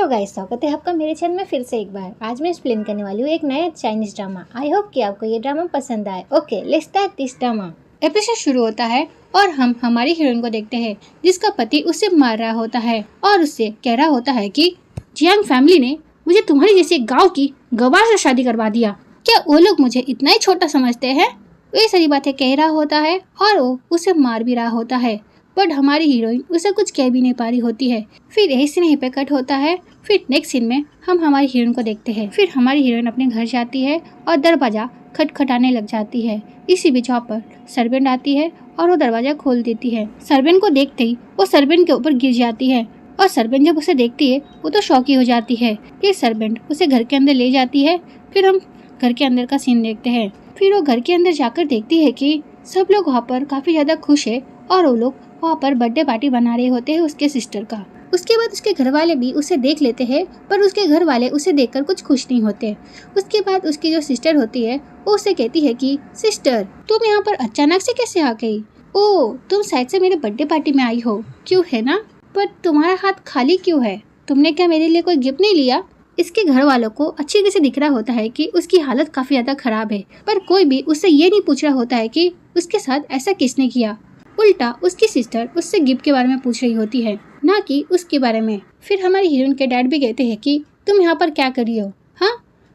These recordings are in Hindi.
हेलो गाइस, स्वागत है आपका मेरे चैनल में फिर से एक बार। आज मैं एक्सप्लेन करने वाली हूँ एक नया चाइनीज ड्रामा। आई होप कि आपको ये ड्रामा पसंद आए। Okay, let's start this drama. Episode शुरू होता है और हम हमारी हीरोइन को देखते हैं जिसका पति उसे मार रहा होता है और उससे कह रहा होता है कि जियांग फैमिली ने मुझे तुम्हारी जैसे गाँव की गवार से शादी करवा दिया। क्या वो लोग मुझे इतना ही छोटा समझते हैं? ये सारी बातें कह रहा होता है और वो उसे मार भी रहा होता है, बट हमारी हीरोइन उसे कुछ कह भी नहीं पा रही होती है। फिर यही सीन यहीं पे कट होता है। फिर नेक्स्ट सीन में हम हमारी हीरोइन को देखते हैं। फिर हमारी हीरोइन अपने घर जाती है और दरवाजा खटखटाने लग जाती है। इसी बीच वहाँ पर सर्वेंट आती है और वो दरवाजा खोल देती है। सर्वेंट को देखते ही वो सर्वेंट के ऊपर गिर जाती है और सर्वेंट जब उसे देखती है वो तो शॉकी हो जाती है। ये सर्वेंट उसे घर के अंदर ले जाती है। फिर हम घर के अंदर का सीन देखते हैं। फिर वो घर के अंदर जाकर देखती है कि सब लोग वहाँ पर काफी ज्यादा खुश है और वो लोग वहाँ पर बर्थडे पार्टी बना रहे होते हैं उसके सिस्टर का। उसके बाद उसके घर वाले भी उसे देख लेते हैं, पर उसके घर वाले उसे देखकर कुछ खुश नहीं होते। उसके बाद उसकी जो सिस्टर होती है वो उसे कहती है कि सिस्टर, तुम यहाँ पर अचानक से कैसे आ गई? ओह, तुम शायद से मेरे बर्थडे पार्टी में आई हो, क्यों है ना? पर तुम्हारा हाथ खाली क्यों है? तुमने क्या मेरे लिए कोई गिफ्ट नहीं लिया? इसके घर वालों को अच्छी तरह से दिख रहा होता है कि उसकी हालत काफी ज्यादा खराब है, पर कोई भी उससे ये नहीं पूछ रहा होता है कि उसके साथ ऐसा किसने किया। उल्टा उसकी सिस्टर उससे गिफ्ट के बारे में पूछ रही होती है, ना कि उसके बारे में। फिर हमारी हीरोइन के डैड भी कहते हैं कि तुम यहाँ पर क्या कर रही हो? हाँ,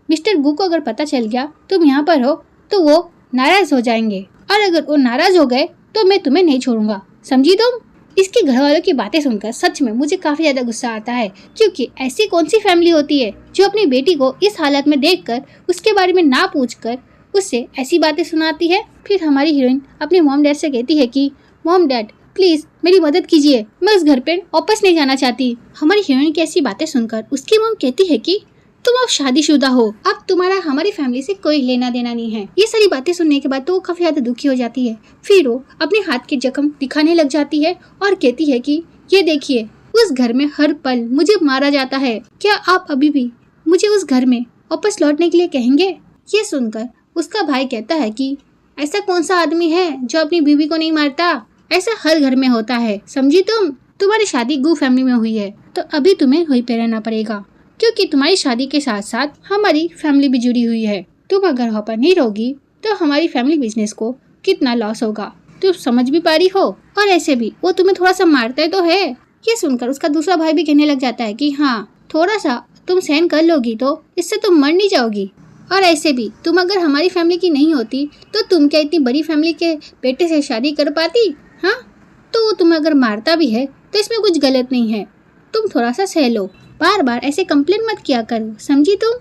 मिस्टर गू को अगर पता चल गया तुम यहाँ पर हो तो वो नाराज हो जाएंगे, और अगर वो नाराज हो गए तो मैं तुम्हें नहीं छोड़ूंगा, समझी तुम? इसके घर वालों की बातें सुनकर सच में मुझे काफी ज्यादा गुस्सा आता है, क्योंकि ऐसी कौन सी फैमिली होती है जो अपनी बेटी को इस हालत में देखकर उसके बारे में ना पूछकर उससे ऐसी बातें सुनाती है। फिर हमारी हीरोइन अपने मॉम डैड से कहती है कि मॉम डैड प्लीज मेरी मदद कीजिए, मैं उस घर पे वापस नहीं जाना चाहती। हमारी हीरोइन की ऐसी बातें सुनकर उसकी मॉम कहती है कि तुम अब शादीशुदा हो, अब तुम्हारा हमारी फैमिली से कोई लेना देना नहीं है। ये सारी बातें सुनने के बाद तो वो काफी ज्यादा दुखी हो जाती है। फिर वो अपने हाथ के जख्म दिखाने लग जाती है और कहती है कि ये देखिए, उस घर में हर पल मुझे मारा जाता है, क्या आप अभी भी मुझे उस घर में वापस लौटने के लिए कहेंगे? ये सुनकर उसका भाई कहता है कि ऐसा कौन सा आदमी है जो अपनी बीवी को नहीं मारता? ऐसा हर घर में होता है, समझी तुम? तुम्हारी शादी गू फैमिली में हुई है तो अभी तुम्हें वहीं पे रहना पड़ेगा, क्योंकि तुम्हारी शादी के साथ साथ हमारी फैमिली भी जुड़ी हुई है। तुम अगर वहाँ पर नहीं रहोगी तो हमारी फैमिली बिजनेस को कितना लॉस होगा, तुम समझ भी पा रही हो? और ऐसे भी वो तुम्हें थोड़ा सा मारता है तो है। ये सुनकर उसका दूसरा भाई भी कहने लग जाता है कि हाँ, थोड़ा सा तुम सहन कर लोगी तो इससे तुम मर नहीं जाओगी, और ऐसे भी तुम अगर हमारी फैमिली की नहीं होती तो तुम क्या इतनी बड़ी फैमिली के बेटे से शादी कर पाती? हाँ, तो वो तुम्हें अगर मारता भी है तो इसमें कुछ गलत नहीं है, तुम थोड़ा सा सह लो, बार बार ऐसे कंप्लेन मत किया करो, समझी तुम?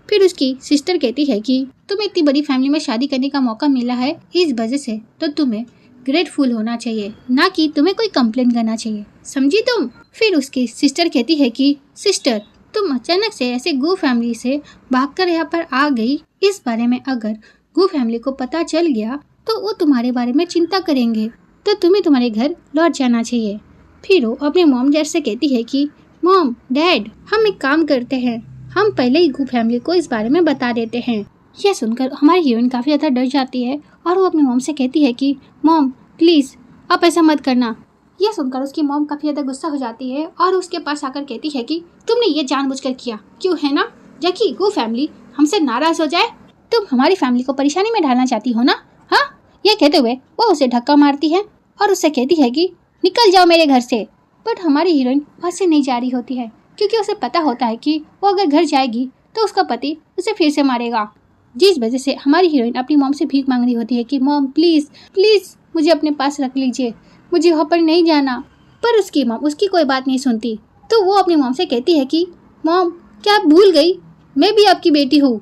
फिर उसकी सिस्टर कहती है कि तुम्हें इतनी बड़ी फैमिली में शादी करने का मौका मिला है, इस वजह से तो तुम्हें ग्रेटफुल होना चाहिए, ना कि तुम्हें कोई कंप्लेन करना चाहिए, समझी तुम? फिर उसकी सिस्टर कहती है कि सिस्टर, तुम अचानक से ऐसे गू फैमिली से भागकर यहाँ पर आ गई, इस बारे में अगर गू फैमिली को पता चल गया तो वो तुम्हारे बारे में चिंता करेंगे, तो तुम्हें तुम्हारे घर लौट जाना चाहिए। फिर वो अपने मॉम डैड से कहती है कि मॉम डैड, हम एक काम करते हैं, हम पहले ही गू फैमिली को इस बारे में बता देते हैं। यह सुनकर हमारी हीरोइन काफी ज्यादा डर जाती है और वो अपनी मॉम से कहती है कि मॉम प्लीज आप ऐसा मत करना। यह सुनकर उसकी मॉम काफी ज्यादा गुस्सा हो जाती है और उसके पास आकर कहती है कि तुमने ये जानबूझकर किया, क्यों है ना? जबकि गू फैमिली हमसे नाराज हो जाए, तुम हमारी फैमिली को परेशानी में डालना चाहती हो ना? हाँ, ये कहते हुए वो उसे धक्का मारती है और उससे कहती है कि निकल जाओ मेरे घर से। बट हमारी हीरोइन वहाँ से नहीं जा रही होती है, क्योंकि उसे पता होता है कि वो अगर घर जाएगी तो उसका पति उसे फिर से मारेगा, जिस वजह से हमारी हीरोइन अपनी मॉम से भीख मांग रही होती है कि मॉम प्लीज प्लीज मुझे अपने पास रख लीजिए, मुझे वहाँ पर नहीं जाना। पर उसकी मॉम उसकी कोई बात नहीं सुनती, तो वो अपनी मॉम से कहती है कि मॉम क्या आप भूल गई, मैं भी आपकी बेटी हूँ?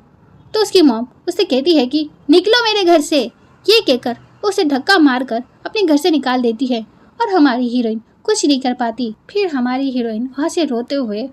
तो उसकी मॉम उससे कहती है कि निकलो मेरे घर से। ये कहकर उसे धक्का मारकर अपने घर से निकाल देती है और हमारी हीरोइन कुछ नहीं कर पाती। फिर हमारी हीरोइन वहाँ से रोते हुए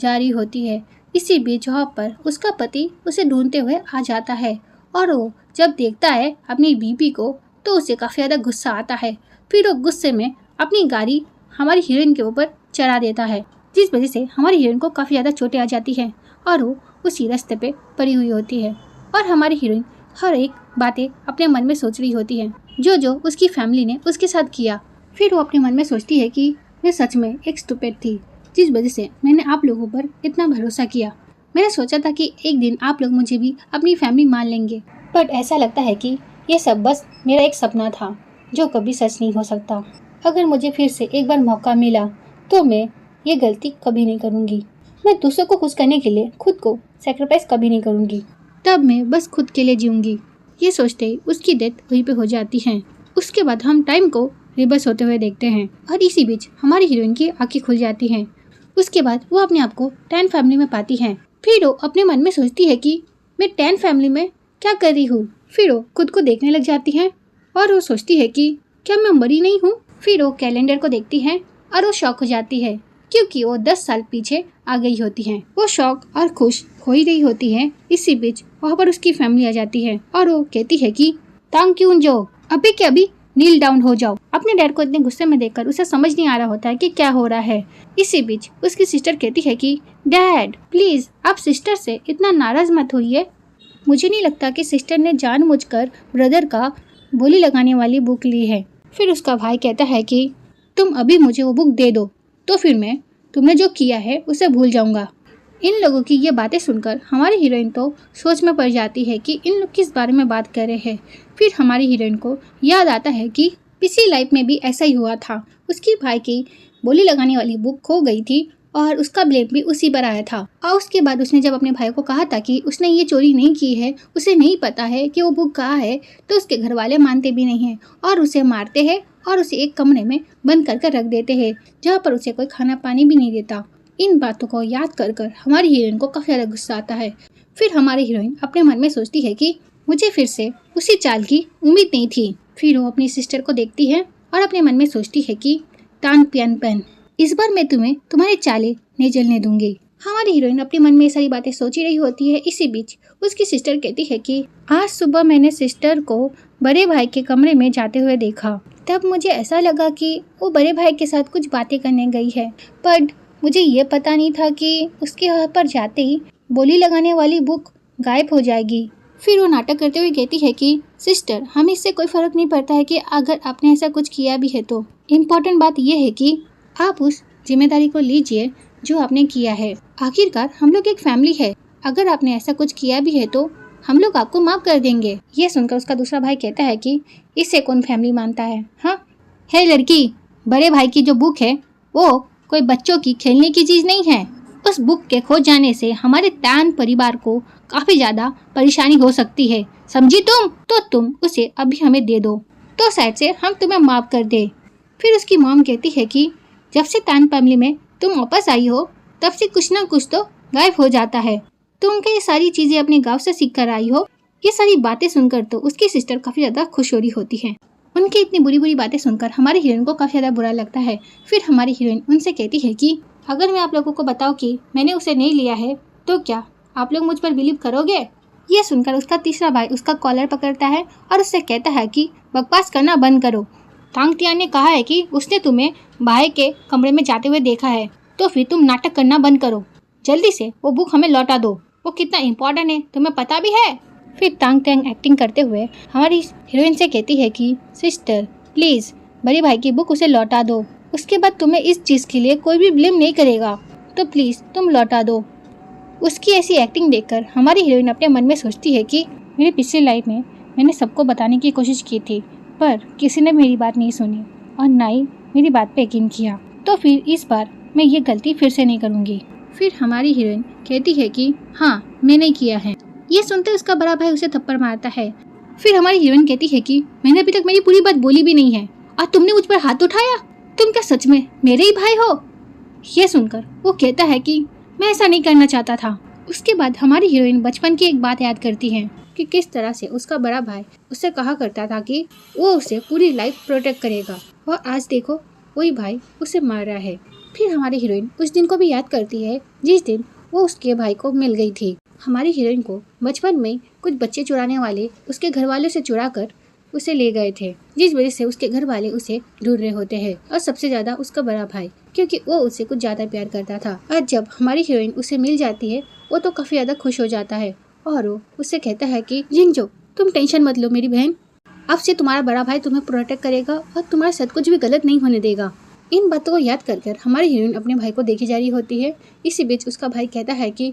जा रही होती है। इसी बीच वहाँ पर उसका पति उसे ढूंढते हुए आ जाता है और वो जब देखता है अपनी बीबी को तो उसे काफ़ी ज़्यादा गुस्सा आता है। फिर वो गुस्से में अपनी गाड़ी हमारी हीरोइन के ऊपर चढ़ा देता है, जिस वजह से हमारी हीरोइन को काफ़ी ज़्यादा चोटें आ जाती हैं और वो उसी रास्ते पे पड़ी हुई होती है। और हमारी हीरोइन हर एक बातें अपने मन में सोच रही होती है जो उसकी फैमिली ने उसके साथ किया। फिर वो अपने मन में सोचती है कि मैं सच में एक स्टूपिड थी, जिस वजह से मैंने आप लोगों पर इतना भरोसा किया। मैंने सोचा था कि एक दिन आप लोग मुझे भी अपनी फैमिली मान लेंगे, बट ऐसा लगता है कि ये सब बस मेरा एक सपना था जो कभी सच नहीं हो सकता। अगर मुझे फिर से एक बार मौका मिला तो मैं ये गलती कभी नहीं करूँगी। मैं दूसरों को खुश करने के लिए खुद को सेक्रीफाइस कभी नहीं करूँगी। तब मैं बस खुद के लिए जीऊँगी। ये सोचते ही उसकी डेथ वहीं पे हो जाती है। उसके बाद हम टाइम को रिवर्स होते हुए देखते हैं और इसी बीच हमारी हीरोइन की आंखें खुल जाती हैं। उसके बाद वो अपने आप को 10 फैमिली में पाती है। फिर वो अपने मन में सोचती है कि मैं 10 फैमिली में क्या कर रही हूँ। फिर वो खुद को देखने लग जाती है और वो सोचती है कि क्या मैं मरी नहीं हूँ। फिर वो कैलेंडर को देखती है और वो शॉक हो जाती है क्योंकि वो 10 साल पीछे आ गई होती है। वो शॉक और खुश हो ही रही होती है। इसी बीच वहाँ पर उसकी फैमिली आ जाती है और वो कहती है कि तांग क्यों जो अभी के अभी नील डाउन हो जाओ। अपने डैड को इतने गुस्से में देखकर उसे समझ नहीं आ रहा होता है कि क्या हो रहा है। इसी बीच उसकी सिस्टर कहती है कि डैड प्लीज आप सिस्टर से इतना नाराज मत होइए। मुझे नहीं लगता कि सिस्टर ने जानबूझकर ब्रदर का बोली लगाने वाली बुक ली है। फिर उसका भाई कहता है कि तुम अभी मुझे वो बुक दे दो तो फिर मैं तुमने जो किया है उसे भूल जाऊंगा। इन लोगों की ये बातें सुनकर हमारी हीरोइन तो सोच में पड़ जाती है कि इन लोग किस बारे में बात कर रहे हैं। फिर हमारी हीरोइन को याद आता है कि पिछली लाइफ में भी ऐसा ही हुआ था। उसकी भाई की बोली लगाने वाली बुक खो गई थी और उसका ब्लेम भी उसी पर आया था। और उसके बाद उसने जब अपने भाई को कहा था कि उसने ये चोरी नहीं की है, उसे नहीं पता है कि वो बुक कहाँ है, तो उसके घर वाले मानते भी नहीं हैं और उसे मारते हैं और उसे एक कमरे में बंद कर रख देते हैं जहाँ पर उसे कोई खाना पानी भी नहीं देता। इन बातों को याद कर हमारी हीरोइन को काफी ज्यादा गुस्सा आता है। फिर हमारी हीरोइन अपने मन में सोचती है कि मुझे फिर से उसी चाल की उम्मीद नहीं थी। फिर वो अपनी सिस्टर को देखती है और अपने मन में सोचती है कि तान पियन पेन, इस बार मैं तुम्हें तुम्हारी चालें नहीं जलने दूंगी। हमारी हीरोइन अपने मन में ये सारी बातें सोच ही रही होती है। इसी बीच उसकी सिस्टर कहती है कि आज सुबह मैंने सिस्टर को बड़े भाई के कमरे में जाते हुए देखा। तब मुझे ऐसा लगा कि वो बड़े भाई के साथ कुछ बातें करने गई है, पर मुझे ये पता नहीं था कि उसके वहाँ पर जाते ही बोली लगाने वाली बुक गायब हो जाएगी। फिर वो नाटक करते हुए कहती है कि सिस्टर हमें इससे कोई फर्क नहीं पड़ता है कि अगर आपने ऐसा कुछ किया भी है तो इम्पोर्टेंट बात यह है कि आप उस जिम्मेदारी को लीजिए जो आपने किया है। आखिरकार हम लोग एक फैमिली है, अगर आपने ऐसा कुछ किया भी है तो हम लोग आपको माफ कर देंगे। ये सुनकर उसका दूसरा भाई कहता है कि इससे कौन फैमिली मानता है। हाँ है लड़की, बड़े भाई की जो बुक है वो कोई बच्चों की खेलने की चीज नहीं है। उस बुक के खो जाने से हमारे तान परिवार को काफी ज्यादा परेशानी हो सकती है, समझी तुम? तो तुम उसे अभी हमें दे दो तो शायद से हम तुम्हें माफ कर दे। फिर उसकी मॉम कहती है कि जब से तान फैमिली में तुम वापस आई हो तब से कुछ ना कुछ तो गायब हो जाता है। तुम क्या ये सारी चीजें अपने गांव से सीख कर आई हो? ये सारी बातें सुनकर तो उसकी सिस्टर काफी ज्यादा खुश हो रही होती है। उनकी इतनी बुरी बुरी बातें सुनकर हमारी हीरोइन को काफी ज्यादा बुरा लगता है। फिर हमारी हीरोइन उनसे कहती है कि अगर मैं आप लोगों को बताऊं कि मैंने उसे नहीं लिया है तो क्या आप लोग मुझ पर बिलीव करोगे? ये सुनकर उसका तीसरा भाई उसका कॉलर पकड़ता है और उससे कहता है कि बकवास करना बंद करो। तांग टियान ने कहा है कि उसने तुम्हें भाई के कमरे में जाते हुए देखा है, तो फिर तुम नाटक करना बंद करो। जल्दी से वो बुक हमें लौटा दो, वो कितना इम्पोर्टेंट है तुम्हें पता भी है। फिर तांग टियान एक्टिंग करते हुए हमारी हीरोइन से कहती है कि सिस्टर प्लीज बड़े भाई की बुक उसे लौटा दो, उसके बाद तुम्हें इस चीज के लिए कोई भी ब्लेम नहीं करेगा, तो प्लीज तुम लौटा दो। उसकी ऐसी एक्टिंग देखकर हमारी हीरोइन अपने मन में सोचती है कि मेरी पिछली लाइफ में मैंने सबको बताने की कोशिश की थी पर किसी ने मेरी बात नहीं सुनी और ना ही मेरी बात पे यकीन किया, तो फिर इस बार मैं ये गलती फिर से नहीं करूँगी। फिर हमारी हीरोइन कहती है कि हाँ मैंने किया है। ये सुनते उसका बड़ा भाई उसे थप्पड़ मारता है। फिर हमारी हीरोइन कहती है कि मैंने अभी तक मेरी पूरी बात बोली भी नहीं है और तुमने मुझ पर हाथ उठाया, तुम क्या सच में मेरे ही भाई हो? ये सुनकर वो कहता है कि मैं ऐसा नहीं करना चाहता था। उसके बाद हमारी हीरोइन बचपन की एक बात याद करती है कि किस तरह से उसका बड़ा भाई उससे कहा करता था कि वो उसे पूरी लाइफ प्रोटेक्ट करेगा, और आज देखो वही भाई उसे मार रहा है। फिर हमारी हीरोइन उस दिन को भी याद करती है जिस दिन वो उसके भाई को मिल गई थी। हमारी हीरोइन को बचपन में कुछ बच्चे चुराने वाले उसके घर वालों से चुरा कर उसे ले गए थे, जिस वजह से उसके घर वाले उसे ढूंढ रहे होते हैं, और सबसे ज्यादा उसका बड़ा भाई, क्योंकि वो उससे कुछ ज्यादा प्यार करता था। और जब हमारी हीरोइन उसे मिल जाती है वो तो काफी ज्यादा खुश हो जाता है और वो उससे कहता है कि जिंजो तुम टेंशन मत लो मेरी बहन, अब से तुम्हारा बड़ा भाई तुम्हें प्रोटेक्ट करेगा और तुम्हारे साथ कुछ भी गलत नहीं होने देगा। इन बातों को याद कर हमारी हीरोइन अपने भाई को देखी जा रही होती है। इसी बीच उसका भाई कहता है कि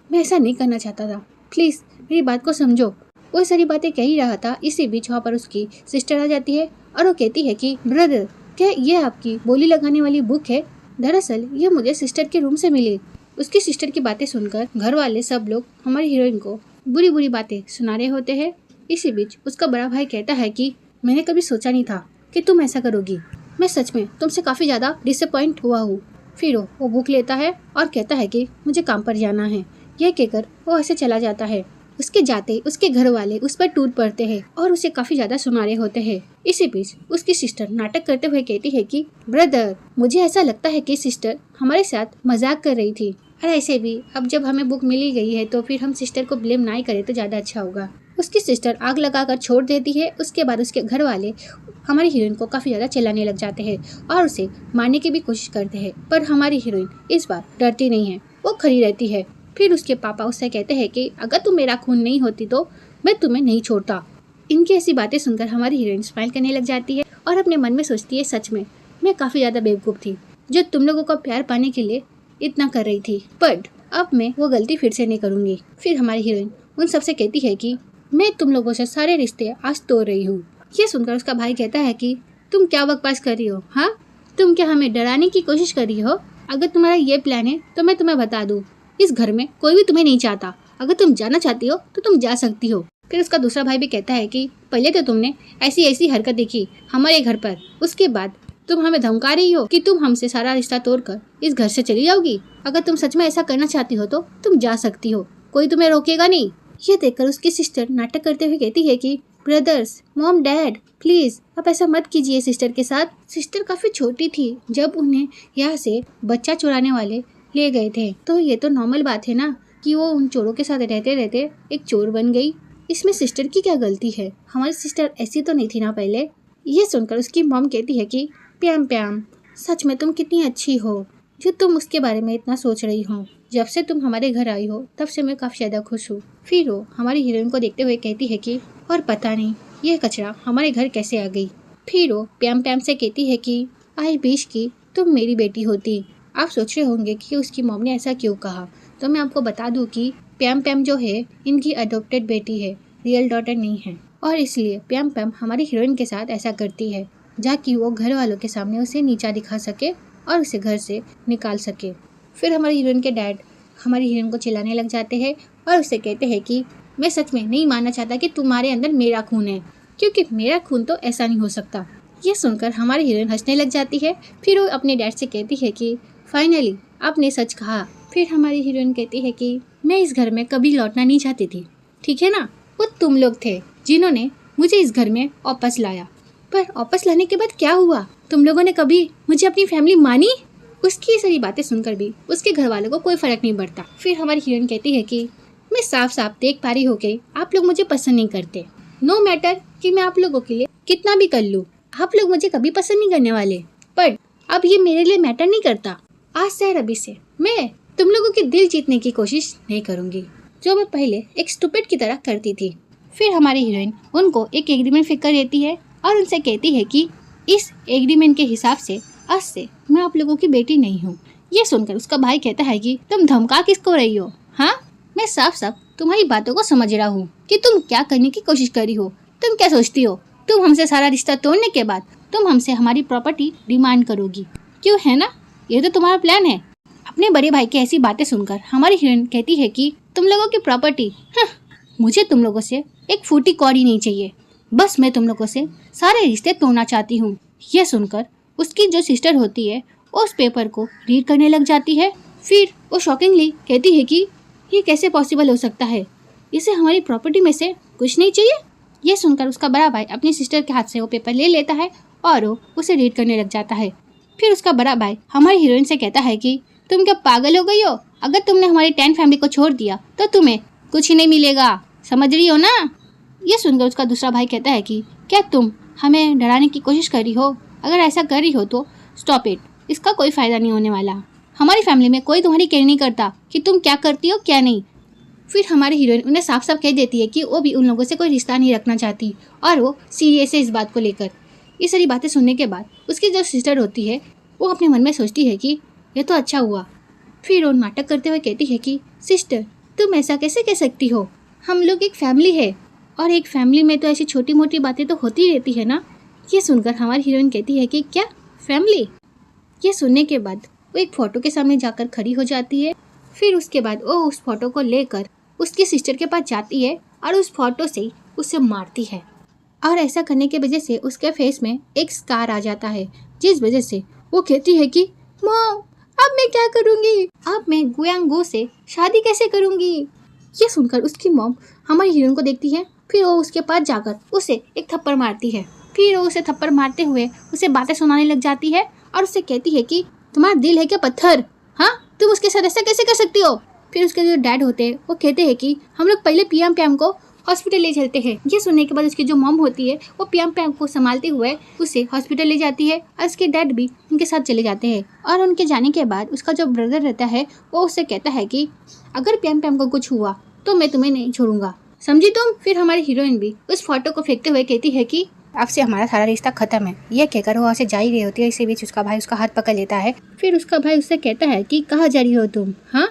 मैं ऐसा नहीं करना चाहता था, प्लीज़ मेरी बात को समझो। वो सारी बातें कह ही रहा था। इसी बीच वहाँ पर उसकी सिस्टर आ जाती है और वो कहती है कि ब्रदर, क्या ये आपकी बोली लगाने वाली बुक है? दरअसल ये मुझे सिस्टर के रूम से मिली। उसकी सिस्टर की बातें सुनकर घर वाले सब लोग हमारी हीरोइन को बुरी बुरी बातें सुना रहे होते हैं। इसी बीच उसका बड़ा भाई कहता है कि मैंने कभी सोचा नहीं था कि तुम ऐसा करोगी। मैं सच में तुमसे काफ़ी ज़्यादा डिसअपॉइंट हुआ हूँ। फिर वो बुक लेता है और कहता है कि मुझे काम पर जाना है। यह कहकर वो ऐसे चला जाता है। उसके जाते उसके घर वाले उस पर टूट पड़ते हैं और उसे काफ़ी ज़्यादा सुना रहे होते हैं। इसी बीच उसकी सिस्टर नाटक करते हुए कहती है कि ब्रदर, मुझे ऐसा लगता है कि सिस्टर हमारे साथ मजाक कर रही थी, और ऐसे भी अब जब हमें बुक मिली गई है तो फिर हम सिस्टर को ब्लेम ना ही करें तो ज़्यादा अच्छा होगा। उसकी सिस्टर आग लगाकर छोड़ देती है। उसके बाद उसके घर वाले हमारी हीरोइन को काफ़ी ज़्यादा चिल्लाने लग जाते हैं और उसे मारने की भी कोशिश करते हैं, पर हमारी हीरोइन इस बार डरती नहीं है, वो खड़ी रहती है। फिर उसके पापा उससे कहते हैं कि अगर तुम मेरा खून नहीं होती तो मैं तुम्हें नहीं छोड़ता। इनकी ऐसी बातें सुनकर हमारी हीरोइन स्माइल करने लग जाती है और अपने मन में सोचती है, सच में मैं काफ़ी ज़्यादा बेवकूफ़ थी जो तुम लोगों का प्यार पाने के लिए इतना कर रही थी, बट अब मैं वो गलती फिर से नहीं करूँगी। फिर हमारी हीरोइन उन सबसे कहती है कि मैं तुम लोगों से सारे रिश्ते आज तोड़ रही हूँ। ये सुनकर उसका भाई कहता है कि तुम क्या बकवास कर रही हो? हाँ, तुम क्या हमें डराने की कोशिश कर रही हो? अगर तुम्हारा ये प्लान है तो मैं तुम्हें बता दूँ, इस घर में कोई भी तुम्हें नहीं चाहता। अगर तुम जाना चाहती हो तो तुम जा सकती हो। फिर उसका दूसरा भाई भी कहता है कि पहले तो तुमने ऐसी ऐसी हरकत देखी हमारे घर पर, उसके बाद तुम हमें धमका रही हो कि तुम हमसे सारा रिश्ता तोड़कर इस घर से चली जाओगी। अगर तुम सच में ऐसा करना चाहती हो तो तुम जा सकती हो, कोई तुम्हें रोकेगा नहीं। ये देखकर उसकी सिस्टर नाटक करते हुए कहती है कि ब्रदर्स, मॉम, डैड, प्लीज आप ऐसा मत कीजिए सिस्टर के साथ। सिस्टर काफी छोटी थी जब उन्हें यहाँ से बच्चा चुराने वाले ले गए थे, तो ये तो नॉर्मल बात है ना कि वो उन चोरों के साथ रहते रहते एक चोर बन गई। इसमें सिस्टर की क्या गलती है? हमारी सिस्टर ऐसी तो नहीं थी ना पहले। ये सुनकर उसकी मॉम कहती है कि प्याम प्याम, सच में तुम कितनी अच्छी हो जो तुम उसके बारे में इतना सोच रही हो। जब से तुम हमारे घर आई हो तब से मैं काफ़ी ज़्यादा खुश हूँ। फिर वो हमारी हीरोइन को देखते हुए कहती है कि और पता नहीं ये कचरा हमारे घर कैसे आ गई। फिर वो प्याम प्याम से कहती है कि आई विश की तुम मेरी बेटी होती। आप सोच रहे होंगे कि उसकी मॉम ने ऐसा क्यों कहा, तो मैं आपको बता दूं कि प्याम प्याम जो है इनकी अडॉप्टेड बेटी है, रियल डॉटर नहीं है, और इसलिए प्याम प्याम हमारी हीरोइन के साथ ऐसा करती है जाकि वो घर वालों के सामने उसे नीचा दिखा सके और उसे घर से निकाल सके। फिर हमारी हीरोइन के डैड हमारी हीरोइन को चिल्लाने लग जाते हैं और उसे कहते हैं कि मैं सच में नहीं मानना चाहता कि तुम्हारे अंदर मेरा खून है, क्योंकि मेरा खून तो ऐसा नहीं हो सकता। ये सुनकर हमारी हीरोइन हंसने लग जाती है। फिर वो अपने डैड से कहती है कि फाइनली आपने सच कहा। फिर हमारी हीरोइन कहती है कि मैं इस घर में कभी लौटना नहीं चाहती थी, ठीक है ना? वो तुम लोग थे जिन्होंने मुझे इस घर में वापस लाया, पर वापस लाने के बाद क्या हुआ? तुम लोगों ने कभी मुझे अपनी फैमिली मानी? उसकी सारी बातें सुनकर भी उसके घर वालों को कोई फर्क नहीं पड़ता। फिर हमारी हीरोइन कहती है कि मैं साफ साफ देख पा रही हूँ कि आप लोग मुझे पसंद नहीं करते। नो मैटर कि मैं आप लोगों के लिए कितना भी कर लूँ, आप लोग मुझे कभी पसंद नहीं करने वाले। पर अब ये मेरे लिए मैटर नहीं करता। आज से अभी से मैं तुम लोगों के दिल जीतने की कोशिश नहीं करूँगी, जो मैं पहले एक स्टूपिड की तरह करती थी। फिर हमारी हीरोइन उनको एक एग्रीमेंट फिक्र कर देती है और उनसे कहती है कि इस एग्रीमेंट के हिसाब से आज से मैं आप लोगों की बेटी नहीं हूँ। ये सुनकर उसका भाई कहता है कि तुम धमका किसको रही हो? हाँ, मैं साफ साफ तुम्हारी बातों को समझ रहा हूँ कि तुम क्या करने की कोशिश कर रही हो। तुम क्या सोचती हो? तुम हमसे सारा रिश्ता तोड़ने के बाद तुम हमसे हमारी प्रॉपर्टी डिमांड करोगी, क्यों? है ना, ये तो तुम्हारा प्लान है। अपने बड़े भाई की ऐसी बातें सुनकर हमारी हीरोइन कहती है कि तुम लोगों की प्रॉपर्टी, मुझे तुम लोगों से एक फूटी कौड़ी नहीं चाहिए, बस मैं तुम लोगों से सारे रिश्ते तोड़ना चाहती हूँ। यह सुनकर उसकी जो सिस्टर होती है उस पेपर को रीड करने लग जाती है। फिर वो शॉकिंगली कहती है कि ये कैसे पॉसिबल हो सकता है, इसे हमारी प्रॉपर्टी में से कुछ नहीं चाहिए। यह सुनकर उसका बड़ा भाई अपनी सिस्टर के हाथ से वो पेपर ले लेता है और वो उसे रीड करने लग जाता है। फिर उसका बड़ा भाई हमारी हीरोइन से कहता है कि तुम क्या पागल हो गई हो? अगर तुमने हमारी 10 फैमिली को छोड़ दिया तो तुम्हें कुछ ही नहीं मिलेगा, समझ रही हो ना? ये सुनकर उसका दूसरा भाई कहता है कि क्या तुम हमें डराने की कोशिश कर रही हो? अगर ऐसा कर रही हो तो स्टॉप इट, इसका कोई फ़ायदा नहीं होने वाला। हमारी फैमिली में कोई तुम्हारी केयर नहीं करता कि तुम क्या करती हो क्या नहीं। फिर हमारी हीरोइन उन्हें साफ साफ कह देती है कि वो भी उन लोगों से कोई रिश्ता नहीं रखना चाहती और वो सीरियस है इस बात को लेकर। ये सारी बातें सुनने के बाद उसकी जो सिस्टर होती है वो अपने मन में सोचती है कि ये तो अच्छा हुआ। फिर वो नाटक करते हुए कहती है कि सिस्टर तुम ऐसा कैसे कह सकती हो, हम लोग एक फैमिली है और एक फैमिली में तो ऐसी छोटी मोटी बातें तो होती रहती है ना। ये सुनकर हमारी हीरोइन कहती है कि क्या फैमिली। ये सुनने के बाद वो एक फ़ोटो के सामने जाकर खड़ी हो जाती है। फिर उसके बाद वो उस फोटो को लेकर उसकी सिस्टर के पास जाती है और उस फोटो से उसे मारती है। और ऐसा करने की वजह से उसके फेस में एक स्कार आ जाता है, जिस वजह से वो कहती है कि मॉम अब मैं क्या करूँगी, अब मैं गुयांगो से शादी कैसे करूँगी। ये सुनकर उसकी मॉम हमारी हीरोइन को देखती है। फिर वो उसके पास जाकर उसे एक थप्पड़ मारती है। फिर वो उसे थप्पड़ मारते हुए उसे बातें सुनाने लग जाती है और उससे कहती है कि तुम्हारा दिल है क्या पत्थर, हाँ तुम उसके साथ ऐसा कैसे कर सकती हो। फिर उसके जो डैड होते हैं वो कहते हैं कि हम लोग पहले पीएम को हॉस्पिटल ले चलते हैं। ये सुनने के बाद उसकी जो मॉम होती है वो पीएम को संभालते हुए उसे हॉस्पिटल ले जाती है और उसके डैड भी उनके साथ चले जाते हैं। और उनके जाने के बाद उसका जो ब्रदर रहता है वो उससे कहता है कि अगर पीएम को कुछ हुआ तो मैं तुम्हें नहीं छोड़ूंगा, समझी तुम। फिर हमारी हीरोइन भी उस फोटो को फेंकते हुए कहती है कि अब से हमारा सारा रिश्ता खत्म है। ये कहकर वो वहाँ से जा ही रही होती है, इसी बीच उसका भाई उसका हाथ पकड़ लेता है। फिर उसका भाई उससे कहता है कि कहाँ जा रही हो तुम, हाँ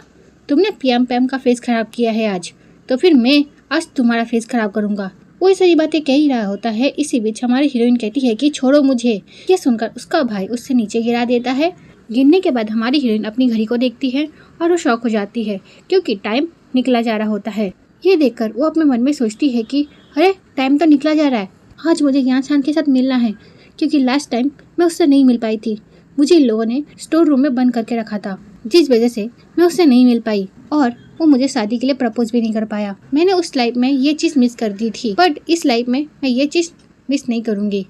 तुमने पीएम का फेस खराब किया है आज, तो फिर मैं आज तुम्हारा फेस खराब करूंगा। वो ये सारी बातें कह ही रहा होता है, इसी बीच हमारी हीरोइन कहती है कि छोड़ो मुझे। ये सुनकर उसका भाई उससे नीचे गिरा देता है। गिरने के बाद हमारी हीरोइन अपनी घड़ी को देखती है और वो शॉक हो जाती है क्योंकि टाइम निकला जा रहा होता है। ये देखकर वो अपने मन में सोचती है कि अरे टाइम तो निकला जा रहा है, आज मुझे यहाँ शान के साथ मिलना है क्योंकि लास्ट टाइम मैं उससे नहीं मिल पाई थी। मुझे इन लोगों ने स्टोर रूम में बंद करके रखा था, जिस वजह से मैं उससे नहीं मिल पाई और वो मुझे शादी के लिए प्रपोज भी नहीं कर पाया। मैंने उस लाइफ में ये चीज़ मिस कर दी थी, बट इस लाइफ में मैं ये चीज़ मिस नहीं करूँगी।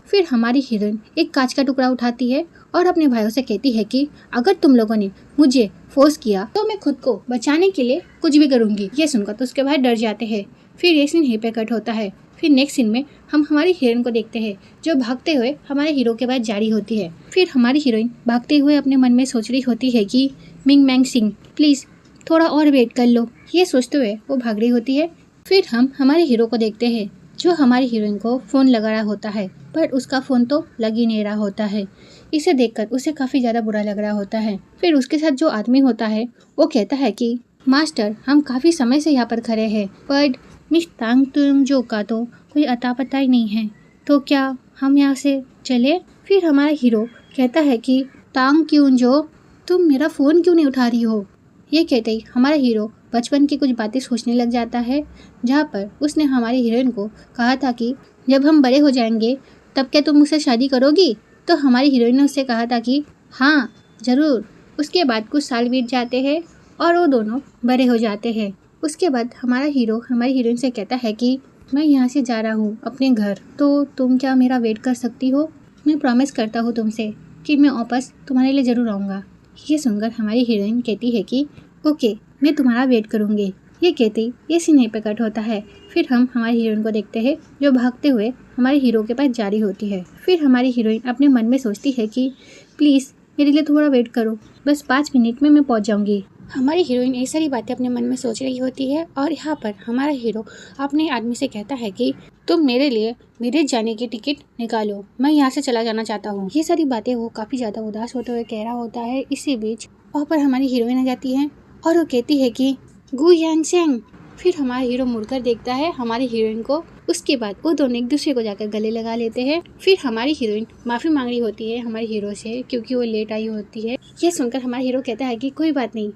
फिर हमारी हीरोइन एक कांच का टुकड़ा उठाती है और अपने भाइयों से कहती है कि अगर तुम लोगों ने मुझे फोर्स किया तो मैं खुद को बचाने के लिए कुछ भी करूँगी। ये सुनकर तो उसके भाई डर जाते हैं। फिर ये सीन यहीं पे कट होता है। फिर नेक्स्ट सीन में हम हमारी हीरोइन को देखते हैं जो भागते हुए हमारे हीरो के पास जा रही होती है। फिर हमारी हीरोइन भागते हुए अपने मन में सोच रही होती है कि मिंग मैंग सिंह प्लीज़ थोड़ा और वेट कर लो। ये सोचते हुए वो भाग रही होती है। फिर हम हमारे हीरो को देखते हैं जो हमारी हीरोइन को फ़ोन लगा रहा होता है, पर उसका फ़ोन तो लग ही नहीं रहा होता है। इसे देखकर उसे काफ़ी ज़्यादा बुरा लग रहा होता है। फिर उसके साथ जो आदमी होता है वो कहता है कि मास्टर हम काफ़ी समय से यहाँ पर खड़े हैं, पर मिस तांग तुम जो का तो कोई अता पता ही नहीं है, तो क्या हम यहाँ से चले। फिर हमारा हीरो कहता है कि तांग क्यों जो तुम मेरा फ़ोन क्यों नहीं उठा रही हो। ये कहते ही हमारा हीरो बचपन की कुछ बातें सोचने लग जाता है, जहाँ पर उसने हमारी हीरोइन को कहा था कि जब हम बड़े हो जाएंगे तब क्या तुम मुझसे शादी करोगी। तो हमारी हीरोइन ने उससे कहा था कि हाँ ज़रूर। उसके बाद कुछ साल बीत जाते हैं और वो दोनों बड़े हो जाते हैं। उसके बाद हमारा हीरो हमारी हीरोइन से कहता है कि मैं यहाँ से जा रहा हूँ अपने घर, तो तुम क्या मेरा वेट कर सकती हो। मैं प्रॉमिस करता हूँ तुमसे कि मैं वापस तुम्हारे लिए ज़रूर आऊँगा। ये सुनकर हमारी हीरोइन कहती है कि ओके मैं तुम्हारा वेट करूँगी। ये कहते ही ये सीन यहीं पे कट होता है। फिर हम हमारी हीरोइन को देखते हैं जो भागते हुए हमारे हीरो के पास जा रही होती है। फिर हमारी हीरोइन अपने मन में सोचती है कि प्लीज़ मेरे लिए थोड़ा वेट करो, बस 5 मिनट में मैं पहुंच जाऊंगी। हमारी हीरोइन ये सारी बातें अपने मन में सोच रही होती है और यहाँ पर हमारा हीरो अपने आदमी से कहता है कि तुम मेरे लिए विदेश जाने की टिकट निकालो, मैं यहाँ से चला जाना चाहता हूँ। ये सारी बातें वो काफ़ी ज़्यादा उदास होते हुए कह रहा होता है। इसी बीच वहाँ पर हमारी हीरोइन आ जाती है और वो कहती है कि गु यांग सेंग। फिर हमारा हीरो मुड़कर देखता है हमारी हीरोइन को। उसके बाद वो दोनों एक दूसरे को जाकर गले लगा लेते हैं। फिर हमारी हीरोइन माफ़ी मांग रही होती है हमारे हीरो से क्योंकि वो लेट आई होती है। ये सुनकर हमारा हीरो कहता है कि कोई बात नहीं,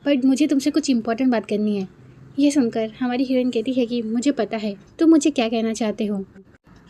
बट मुझे तुमसे कुछ इम्पोर्टेंट बात करनी है। ये सुनकर हमारी हीरोइन कहती है कि मुझे पता है तुम मुझे क्या कहना चाहते हो।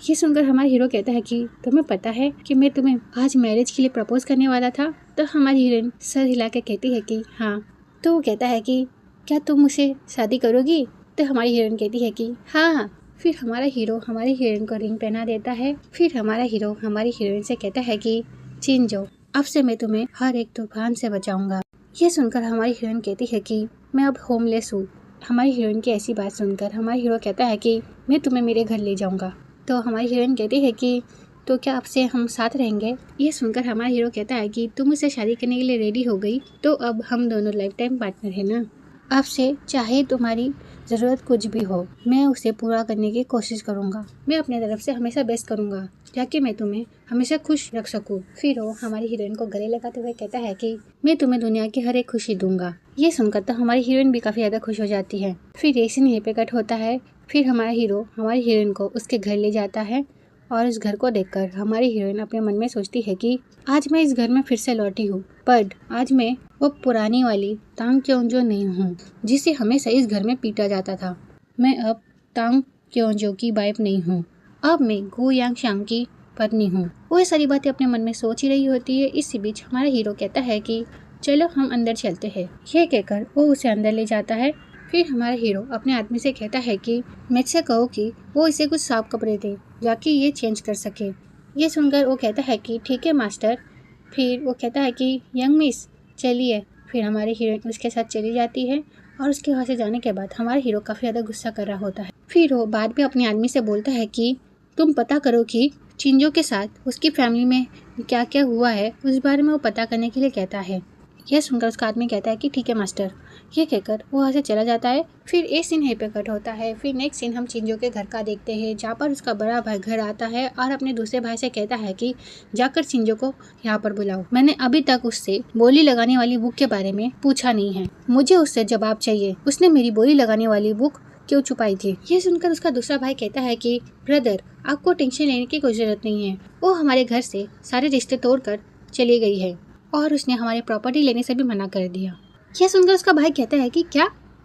ये सुनकर हमारा हीरो कहता है कि तुम्हें पता है कि मैं तुम्हें आज मैरिज के लिए प्रपोज करने वाला था। तो हमारी हीरोइन सर हिला के कहती है कि हाँ। तो वो कहता है कि क्या तुम मुझसे शादी करोगी। तो हमारी हीरोइन कहती है कि हाँ। फिर हमारा हीरो हमारी हीरोइन को रिंग पहना देता है। फिर हमारा हीरो हमारी हीरोइन से कहता है कि चिंजो अब से मैं तुम्हें हर एक तूफान से बचाऊंगा। ये सुनकर हमारी हीरोइन कहती है कि मैं अब होमलेस हूँ। हमारी हीरोइन की ऐसी बात सुनकर हमारा हीरो कहता है कि मैं तुम्हें मेरे घर ले जाऊँगा। तो हमारी हीरोइन कहती है कि तो क्या अब से हम साथ रहेंगे। ये सुनकर हमारा हीरो कहता है कि तुम मुझसे शादी करने के लिए रेडी हो गई, तो अब हम दोनों लाइफ टाइम पार्टनर है ना। आपसे चाहे तुम्हारी ज़रूरत कुछ भी हो, मैं उसे पूरा करने की कोशिश करूँगा। मैं अपने तरफ से हमेशा बेस्ट करूँगा ताकि मैं तुम्हें हमेशा खुश रख सकूँ। फिर वो हमारी हीरोइन को गले लगाते हुए कहता है कि मैं तुम्हें दुनिया की हर एक खुशी दूंगा। ये सुनकर तो हमारी हीरोइन भी काफ़ी ज़्यादा खुश हो जाती है। फिर एक सीन यहीं पे कट होता है। फिर हमारा हीरो हमारी हीरोइन को उसके घर ले जाता है और उस घर को देखकर हमारी हीरोइन अपने मन में सोचती है कि आज मैं इस घर में फिर से लौटी हूँ, पर आज मैं वो पुरानी वाली तांग क्योंजो नहीं हूँ जिसे हमेशा इस घर में पीटा जाता था। मैं अब तांग क्योंजो की वाइफ नहीं हूँ, अब मैं गो यांग शांग की पत्नी हूँ। वो ये सारी बातें अपने मन में सोच ही रही होती है। इसी बीच हमारा हीरो कहता है कि चलो हम अंदर चलते हैं। ये कहकर वो उसे अंदर ले जाता है। फिर हमारा हीरो अपने आदमी से कहता है कि मुझसे कहो कि वो इसे कुछ साफ कपड़े दे जाके ये चेंज कर सके। ये सुनकर वो कहता है कि ठीक है मास्टर। फिर वो कहता है कि यंग मिस चलिए। फिर हमारी हीरोइन उसके साथ चली जाती है और उसके वहाँ से जाने के बाद हमारा हीरो काफ़ी ज़्यादा गुस्सा कर रहा होता है। फिर वो बाद में अपने आदमी से बोलता है कि तुम पता करो कि चिंजो के साथ उसकी फैमिली में क्या क्या हुआ है, उस बारे में वो पता करने के लिए कहता है। यह सुनकर उसका आदमी कहता है कि ठीक है मास्टर। ये कहकर वो वहाँ से चला जाता है। फिर एक सीन यहीं पे कट होता है। फिर नेक्स्ट सीन हम चिंजो के घर का देखते हैं, जहाँ पर उसका बड़ा भाई घर आता है और अपने दूसरे भाई से कहता है कि जाकर चिंजो को यहाँ पर बुलाओ। मैंने अभी तक उससे बोली लगाने वाली बुक के बारे में पूछा नहीं है, मुझे उससे जवाब चाहिए। उसने मेरी बोली लगाने वाली बुक क्यों छुपाई थी? ये सुनकर उसका दूसरा भाई कहता है कि ब्रदर आपको टेंशन लेने की कोई जरूरत नहीं है, वो हमारे घर से सारे रिश्ते तोड़कर चली गई है और उसने हमारे प्रॉपर्टी लेने से भी मना कर दिया। यह सुनकर उसका भाई कहता है कि क्या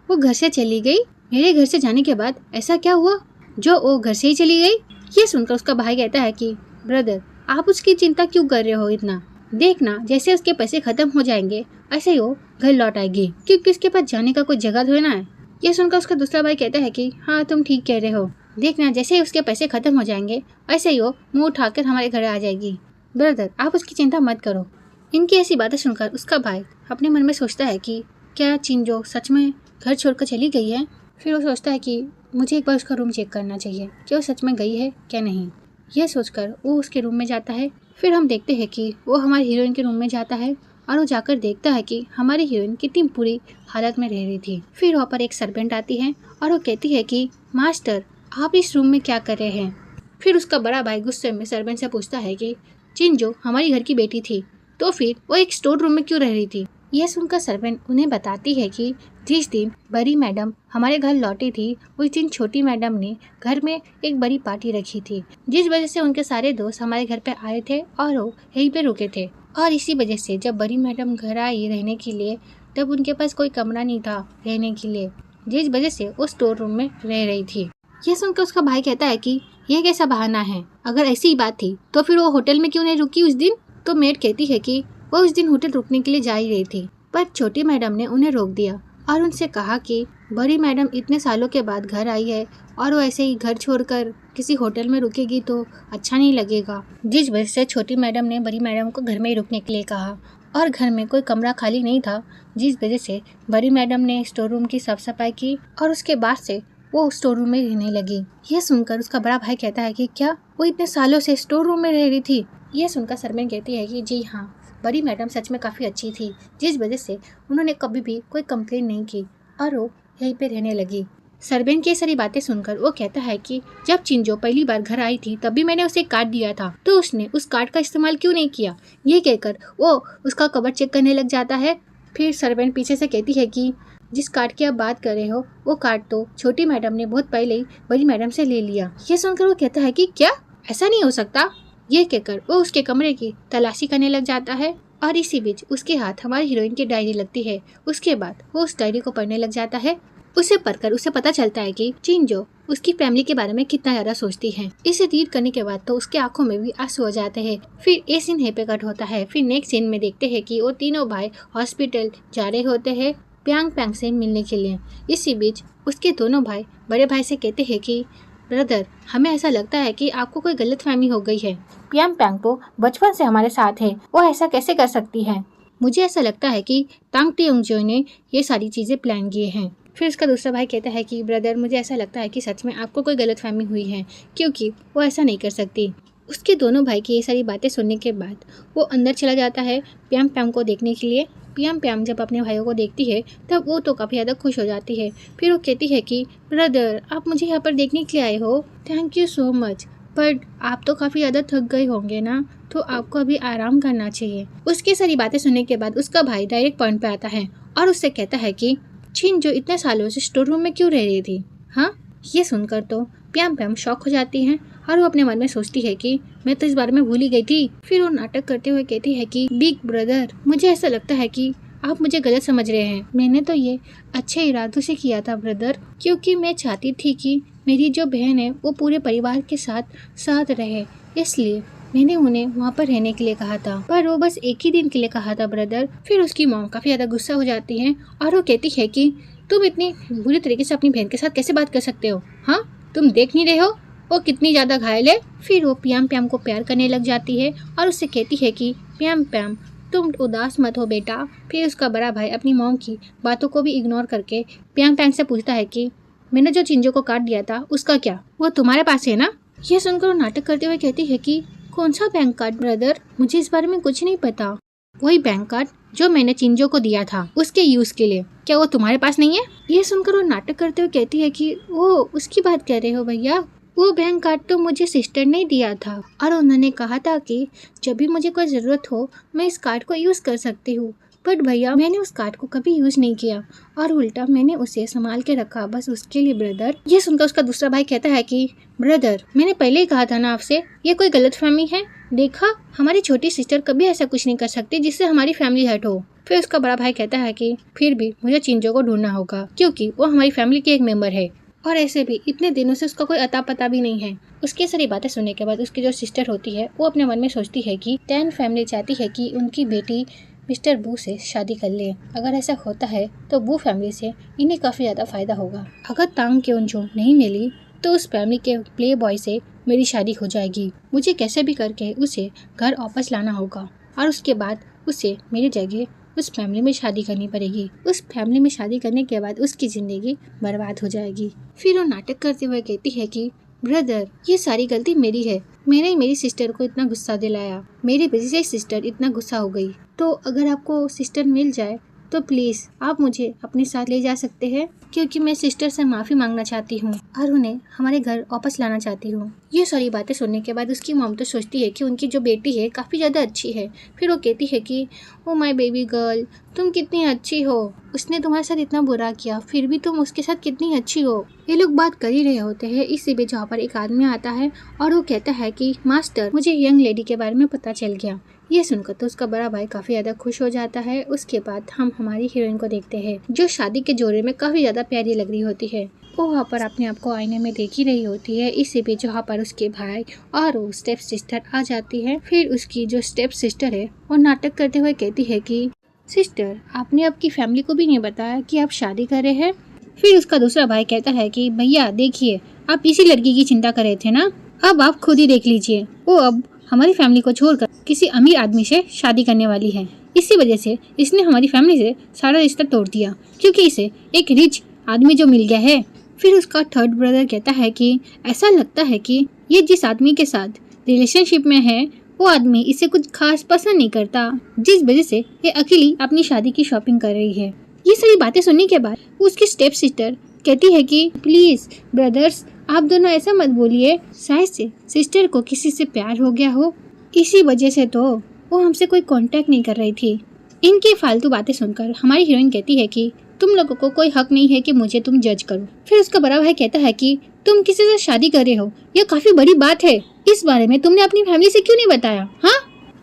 वो घर से चली गई? मेरे घर से जाने के बाद ऐसा क्या हुआ जो वो घर से ही चली गई? ये सुनकर उसका भाई कहता है कि ब्रदर आप उसकी चिंता क्यों कर रहे हो इतना? देखना जैसे उसके पैसे खत्म हो जाएंगे ऐसे ही वो घर लौट आएगी, क्योंकि उसके पास जाने का कोई जगह थोड़ी ना है। ये सुनकर उसका दूसरा भाई कहता है कि हाँ तुम ठीक कह रहे हो, देखना जैसे ही उसके पैसे खत्म हो जाएंगे ऐसे ही वो मुँह उठाकर हमारे घर आ जाएगी। ब्रदर आप उसकी चिंता मत करो। इनकी ऐसी बातें सुनकर उसका भाई अपने मन में सोचता है कि क्या चिंजो सच में घर छोड़कर चली गई है? फिर वो सोचता है कि मुझे एक बार उसका रूम चेक करना चाहिए कि वो सच में गई है क्या नहीं। यह सोचकर वो उसके रूम में जाता है। फिर हम देखते हैं कि वो हमारी हीरोइन के रूम में जाता है और वो जाकर देखता है कि हमारी हीरोइन कितनी बुरी हालत में रह रही थी। फिर वहाँ पर एक सर्वेंट आती है और वो कहती है कि मास्टर आप इस रूम में क्या कर रहे हैं? फिर उसका बड़ा भाई गुस्से में सर्वेंट से पूछता है कि चिंजो हमारी घर की बेटी थी, तो फिर वो एक स्टोर रूम में क्यों रह रही थी? यह सुनकर सर्वेंट उन्हें बताती है कि जिस दिन बड़ी मैडम हमारे घर लौटी थी उस दिन छोटी मैडम ने घर में एक बड़ी पार्टी रखी थी, जिस वजह से उनके सारे दोस्त हमारे घर पे आए थे और वो यहीं पे रुके थे। और इसी वजह से जब बड़ी मैडम घर आई रहने के लिए तब उनके पास कोई कमरा नहीं था रहने के लिए, जिस वजह से वो स्टोर रूम में रह रही थी। यह सुनकर उसका भाई कहता है कि यह कैसा बहाना है? अगर ऐसी ही बात थी तो फिर वो होटल में क्यों नहीं रुकी उस दिन? तो मेड कहती है कि वो उस दिन होटल रुकने के लिए जा ही रही थी, पर छोटी मैडम ने उन्हें रोक दिया और उनसे कहा कि बड़ी मैडम इतने सालों के बाद घर आई है और वो ऐसे ही घर छोड़कर किसी होटल में रुकेगी तो अच्छा नहीं लगेगा। जिस वजह से छोटी मैडम ने बड़ी मैडम को घर में ही रुकने के लिए कहा और घर में कोई कमरा खाली नहीं था, जिस वजह से बड़ी मैडम ने स्टोर रूम की साफ सफाई की और उसके बाद से वो स्टोर रूम में रहने लगी। यह सुनकर उसका बड़ा भाई कहता है कि क्या वो इतने सालों से स्टोर रूम में रह रही थी? यह सुनकर सरमेन कहती है कि जी हाँ, बड़ी मैडम सच में काफ़ी अच्छी थी, जिस वजह से उन्होंने कभी भी कोई कंप्लेन नहीं की और वो यहीं पे रहने लगी। सरबेन की सारी बातें सुनकर वो कहता है कि जब चिंजो पहली बार घर आई थी तभी मैंने उसे कार्ड दिया था, तो उसने उस कार्ड का इस्तेमाल क्यों नहीं किया? ये कहकर वो उसका कवर चेक करने लग जाता है। फिर सरबेन पीछे से कहती है कि जिस कार्ड की आप बात कर रहे हो वो कार्ड तो छोटी मैडम ने बहुत पहले ही बड़ी मैडम से ले लिया। ये सुनकर वो कहता है कि क्या ऐसा नहीं हो सकता? ये कहकर वो उसके कमरे की तलाशी करने लग जाता है और इसी बीच उसके हाथ हमारी हीरोइन की डायरी लगती है। उसके बाद वो उस डायरी को पढ़ने लग जाता है। उसे पढ़कर उसे पता चलता है कि चिंजो उसकी फैमिली के बारे में कितना ज्यादा सोचती है। इसे रीड करने के बाद तो उसके आंखों में भी आंसू आ जाते हैं। फिर ये सीन यहीं पे कट होता है। फिर नेक्स्ट सीन में देखते हैं कि वो तीनों भाई हॉस्पिटल जा रहे होते हैं प्यांग पैंग से मिलने के लिए। इसी बीच उसके दोनों भाई बड़े भाई से कहते हैं कि ब्रदर हमें ऐसा लगता है कि आपको कोई गलतफहमी हो गई है। प्यांग पैंग तो बचपन से हमारे साथ है, वो ऐसा कैसे कर सकती है? मुझे ऐसा लगता है कि तांग टियोंगजो ने ये सारी चीजें प्लान किए हैं। फिर उसका दूसरा भाई कहता है कि ब्रदर मुझे ऐसा लगता है कि सच में आपको कोई गलतफहमी हुई है, क्योंकि वो ऐसा नहीं कर सकती। उसके दोनों भाई की ये सारी बातें सुनने के बाद वो अंदर चला जाता है प्यांग पैंग को देखने के लिए। पियाम पियाम जब अपने भाइयों को देखती है तब वो तो काफ़ी ज़्यादा खुश हो जाती है। फिर वो कहती है कि ब्रदर, आप मुझे यहाँ पर देखने के लिए आए हो, थैंक यू सो मच, पर आप तो काफ़ी ज़्यादा थक गए होंगे ना, तो आपको अभी आराम करना चाहिए। उसकी सारी बातें सुनने के बाद उसका भाई डायरेक्ट पॉइंट पे आता है और उससे कहता है कि छिन जो इतने सालों से स्टोर रूम में क्यों रह रही थी। हाँ, ये सुनकर तो प्याम प्याम शॉक हो जाती है और वो अपने मन में सोचती है कि मैं तो इस बारे में भूल ही गई थी। फिर वो नाटक करते हुए कहती है कि बिग ब्रदर, मुझे ऐसा लगता है कि आप मुझे गलत समझ रहे हैं। मैंने तो ये अच्छे इरादों से किया था ब्रदर, क्योंकि मैं चाहती थी कि मेरी जो बहन है वो पूरे परिवार के साथ रहे, इसलिए मैंने उन्हें वहाँ पर रहने के लिए कहा था, पर वो बस एक ही दिन के लिए कहा था ब्रदर। फिर उसकी मॉम काफ़ी ज़्यादा गुस्सा हो जाती है और वो कहती है कि तुम इतनी बुरी तरीके से अपनी बहन के साथ कैसे बात कर सकते हो। हाँ, तुम देख नहीं रहे हो वो कितनी ज़्यादा घायल है। फिर वो प्याम प्याम को प्यार करने लग जाती है और उससे कहती है कि प्याम प्याम तुम उदास मत हो बेटा। फिर उसका बड़ा भाई अपनी मॉम की बातों को भी इग्नोर करके प्याम प्याम से पूछता है कि मैंने जो चिंजो को काट दिया था उसका क्या, वो तुम्हारे पास है ना। यह सुनकर वो नाटक करते हुए कहती है कि कौन सा बैंक कार्ड ब्रदर, मुझे इस बारे में कुछ नहीं पता। वही बैंक कार्ड जो मैंने चिंजो को दिया था उसके यूज के लिए, क्या वो तुम्हारे पास नहीं है। यह सुनकर वो नाटक करते हुए कहती है कि वो उसकी बात कर रहे हो भैया, वो बैंक कार्ड तो मुझे सिस्टर ने दिया था और उन्होंने कहा था कि जब भी मुझे कोई ज़रूरत हो मैं इस कार्ड को यूज़ कर सकती हूँ। बट भैया, मैंने उस कार्ड को कभी यूज़ नहीं किया और उल्टा मैंने उसे संभाल के रखा बस उसके लिए ब्रदर। ये सुनकर उसका दूसरा भाई कहता है कि ब्रदर, मैंने पहले ही कहा था ना आपसे, ये कोई गलतफहमी है। देखा, हमारी छोटी सिस्टर कभी ऐसा कुछ नहीं कर सकती जिससे हमारी फैमिली हर्ट हो। फिर उसका बड़ा भाई कहता है कि फिर भी मुझे चिंजो को ढूंढना होगा क्योंकि वो हमारी फैमिली के एक मेंबर है और ऐसे भी इतने दिनों से उसका कोई अता पता भी नहीं है। उसकी सारी बातें सुनने के बाद उसकी जो सिस्टर होती है वो अपने मन में सोचती है कि टैन फैमिली चाहती है कि उनकी बेटी मिस्टर बू से शादी कर ले। अगर ऐसा होता है तो बू फैमिली से इन्हें काफ़ी ज़्यादा फायदा होगा। अगर तांग क्योंजो नहीं मिली तो उस फैमिली के प्ले बॉय से मेरी शादी हो जाएगी। मुझे कैसे भी करके उसे घर वापस लाना होगा और उसके बाद उसे मेरी जगह उस फैमिली में शादी करनी पड़ेगी। उस फैमिली में शादी करने के बाद उसकी ज़िंदगी बर्बाद हो जाएगी। फिर वो नाटक करते हुए कहती है कि ब्रदर, ये सारी गलती मेरी है। मैंने मेरी सिस्टर को इतना गुस्सा दिलाया, मेरी वजह से सिस्टर इतना गुस्सा हो गई। तो अगर आपको सिस्टर मिल जाए तो प्लीज़ आप मुझे अपने साथ ले जा सकते हैं, क्योंकि मैं सिस्टर से माफ़ी मांगना चाहती हूँ और उन्हें हमारे घर वापस लाना चाहती हूँ। ये सारी बातें सुनने के बाद उसकी मॉम तो सोचती है कि उनकी जो बेटी है काफ़ी ज़्यादा अच्छी है। फिर वो कहती है कि ओ माय बेबी गर्ल, तुम कितनी अच्छी हो, उसने तुम्हारे साथ इतना बुरा किया फिर भी तुम उसके साथ कितनी अच्छी हो। ये लोग बात कर ही रहे होते हैं, इसी बीच जहाँ पर एक आदमी आता है और वो कहता है कि मास्टर, मुझे यंग लेडी के बारे में पता चल गया। ये सुनकर तो उसका बड़ा भाई काफ़ी ज़्यादा खुश हो जाता है। उसके बाद हम हमारी हीरोइन को देखते हैं जो शादी के जोड़े में काफ़ी ज़्यादा प्यारी लग रही होती है। वो वहाँ पर अपने आप को आईने में देख ही रही होती है। इसी बीच जहाँ पर उसके भाई और वो स्टेप सिस्टर आ जाती है। फिर उसकी जो स्टेप सिस्टर है वो नाटक करते हुए कहती है कि सिस्टर, आपने आपकी फैमिली को भी नहीं बताया कि आप शादी कर रहे हैं। फिर उसका दूसरा भाई कहता है कि भैया देखिए, आप इसी लड़की की चिंता कर रहे थे ना, अब आप खुद ही देख लीजिए, वो अब हमारी फैमिली को छोड़कर किसी अमीर आदमी से शादी करने वाली है। इसी वजह से इसने हमारी फैमिली से सारा रिश्ता तोड़ दिया क्योंकि इसे एक रिच आदमी जो मिल गया है। फिर उसका थर्ड ब्रदर कहता है कि ऐसा लगता है कि ये जिस आदमी के साथ रिलेशनशिप में है वो आदमी इसे कुछ खास पसंद नहीं करता, जिस वजह से ये अकेली अपनी शादी की शॉपिंग कर रही है। ये सारी बातें सुनने के बाद उसकी स्टेप सिस्टर कहती है कि प्लीज ब्रदर्स, आप दोनों ऐसा मत बोलिए, शायद से सिस्टर को किसी से प्यार हो गया हो, इसी वजह से तो वो हमसे कोई कांटेक्ट नहीं कर रही थी। इनकी फालतू बातें सुनकर हमारी हीरोइन कहती है कि तुम लोगों को कोई हक नहीं है कि मुझे तुम जज करो। फिर उसका बड़ा भाई कहता है कि तुम किसी से शादी कर रहे हो, यह काफी बड़ी बात है, इस बारे में तुमने अपनी फैमिली से क्यों नहीं बताया। हाँ,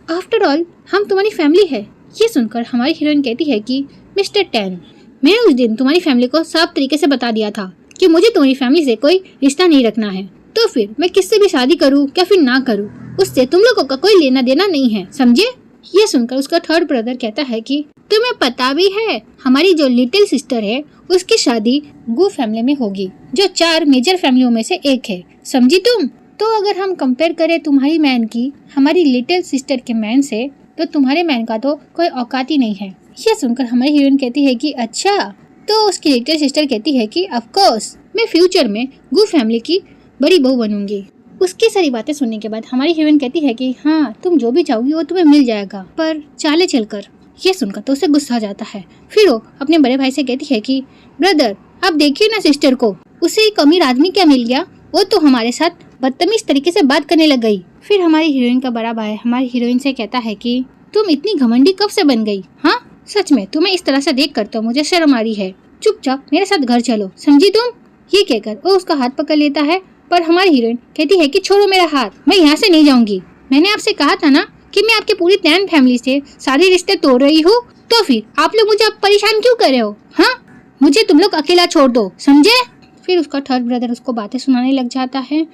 आफ्टर ऑल हम तुम्हारी फैमिली है। ये सुनकर हमारी हीरोइन कहती है कि मिस्टर टैन, मैं उस दिन तुम्हारी फैमिली को साफ तरीके से बता दिया था कि मुझे तुम्हारी फैमिली से कोई रिश्ता नहीं रखना है, तो फिर मैं किससे भी शादी करूं क्या फिर ना करूं, उससे तुम लोगों का कोई लेना देना नहीं है, समझे। ये सुनकर उसका थर्ड ब्रदर कहता है कि तुम्हें पता भी है हमारी जो लिटिल सिस्टर है उसकी शादी गू फैमिली में होगी, जो 4 मेजर फैमिलियों में से एक है, समझी तुम। तो अगर हम कंपेयर करें तुम्हारी मैन की हमारी लिटिल सिस्टर के मैन से, तो तुम्हारे मैन का तो कोई औकात ही नहीं है। ये सुनकर हमारी हीरोइन कहती है कि अच्छा, तो उसकी लिटिल सिस्टर कहती है कि ऑफ कोर्स मैं फ्यूचर में गू फैमिली की बड़ी बहू बनूंगी। उसकी सारी बातें सुनने के बाद हमारी हीरोइन कहती है कि हाँ, तुम जो भी चाहोगी वो तुम्हें मिल जाएगा, पर चाले चलकर। ये सुनकर तो उसे गुस्सा आ जाता है। फिर वो अपने बड़े भाई से कहती है कि ब्रदर आप देखिए ना सिस्टर को, उसे एक अमीर आदमी क्या मिल गया, वो तो हमारे साथ बदतमीज तरीके से बात करने लग गई। फिर हमारी हीरोइन का बड़ा भाई हमारी हीरोइन से कहता है कि तुम इतनी घमंडी कब से बन गई? हाँ सच में तुम्हें इस तरह से देख कर तो मुझे शर्म आ रही है। चुपचाप मेरे साथ घर चलो, समझी तुम? ये कहकर वो उसका हाथ पकड़ लेता है, पर हमारी हीरोइन कहती है कि छोड़ो मेरा हाथ, मैं यहाँ से नहीं जाऊंगी। मैंने आपसे कहा था ना कि मैं आपकी पूरी टैन फैमिली से सारे रिश्ते तोड़ रही हूँ, तो फिर आप लोग मुझे अब परेशान क्यों कर रहे हो? हाँ मुझे तुम लोग अकेला छोड़ दो, समझे? फिर उसका थर्ड ब्रदर उसको बातें सुनाने लग जाता है।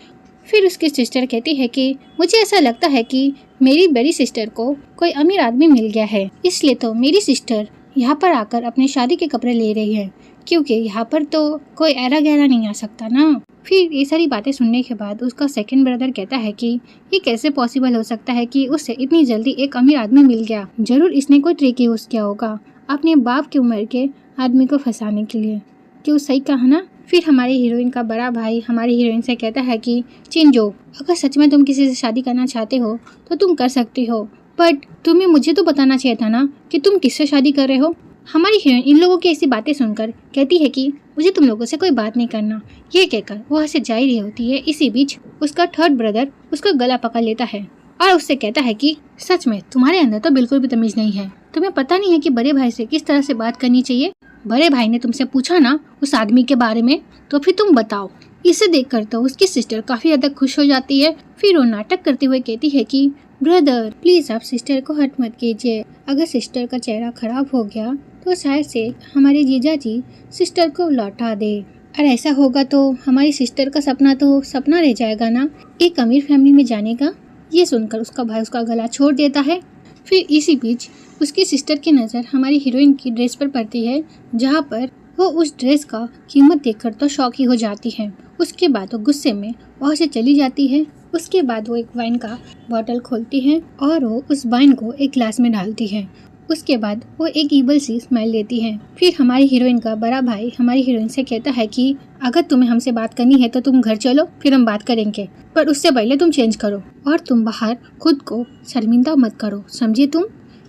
फिर उसकी सिस्टर कहती है कि मुझे ऐसा लगता है कि मेरी बड़ी सिस्टर को कोई अमीर आदमी मिल गया है, इसलिए तो मेरी सिस्टर यहाँ पर आकर अपने शादी के कपड़े ले रही है, क्योंकि यहाँ पर तो कोई ऐरा गहरा नहीं आ सकता ना। फिर ये सारी बातें सुनने के बाद उसका सेकंड ब्रदर कहता है कि ये कैसे पॉसिबल हो सकता है कि उससे इतनी जल्दी एक अमीर आदमी मिल गया, जरूर इसने कोई ट्रिक यूज किया होगा अपने बाप की उम्र के आदमी को फंसाने के लिए। क्यों सही कहा ना? फिर हमारी हीरोइन का बड़ा भाई हमारी हीरोइन से कहता है कि चिंजो, अगर सच में तुम किसी से शादी करना चाहते हो तो तुम कर सकती हो, बट तुम्हें मुझे तो बताना चाहिए था ना कि तुम किससे शादी कर रहे हो। हमारी हीरोइन इन लोगों की ऐसी बातें सुनकर कहती है कि मुझे तुम लोगों से कोई बात नहीं करना। ये कहकर वो वहाँ से जा ही रही होती है। इसी बीच उसका थर्ड ब्रदर उसका गला पकड़ लेता है और उससे कहता है कि सच में तुम्हारे अंदर तो बिल्कुल भी तमीज नहीं है, तुम्हें पता नहीं है कि बड़े भाई से किस तरह से बात करनी चाहिए। बड़े भाई ने तुमसे पूछा ना उस आदमी के बारे में, तो फिर तुम बताओ। इसे देखकर तो उसकी सिस्टर काफी ज्यादा खुश हो जाती है। फिर वो नाटक करते हुए कहती है कि ब्रदर प्लीज आप सिस्टर को हर्ट मत कीजिए, अगर सिस्टर का चेहरा खराब हो गया तो शायद से हमारे जीजा जी सिस्टर को लौटा दे, और ऐसा होगा तो हमारी सिस्टर का सपना तो सपना रह जाएगा ना, एक अमीर फैमिली में जाने का। ये सुनकर उसका भाई उसका गला छोड़ देता है। फिर इसी बीच उसकी सिस्टर की नज़र हमारी हीरोइन की ड्रेस पर पड़ती है, जहाँ पर वो उस ड्रेस का कीमत देखकर तो शॉक ही हो जाती है। उसके बाद वो गुस्से में वहाँ से चली जाती है। उसके बाद वो एक वाइन का बॉटल खोलती है और वो उस वाइन को एक ग्लास में डालती है। उसके बाद वो एक ईबल सी स्माइल देती है। फिर हमारी हीरोइन का बड़ा भाई हमारी हीरोइन से कहता है कि अगर तुम्हें हमसे बात करनी है तो तुम घर चलो, फिर हम बात करेंगे, पर उससे पहले तुम चेंज करो और तुम बाहर खुद को शर्मिंदा मत करो, समझे तुम?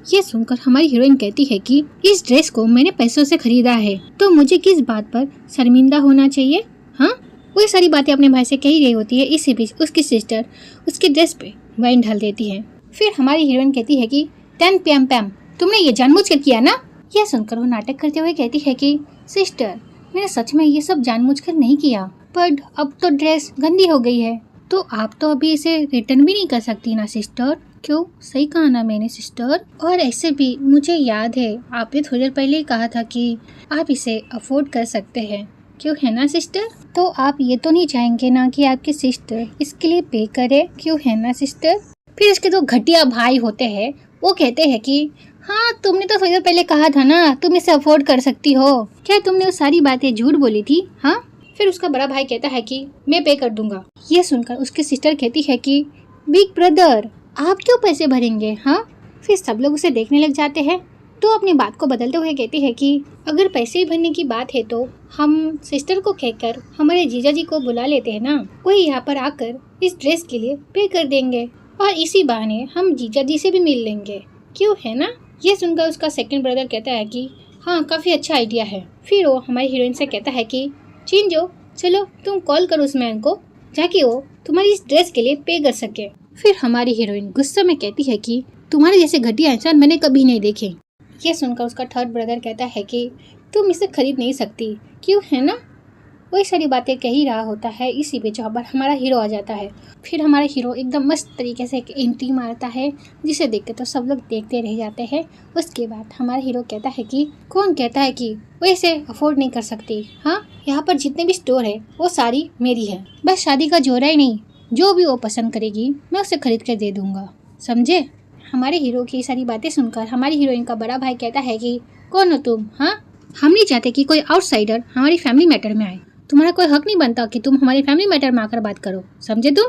ये सुनकर हमारी हीरोइन कहती है कि इस ड्रेस को मैंने पैसों से खरीदा है, तो मुझे किस बात पर शर्मिंदा होना चाहिए? हाँ, वही सारी बातें अपने भाई से कही रही होती है। इसी बीच उसकी सिस्टर उसकी ड्रेस पे वाइन डाल देती है। फिर हमारी हीरोइन कहती है कि 10 PM पैम, तुमने ये जानबूझकर किया ना? यह सुनकर वो नाटक करते हुए कहती है कि सिस्टर मैंने सच में ये सब जानबूझकर नहीं किया, पर अब तो ड्रेस गंदी हो गई है, तो आप तो अभी इसे रिटर्न भी नहीं कर सकती ना सिस्टर। क्यों सही कहा ना मैंने सिस्टर? और ऐसे भी मुझे याद है आपने थोड़ी देर पहले ही कहा था कि आप इसे अफोर्ड कर सकते हैं, क्यों है ना सिस्टर? तो आप ये तो नहीं चाहेंगे ना कि आपकी सिस्टर इसके लिए पे करे, क्यों है ना सिस्टर? फिर इसके दो घटिया भाई होते हैं, वो कहते हैं कि हाँ तुमने तो थोड़ी देर पहले कहा था ना तुम इसे अफोर्ड कर सकती हो, क्या तुमने वो सारी बातें झूठ बोली थी? हाँ। फिर उसका बड़ा भाई कहता है कि मैं पे कर दूंगा। ये सुनकर उसकी सिस्टर कहती है कि बिग ब्रदर आप क्यों पैसे भरेंगे? हाँ। फिर सब लोग उसे देखने लग जाते हैं, तो अपनी बात को बदलते हुए कहती है कि अगर पैसे भरने की बात है तो हम सिस्टर को कहकर हमारे जीजा जी को बुला लेते हैं ना, वही यहाँ पर आकर इस ड्रेस के लिए पे कर देंगे और इसी बहाने हम जीजा जी से भी मिल लेंगे, क्यों है ना? ये सुनकर उसका सेकंड ब्रदर कहता है कि हाँ काफ़ी अच्छा आइडिया है। फिर वो हमारी हीरोइन से कहता है कि चिंजो चलो तुम कॉल करो उस मैन को, ताकि वो तुम्हारी इस ड्रेस के लिए पे कर सके। फिर हमारी हीरोइन गुस्से में कहती है कि तुम्हारे जैसे घटिया इंसान मैंने कभी नहीं देखे। ये सुनकर उसका थर्ड ब्रदर कहता है कि तुम इसे खरीद नहीं सकती, क्यों है ना? वही सारी बातें कह ही रहा होता है। इसी बीच पर हमारा हीरो आ जाता है। फिर हमारा हीरो एकदम मस्त तरीके से एक एंट्री मारता है, जिसे देख के तो सब लोग देखते रह जाते हैं। उसके बाद हमारा हीरो कहता है कि कौन कहता है कि वो इसे अफोर्ड नहीं कर सकती? हाँ, यहाँ पर जितने भी स्टोर है वो सारी मेरी है, बस शादी का जोड़ा ही नहीं, जो भी वो पसंद करेगी मैं उसे खरीद कर दे दूंगा, समझे? हमारे हीरो की सारी बातें सुनकर हमारी हीरोइन का बड़ा भाई कहता है कि कौन हो तुम? हाँ, हम नहीं चाहते कि कोई आउटसाइडर हमारी फैमिली मैटर में आए, तुम्हारा कोई हक नहीं बनता कि तुम हमारी फैमिली मैटर में आकर बात करो, समझे तुम?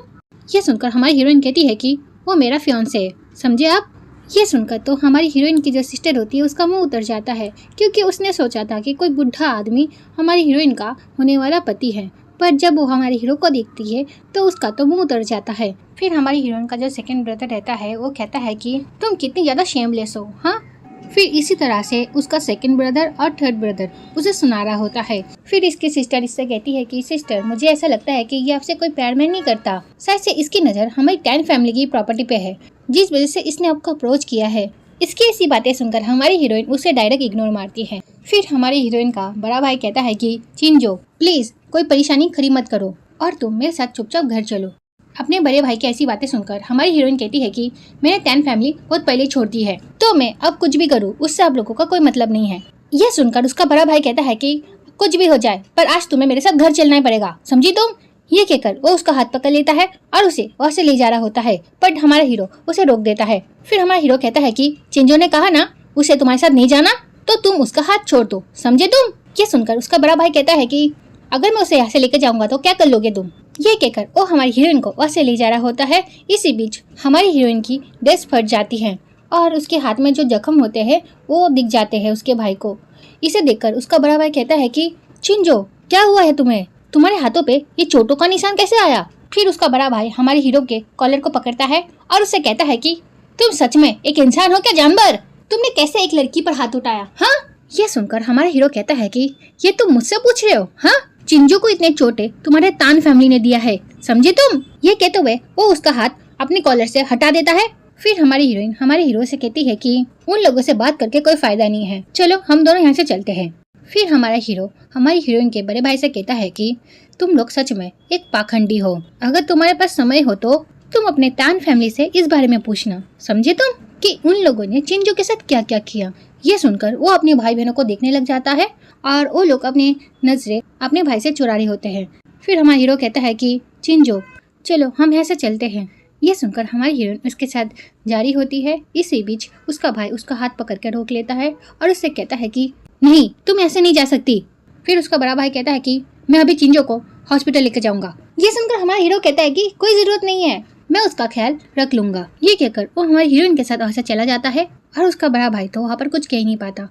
ये सुनकर हमारी हीरोइन कहती है कि वो मेरा फियांसे है, समझे आप? ये सुनकर तो हमारी हीरोइन की जो सिस्टर होती है उसका मुंह उतर जाता है, क्योंकि उसने सोचा था कि कोई बुढ़ा आदमी हमारी हीरोइन का होने वाला पति है, पर जब वो हमारे हीरो को देखती है तो उसका तो मुंह उतर जाता है। फिर हमारी हीरोइन का जो सेकंड ब्रदर रहता है वो कहता है कि तुम कितनी ज़्यादा शेमलेस हो, हाँ? फिर इसी तरह से उसका सेकंड ब्रदर और थर्ड ब्रदर उसे सुना रहा होता है। फिर इसकी सिस्टर इससे कहती है कि सिस्टर, मुझे ऐसा लगता है कि ये आपसे कोई प्यार में नहीं करता, शायद से इसकी नज़र हमारी टैन फैमिली की प्रॉपर्टी पे है, जिस वजह से इसने आपको अप्रोच किया है। इसकी ऐसी बातें सुनकर हमारी हीरोइन उसे डायरेक्ट इग्नोर मारती है। फिर हमारी हीरोइन का बड़ा भाई कहता है कि चिंजो प्लीज कोई परेशानी खड़ी मत करो और तुम मेरे साथ चुपचाप घर चलो। अपने बड़े भाई की ऐसी बातें सुनकर हमारी हीरोइन कहती है कि मैंने टैन फैमिली बहुत पहले छोड़ दी है, तो मैं अब कुछ भी करूँ उससे आप लोगों का कोई मतलब नहीं है। यह सुनकर उसका बड़ा भाई कहता है कि कुछ भी हो जाए पर आज तुम्हें मेरे साथ घर चलना ही पड़ेगा, समझी तुम। ये कहकर वो उसका हाथ पकड़ लेता है और उसे वहाँ से ले जा रहा होता है, बट हमारा हीरो उसे रोक देता है। फिर हमारा हीरो कहता है कि चिंजो ने कहा ना उसे तुम्हारे साथ नहीं जाना, तो तुम उसका हाथ छोड़ दो, समझे तुम। ये सुनकर उसका बड़ा भाई कहता है कि अगर मैं उसे यहाँ से लेकर जाऊंगा तो क्या कर लोगे तुम। ये कहकर वो हमारी हीरोइन को वहाँ से ले जा रहा होता है। इसी बीच हमारी हीरोइन की ड्रेस फट जाती है और उसके हाथ में जो जख्म होते हैं वो दिख जाते हैं उसके भाई को। इसे देखकर उसका बड़ा भाई कहता है कि चिंजो क्या हुआ है तुम्हें, तुम्हारे हाथों पे ये चोटों का निशान कैसे आया। फिर उसका बड़ा भाई हमारे हीरो के कॉलर को पकड़ता है और उससे कहता है कि तुम सच में एक इंसान हो क्या जानवर, तुमने कैसे एक लड़की पर हाथ उठाया। हाँ, ये सुनकर हमारा हीरो कहता है कि ये तुम मुझसे पूछ रहे हो। हाँ, चिंजू को इतने चोटें तुम्हारे तान फैमिली ने दिया है, समझे तुम। ये कहते हुए वो उसका हाथ अपने कॉलर से हटा देता है। फिर हमारी हीरोइन हमारे हीरो से कहती है कि उन लोगों से बात करके कोई फायदा नहीं है, चलो हम दोनों यहाँ से चलते हैं। फिर हमारा हीरो हमारी हीरोइन के बड़े भाई से कहता है कि तुम लोग सच में एक पाखंडी हो, अगर तुम्हारे पास समय हो तो तुम अपने तान फैमिली से इस बारे में पूछना, समझे तुम, कि उन लोगों ने चिंजू के साथ क्या क्या किया। ये सुनकर वो अपने भाई बहनों को देखने लग जाता है और वो लोग अपनी नजरें अपने भाई से चुरा रहे होते हैं। फिर हमारा हीरो कहता है कि चिंजो चलो हम यहाँ से चलते हैं। ये सुनकर हमारी हीरोइन उसके साथ जारी होती है। इसी बीच उसका भाई उसका हाथ पकड़ कर रोक लेता है और उससे कहता है कि नहीं, तुम ऐसे नहीं जा सकती। फिर उसका बड़ा भाई कहता है कि मैं अभी चिंजो को हॉस्पिटल लेकर जाऊंगा। ये सुनकर हमारा हीरो कहता है कि कोई जरूरत नहीं है, मैं उसका ख्याल रख लूंगा। ये कहकर वो हमारी हीरोइन के साथ वहाँ से चला जाता है और उसका बड़ा भाई तो वहाँ पर कुछ कह नहीं पाता।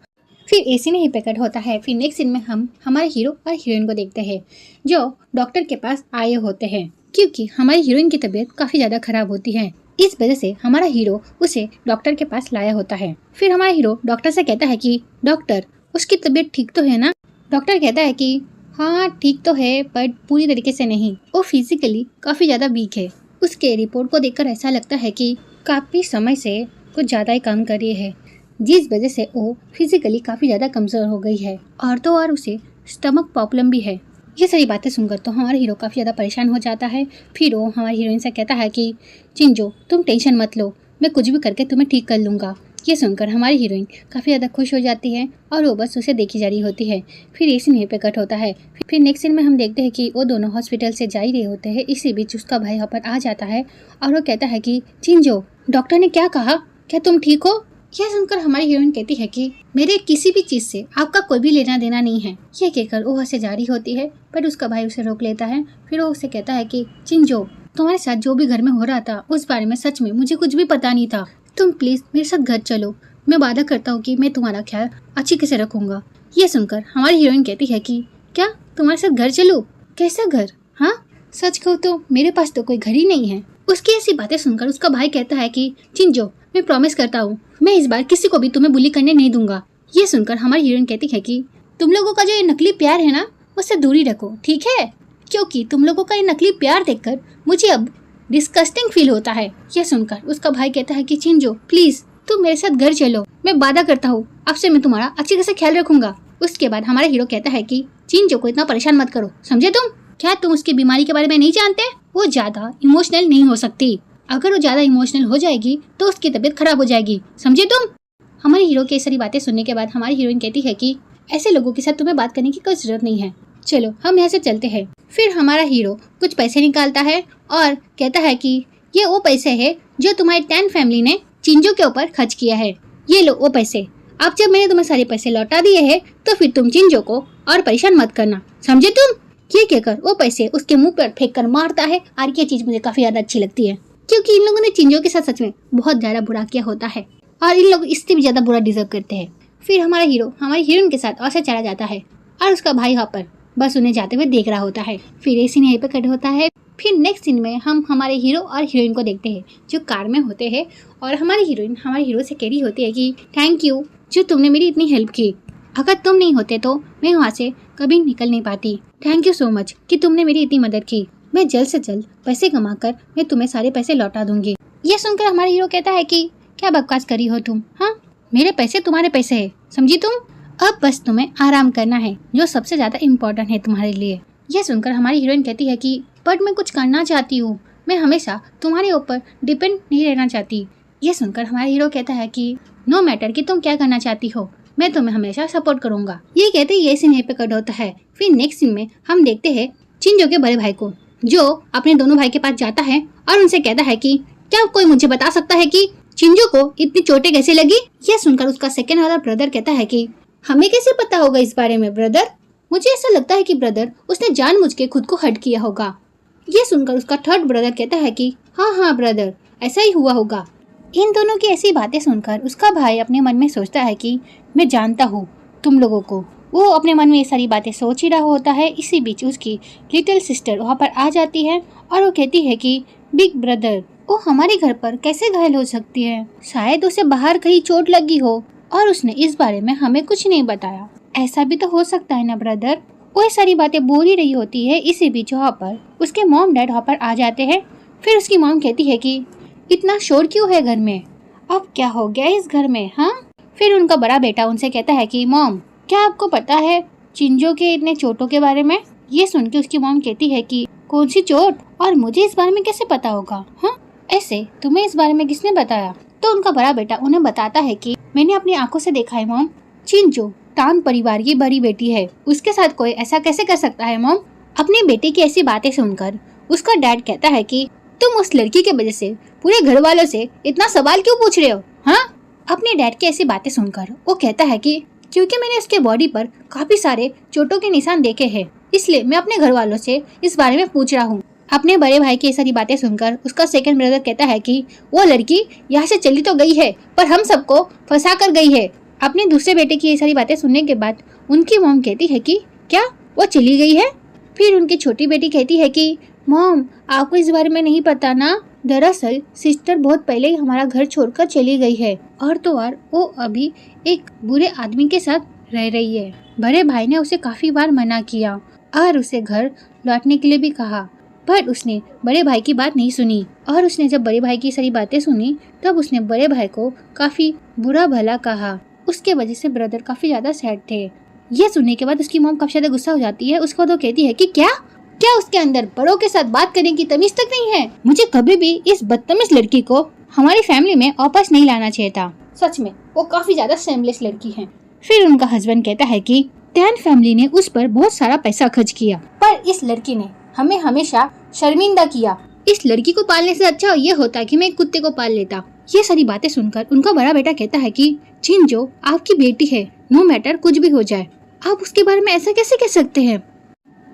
फिर एसी नहीं प्रकट होता है। फिर नेक्स्ट सीन में हम हमारे हीरो और हीरोइन को देखते हैं जो डॉक्टर के पास आए होते हैं, क्योंकि हमारी हीरोइन की तबीयत काफी ज्यादा खराब होती है। इस वजह से हमारा हीरो उसे डॉक्टर के पास लाया होता है। फिर हमारा हीरो डॉक्टर से कहता है कि डॉक्टर उसकी तबीयत ठीक तो है ना। डॉक्टर कहता है कि हाँ ठीक तो है, पर पूरी तरीके से नहीं, वो फिजिकली काफी ज्यादा वीक है। उसके रिपोर्ट को देखकर ऐसा लगता है कि काफी समय से कुछ ज्यादा ही काम कर रही है, जिस वजह से वो फिजिकली काफी ज्यादा कमजोर हो गई है और तो और उसे स्टमक प्रॉब्लम भी है। ये सारी बातें सुनकर तो हमारा हीरो काफी ज्यादा परेशान हो जाता है। फिर वो हमारी हीरोइन से कहता है कि चिंजो तुम टेंशन मत लो, मैं कुछ भी करके तुम्हें ठीक कर लूंगा। ये सुनकर हमारी हीरोइन काफ़ी ज़्यादा खुश हो जाती है और वो बस उसे देखी जा रही होती है। फिर ये सीन यहीं पे कट होता है। फिर नेक्स्ट सीन में हम देखते हैं कि वो दोनों हॉस्पिटल से जा ही रहे होते हैं। इसी बीच उसका भाई यहाँ पर आ जाता है और वो कहता है कि चिंजो डॉक्टर ने क्या कहा, क्या तुम ठीक हो। यह सुनकर हमारी हीरोइन कहती है कि मेरे किसी भी चीज़ से आपका कोई भी लेना देना नहीं है। यह कहकर वो वहाँ से जारी होती है, पर उसका भाई उसे रोक लेता है। फिर वो उसे कहता है कि चिंजो तुम्हारे साथ जो भी घर में हो रहा था उस बारे में सच में मुझे कुछ भी पता नहीं था, तुम प्लीज मेरे साथ घर चलो, मैं वादा करता हूँ कि मैं तुम्हारा ख्याल अच्छी से रखूंगा। ये सुनकर हमारी हीरोइन कहती है कि क्या तुम्हारे साथ घर चलो, कैसा घर। हाँ सच कहूँ तो मेरे पास तो कोई घर ही नहीं है। उसकी ऐसी बातें सुनकर उसका भाई कहता है कि चिंजो मैं प्रॉमिस करता हूँ मैं इस बार किसी को भी तुम्हें बुली करने नहीं दूंगा। ये सुनकर हमारी हीरोइन कहती है कि तुम लोगों का जो ये नकली प्यार है ना उससे दूरी रखो, ठीक है, क्योंकि तुम लोगों का ये नकली प्यार देखकर मुझे अब डिस्कस्टिंग फील होता है। यह सुनकर उसका भाई कहता है कि चिंजो प्लीज तुम मेरे साथ घर चलो, मैं वादा करता हूँ अब से मैं तुम्हारा अच्छे से ख्याल रखूंगा। उसके बाद हमारा हीरो कहता है कि चिंजो को इतना परेशान मत करो, समझे तुम। क्या तुम उसकी बीमारी के बारे में नहीं जानते, वो ज्यादा इमोशनल नहीं हो सकती, अगर वो ज्यादा इमोशनल हो जाएगी तो उसकी तबीयत खराब हो जाएगी, समझे तुम। हमारे हीरो की सारी बातें सुनने के बाद हमारी हीरोइन कहती है कि ऐसे लोगों के साथ तुम्हें बात करने की कोई जरूरत नहीं है, चलो हम यहाँ से चलते हैं। फिर हमारा हीरो कुछ पैसे निकालता है और कहता है कि ये वो पैसे है जो तुम्हारी टैन फैमिली ने चिंजो के ऊपर खर्च किया है, ये लो वो पैसे। अब जब मैंने तुम्हें सारे पैसे लौटा दिए हैं तो फिर तुम चिंजो को और परेशान मत करना, समझे तुम। ये कहकर वो पैसे उसके मुंह पर फेंक कर मारता है और ये चीज मुझे काफी ज्यादा अच्छी लगती है, क्योंकि इन लोगों ने चिंजो के साथ सच में बहुत ज्यादा बुरा किया होता है और इन लोग इससे भी ज्यादा बुरा डिजर्व करते हैं। फिर हमारा हीरो हमारी हीरोइन के साथ और से चला जाता है और उसका भाई यहाँ पर बस उन्हें जाते हुए देख रहा होता है। फिर ये सीन यहीं पे कट होता है। फिर नेक्स्ट सीन में हम हमारे हीरो और हीरोइन को देखते हैं जो कार में होते हैं और हमारी हीरोइन हमारे हीरो से कह रही होती है कि थैंक यू जो तुमने मेरी इतनी हेल्प की। अगर तुम नहीं होते तो मैं वहाँ से कभी निकल नहीं पाती। थैंक यू सो मच कि तुमने मेरी इतनी मदद की। मैं जल्द से जल्द पैसे कमाकर मैं तुम्हें सारे पैसे लौटा दूंगी। ये सुनकर हमारा हीरो कहता है कि क्या बकवास करी हो तुम? हाँ, मेरे पैसे तुम्हारे पैसे है, समझी तुम? अब बस तुम्हें आराम करना है, जो सबसे ज्यादा इम्पोर्टेंट है तुम्हारे लिए। यह सुनकर हमारी हीरोइन कहती है कि बट मैं कुछ करना चाहती हूँ, मैं हमेशा तुम्हारे ऊपर डिपेंड नहीं रहना चाहती। यह सुनकर हमारा हीरो कहता है कि नो मैटर कि तुम क्या करना चाहती हो, मैं तुम्हें हमेशा सपोर्ट करूंगा। ये कहते ही ये सीन यहीं पे कट होता है। फिर नेक्स्ट सीन में हम देखते हैं चिंजो के बड़े भाई को, जो अपने दोनों भाई के पास जाता है और उनसे कहता है कि क्या कोई मुझे बता सकता है कि चिंजो को इतनी चोटें कैसे लगी? यह सुनकर उसका सेकंड वाला ब्रदर कहता है कि हमें कैसे पता होगा इस बारे में ब्रदर? मुझे ऐसा लगता है कि ब्रदर उसने जानबूझ के खुद को हर्ट किया होगा। यह सुनकर उसका थर्ड ब्रदर कहता है कि हाँ ब्रदर, ऐसा ही हुआ होगा। इन दोनों की ऐसी बातें सुनकर उसका भाई अपने मन में सोचता है कि मैं जानता हूँ तुम लोगों को। वो अपने मन में ये सारी बातें सोच ही रहा होता है। इसी बीच उसकी लिटिल सिस्टर वहाँ पर आ जाती है और वो कहती है कि बिग ब्रदर, वो हमारे घर पर कैसे घायल हो सकती है? शायद उसे बाहर कहीं चोट लगी हो और उसने इस बारे में हमें कुछ नहीं बताया। ऐसा भी तो हो सकता है ना ब्रदर? वो ये सारी बातें बोल ही रही होती है। इसी बीच वहाँ पर उसके मॉम डैड वहाँ पर आ जाते हैं। फिर उसकी मॉम कहती है कि इतना शोर क्यों है घर में? अब क्या हो गया इस घर में? हाँ। फिर उनका बड़ा बेटा उनसे कहता है कि मॉम, क्या आपको पता है चिंजो के इतने चोटों के बारे में? ये सुन के उसकी मॉम कहती है कि कौन सी चोट, और मुझे इस बारे में कैसे पता होगा? हाँ, ऐसे तुम्हें इस बारे में किसने बताया? तो उनका बड़ा बेटा उन्हें बताता है कि मैंने अपनी आंखों से देखा है मॉम, चिंजो टान परिवार की बड़ी बेटी है, उसके साथ कोई ऐसा कैसे कर सकता है मॉम? अपनी बेटी की ऐसी बातें सुनकर उसका डैड कहता है कि तुम उस लड़की के वजह से पूरे घर वालों से इतना सवाल क्यों पूछ रहे हो? हाँ। अपने डैड की ऐसी बातें सुनकर वो कहता है कि क्योंकि मैंने उसके बॉडी पर काफी सारे चोटों के निशान देखे हैं, इसलिए मैं अपने घर वालों से इस बारे में पूछ रहा हूँ। अपने बड़े भाई की ये सारी बातें सुनकर उसका सेकंड ब्रदर कहता है कि वो लड़की यहाँ से चली तो गई है, पर हम सबको फंसा कर गई है। अपने दूसरे बेटे की ये सारी बातें सुनने के बाद उनकी मॉम कहती है कि क्या वो चली गई है? फिर उनकी छोटी बेटी कहती है कि मॉम, आपको इस बारे में नहीं पता ना, दरअसल सिस्टर बहुत पहले ही हमारा घर छोड़कर चली गई है, और तो और वो अभी एक बुरे आदमी के साथ रह रही है। बड़े भाई ने उसे काफी बार मना किया और उसे घर लौटने के लिए भी कहा, पर उसने बड़े भाई की बात नहीं सुनी। और उसने जब बड़े भाई की सारी बातें सुनी तब उसने बड़े भाई को काफी बुरा भला कहा। उसके वजह से ब्रदर काफी ज्यादा सैड थे। ये सुनने के बाद उसकी मॉम काफी ज्यादा गुस्सा हो जाती है। उसको तो कहती है कि क्या उसके अंदर बड़ों के साथ बात करने की तमीज तक नहीं है? मुझे कभी भी इस बदतमीज लड़की को हमारी फैमिली में वापस नहीं लाना चाहिए था। सच में वो काफी ज्यादा शेमलेस लड़की है। फिर उनका हस्बैंड कहता है कि टैन फैमिली ने उस पर बहुत सारा पैसा खर्च किया, पर इस लड़की ने हमें हमेशा शर्मिंदा किया। इस लड़की को पालने से अच्छा ये होता कि मैं एक कुत्ते को पाल लेता। ये सारी बातें सुनकर उनका बड़ा बेटा कहता है कि चिंजो आपकी बेटी है, नो मैटर कुछ भी हो जाए, आप उसके बारे में ऐसा कैसे कह सकते हैं?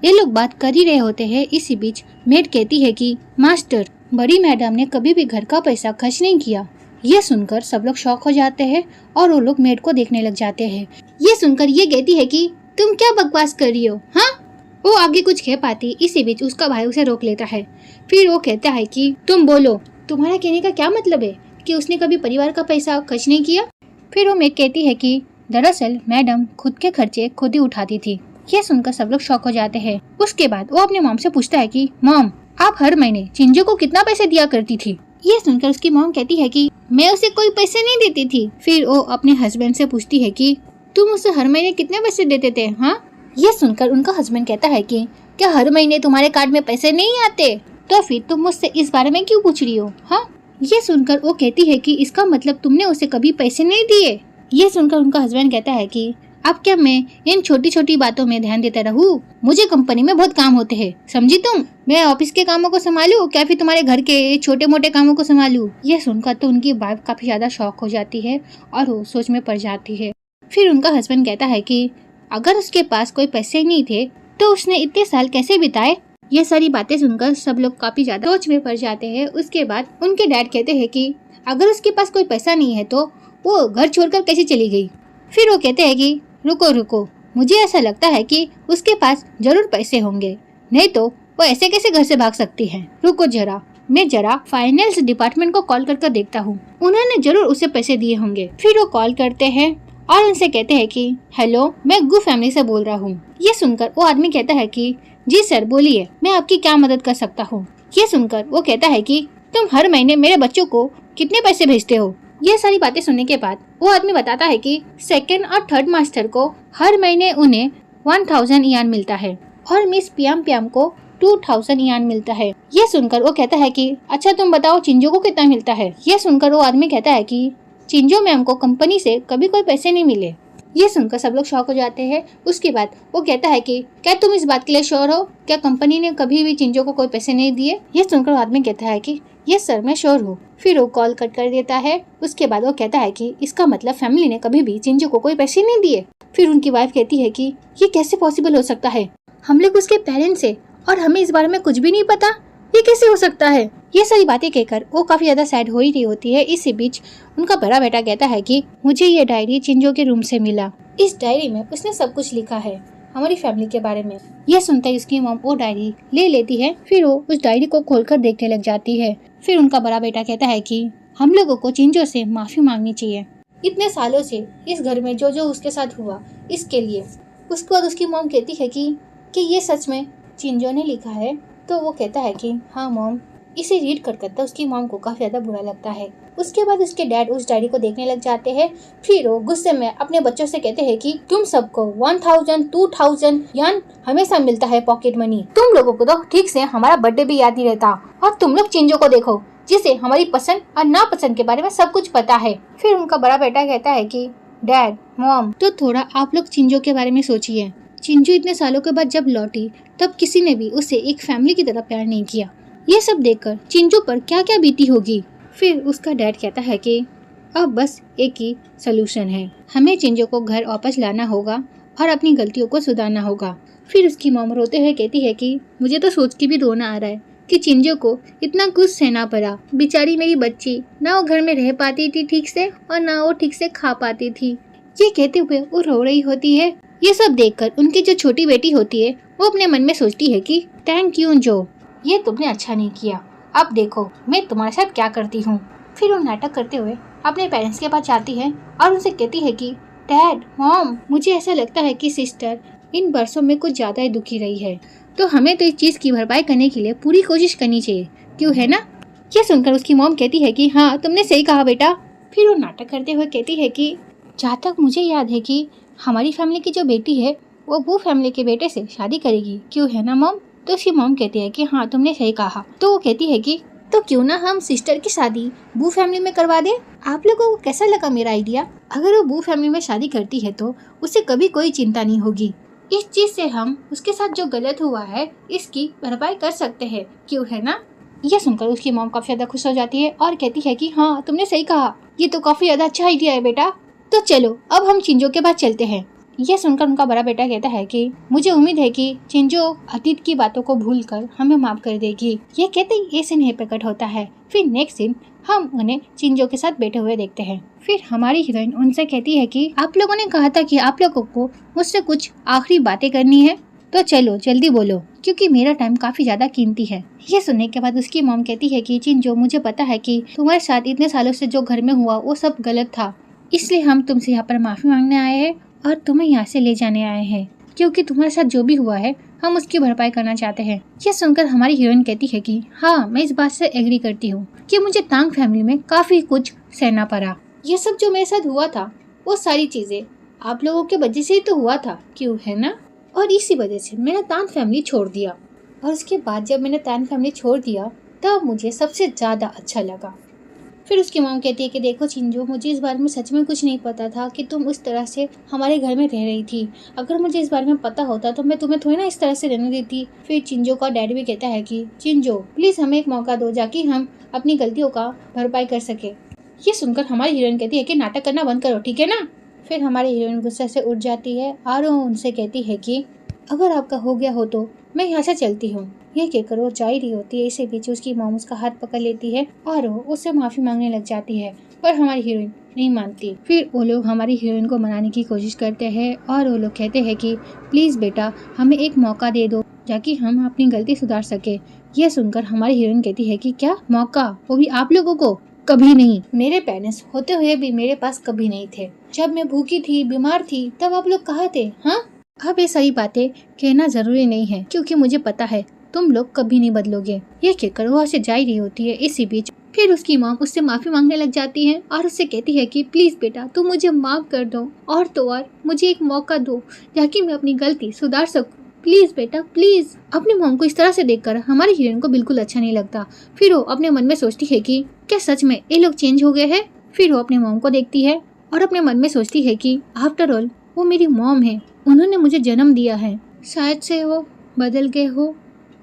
ये लोग बात कर ही रहे होते हैं। इसी बीच मेड कहती है कि मास्टर, बड़ी मैडम ने कभी भी घर का पैसा खर्च नहीं किया। ये सुनकर सब लोग शॉक हो जाते हैं और वो लोग मेड को देखने लग जाते हैं। ये सुनकर ये कहती है कि तुम क्या बकवास कर रही हो? हाँ। वो आगे कुछ कह पाती, इसी बीच उसका भाई उसे रोक लेता है। फिर वो कहता है कि तुम बोलो, तुम्हारा कहने का क्या मतलब है कि उसने कभी परिवार का पैसा खर्च नहीं किया? फिर वो मेड कहती है कि दरअसल मैडम खुद के खर्चे खुद ही उठाती थी। ये सुनकर सब लोग शॉक हो जाते हैं। उसके बाद वो अपने मॉम से पूछता है कि मॉम, आप हर महीने चिंजो को कितना पैसे दिया करती थी? ये सुनकर उसकी मॉम कहती है कि मैं उसे कोई पैसे नहीं देती थी। फिर वो अपने हस्बैंड से पूछती है कि तुम उसे हर महीने कितने पैसे देते थे? हाँ। ये सुनकर उनका हस्बैंड कहता है कि क्या हर महीने तुम्हारे कार्ड में पैसे नहीं आते? तो फिर तुम मुझसे इस बारे में क्यों पूछ रही हो? हाँ। ये सुनकर वो कहती है कि इसका मतलब तुमने उसे कभी पैसे नहीं दिए। ये सुनकर उनका हस्बैंड कहता है कि अब क्या मैं इन छोटी छोटी बातों में ध्यान देता रहूं? मुझे कंपनी में बहुत काम होते हैं, समझी तुम? मैं ऑफिस के कामों को संभालूं क्या फिर तुम्हारे घर के छोटे मोटे कामों को संभालूं? ये सुनकर तो उनकी वाइफ काफी ज्यादा शॉक हो जाती है और वो सोच में पड़ जाती है। फिर उनका हस्बैंड कहता है कि अगर उसके पास कोई पैसे नहीं थे तो उसने इतने साल कैसे बिताए? ये सारी बातें सुनकर सब लोग काफी ज्यादा सोच में पड़ जाते हैं। उसके बाद उनके डैड कहते हैं कि अगर उसके पास कोई पैसा नहीं है तो वो घर छोड़कर कैसे चली गई? फिर वो कहते हैं कि रुको, मुझे ऐसा लगता है कि उसके पास जरूर पैसे होंगे, नहीं तो वो ऐसे कैसे घर से भाग सकती है। रुको जरा, मैं जरा फाइनेंस डिपार्टमेंट को कॉल कर देखता हूँ, उन्होंने जरूर उसे पैसे दिए होंगे। फिर वो कॉल करते हैं और उनसे कहते हैं कि हेलो, मैं गु फैमिली से बोल रहा हूँ। ये सुनकर वो आदमी कहता है कि जी सर बोलिए, मैं आपकी क्या मदद कर सकता हूँ। ये सुनकर वो कहता है कि तुम हर महीने मेरे बच्चों को कितने पैसे भेजते हो। ये सारी बातें सुनने के बाद वो आदमी बताता है कि सेकंड और थर्ड मास्टर को हर महीने उन्हें 1000 यान मिलता है और मिस पियाम पियाम को 2000 यान मिलता है। ये सुनकर वो कहता है कि अच्छा तुम बताओ चिंजो को कितना मिलता है। ये सुनकर वो आदमी कहता है कि चिंजो मैम को कंपनी से कभी कोई पैसे नहीं मिले। ये सुनकर सब लोग शॉक हो जाते हैं। उसके बाद वो कहता है कि क्या तुम इस बात के लिए श्योर हो, क्या कंपनी ने कभी भी चिंजो को कोई पैसे नहीं दिए। ये सुनकर वो आदमी कहता है कि यस सर, मैं श्योर हूँ। फिर वो कॉल कट कर देता है। उसके बाद वो कहता है कि इसका मतलब फैमिली ने कभी भी चिंजो को कोई पैसे नहीं दिए। फिर उनकी वाइफ कहती है कि ये कैसे पॉसिबल हो सकता है, हम लोग उसके पेरेंट्स है और हमें इस बारे में कुछ भी नहीं पता, ये कैसे हो सकता है। ये सारी बातें कहकर वो काफी ज्यादा सैड हो ही रही होती है। इसी बीच उनका बड़ा बेटा कहता है कि मुझे ये डायरी चिंजो के रूम से मिला। इस डायरी में उसने सब कुछ लिखा है हमारी फैमिली के बारे में। यह सुनते ही उसकी मॉम वो डायरी ले लेती है। फिर वो उस डायरी को खोलकर देखने लग जाती है। फिर उनका बड़ा बेटा कहता है कि हम लोगों को चिंजो से माफी मांगनी चाहिए, इतने सालों से इस घर में जो जो उसके साथ हुआ इसके लिए। उसके बाद उसकी मॉम कहती है कि ये सच में चिंजो ने लिखा है। तो वो कहता है कि हाँ मॉम। इसे रीड कर करता उसकी मॉम को काफी ज्यादा बुरा लगता है। उसके बाद उसके डैड उस डायरी को देखने लग जाते हैं। फिर वो गुस्से में अपने बच्चों से कहते हैं कि तुम सबको 1000 2000 यान हमेशा मिलता है पॉकेट मनी। तुम लोगों को तो ठीक से हमारा बर्थडे भी याद नहीं रहता और तुम लोग चिंजो को देखो जिसे हमारी पसंद और नापसंद के बारे में सब कुछ पता है। फिर उनका बड़ा बेटा कहता है कि डैड मॉम, तो थोड़ा आप लोग चिंजो के बारे में सोचिए। चिंजो इतने सालों के बाद जब लौटी तब किसी ने भी उसे एक फैमिली की तरह प्यार नहीं किया। ये सब देखकर चिंजो पर क्या क्या बीती होगी। फिर उसका डैड कहता है कि अब बस एक ही सलूशन है, हमें चिंजो को घर वापस लाना होगा और अपनी गलतियों को सुधारना होगा। फिर उसकी मॉम रोते हुए कहती है कि मुझे तो सोच के भी रोना आ रहा है कि चिंजो को इतना कुछ सहना पड़ा। बेचारी मेरी बच्ची, ना वो घर में रह पाती थी ठीक से और ना वो ठीक से खा पाती थी। ये कहते हुए वो रो रही होती है। ये सब देखकर उनकी जो छोटी बेटी होती है वो अपने मन में सोचती है कि थैंक यू जो, ये तुमने अच्छा नहीं किया, अब देखो मैं तुम्हारे साथ क्या करती हूँ। फिर वो नाटक करते हुए अपने पेरेंट्स के पास जाती है और उनसे कहती है कि डैड मॉम, मुझे ऐसा लगता है कि सिस्टर इन बरसों में कुछ ज्यादा ही दुखी रही है, तो हमें तो इस चीज की भरपाई करने के लिए पूरी कोशिश करनी चाहिए, क्यों है ना। ये सुनकर उसकी मॉम कहती है कि हाँ तुमने सही कहा बेटा। फिर वो नाटक करते हुए कहती है कि जहाँ तक मुझे याद है कि हमारी फैमिली की जो बेटी है वो फैमिली के बेटे से शादी करेगी, क्यों है ना मॉम। तो उसकी मॉम कहती है कि हाँ तुमने सही कहा। तो वो कहती है कि तो क्यों ना हम सिस्टर की शादी बू फैमिली में करवा दे। आप लोगों को कैसा लगा मेरा आइडिया। अगर वो बू फैमिली में शादी करती है तो उसे कभी कोई चिंता नहीं होगी। इस चीज से हम उसके साथ जो गलत हुआ है इसकी भरपाई कर सकते हैं, क्यों है ना। यह सुनकर उसकी मॉम काफी ज्यादा खुश हो जाती है और कहती है कि हाँ तुमने सही कहा, ये तो काफी ज्यादा अच्छा आइडिया है बेटा। तो चलो अब हम चिंजो के पास चलते हैं। यह सुनकर उनका बड़ा बेटा कहता है कि मुझे उम्मीद है कि चिंजो अतीत की बातों को भूलकर हमें माफ कर देगी। ये कहते ही ये सीन प्रकट होता है। फिर नेक्स्ट सीन हम उन्हें चिंजो के साथ बैठे हुए देखते हैं। फिर हमारी हीरोइन उनसे कहती है कि आप लोगों ने कहा था कि आप लोगों को मुझसे कुछ आखिरी बातें करनी है, तो चलो जल्दी बोलो क्योंकि मेरा टाइम काफी ज्यादा कीमती है। ये सुनने के बाद उसकी मॉम कहती है कि चिंजो, मुझे पता है कि तुम्हारे साथ इतने सालों से जो घर में हुआ वो सब गलत था, इसलिए हम तुमसे यहाँ पर माफी मांगने आए हैं और तुम्हें यहाँ से ले जाने आए हैं, क्योंकि तुम्हारे साथ जो भी हुआ है हम उसकी भरपाई करना चाहते हैं। ये सुनकर हमारी हीरोइन कहती है कि हाँ मैं इस बात से एग्री करती हूँ कि मुझे तांग फैमिली में काफी कुछ सहना पड़ा। ये सब जो मेरे साथ हुआ था वो सारी चीजें आप लोगों के वजह से ही तो हुआ था, क्यों है ना। और इसी वजह से मैंने तान फैमिली छोड़ दिया और उसके बाद जब मैंने तान फैमिली छोड़ दिया तब मुझे सबसे ज्यादा अच्छा लगा। फिर उसकी मॉम कहती है कि देखो चिंजो, मुझे इस बारे में सच में कुछ नहीं पता था कि तुम उस तरह से हमारे घर में रह रही थी। अगर मुझे इस बारे में पता होता तो मैं तुम्हें थोड़ी ना इस तरह से रहने देती। फिर चिंजो का डैडी भी कहता है कि चिंजो प्लीज हमें एक मौका दो जाकि हम अपनी गलतियों का भरपाई कर सके। ये सुनकर हमारी हीरोइन कहती है कि नाटक करना बंद करो, ठीक है ना। फिर हमारी हीरोइन गुस्से से उठ जाती है और उनसे कहती है कि अगर आपका हो गया हो तो मैं यहाँ से चलती हूँ। ये कहकर वो जा ही रही होती है। इसी बीच उसकी मॉम उसका हाथ पकड़ लेती है और वो उससे माफी मांगने लग जाती है, पर हमारी हीरोइन नहीं मानती। फिर वो लोग हमारी हीरोइन को मनाने की कोशिश करते हैं और वो लोग कहते हैं कि प्लीज बेटा हमें एक मौका दे दो ताकि हम अपनी गलती सुधार सके। यह सुनकर हमारी हीरोइन कहती है कि क्या मौका, वो भी आप लोगों को। कभी नहीं। मेरे पेरेंट्स होते हुए भी मेरे पास कभी नहीं थे। जब मैं भूखी थी, बीमार थी, तब आप लोग कहाँ थे? हाँ, अब ये सारी बातें कहना जरूरी नहीं है, क्योंकि मुझे पता है तुम लोग कभी नहीं बदलोगे। ये कहकर वो वहाँ से जा रही होती है। इसी बीच फिर उसकी मॉम उससे माफी मांगने लग जाती है और उससे कहती है कि प्लीज बेटा तुम मुझे माफ कर दो, और तो और मुझे एक मौका दो ताकि मैं अपनी गलती सुधार सकूं। प्लीज बेटा प्लीज। अपनी मॉम को इस तरह से देखकर हमारी हीरोइन को बिल्कुल अच्छा नहीं लगता। फिर वो अपने मन में सोचती है कि क्या सच में ये लोग चेंज हो गए हैं। फिर वो अपने मॉम को देखती है और अपने मन में सोचती है कि आफ्टर ऑल वो मेरी मॉम है, उन्होंने मुझे जन्म दिया है, शायद से वो बदल गए हो।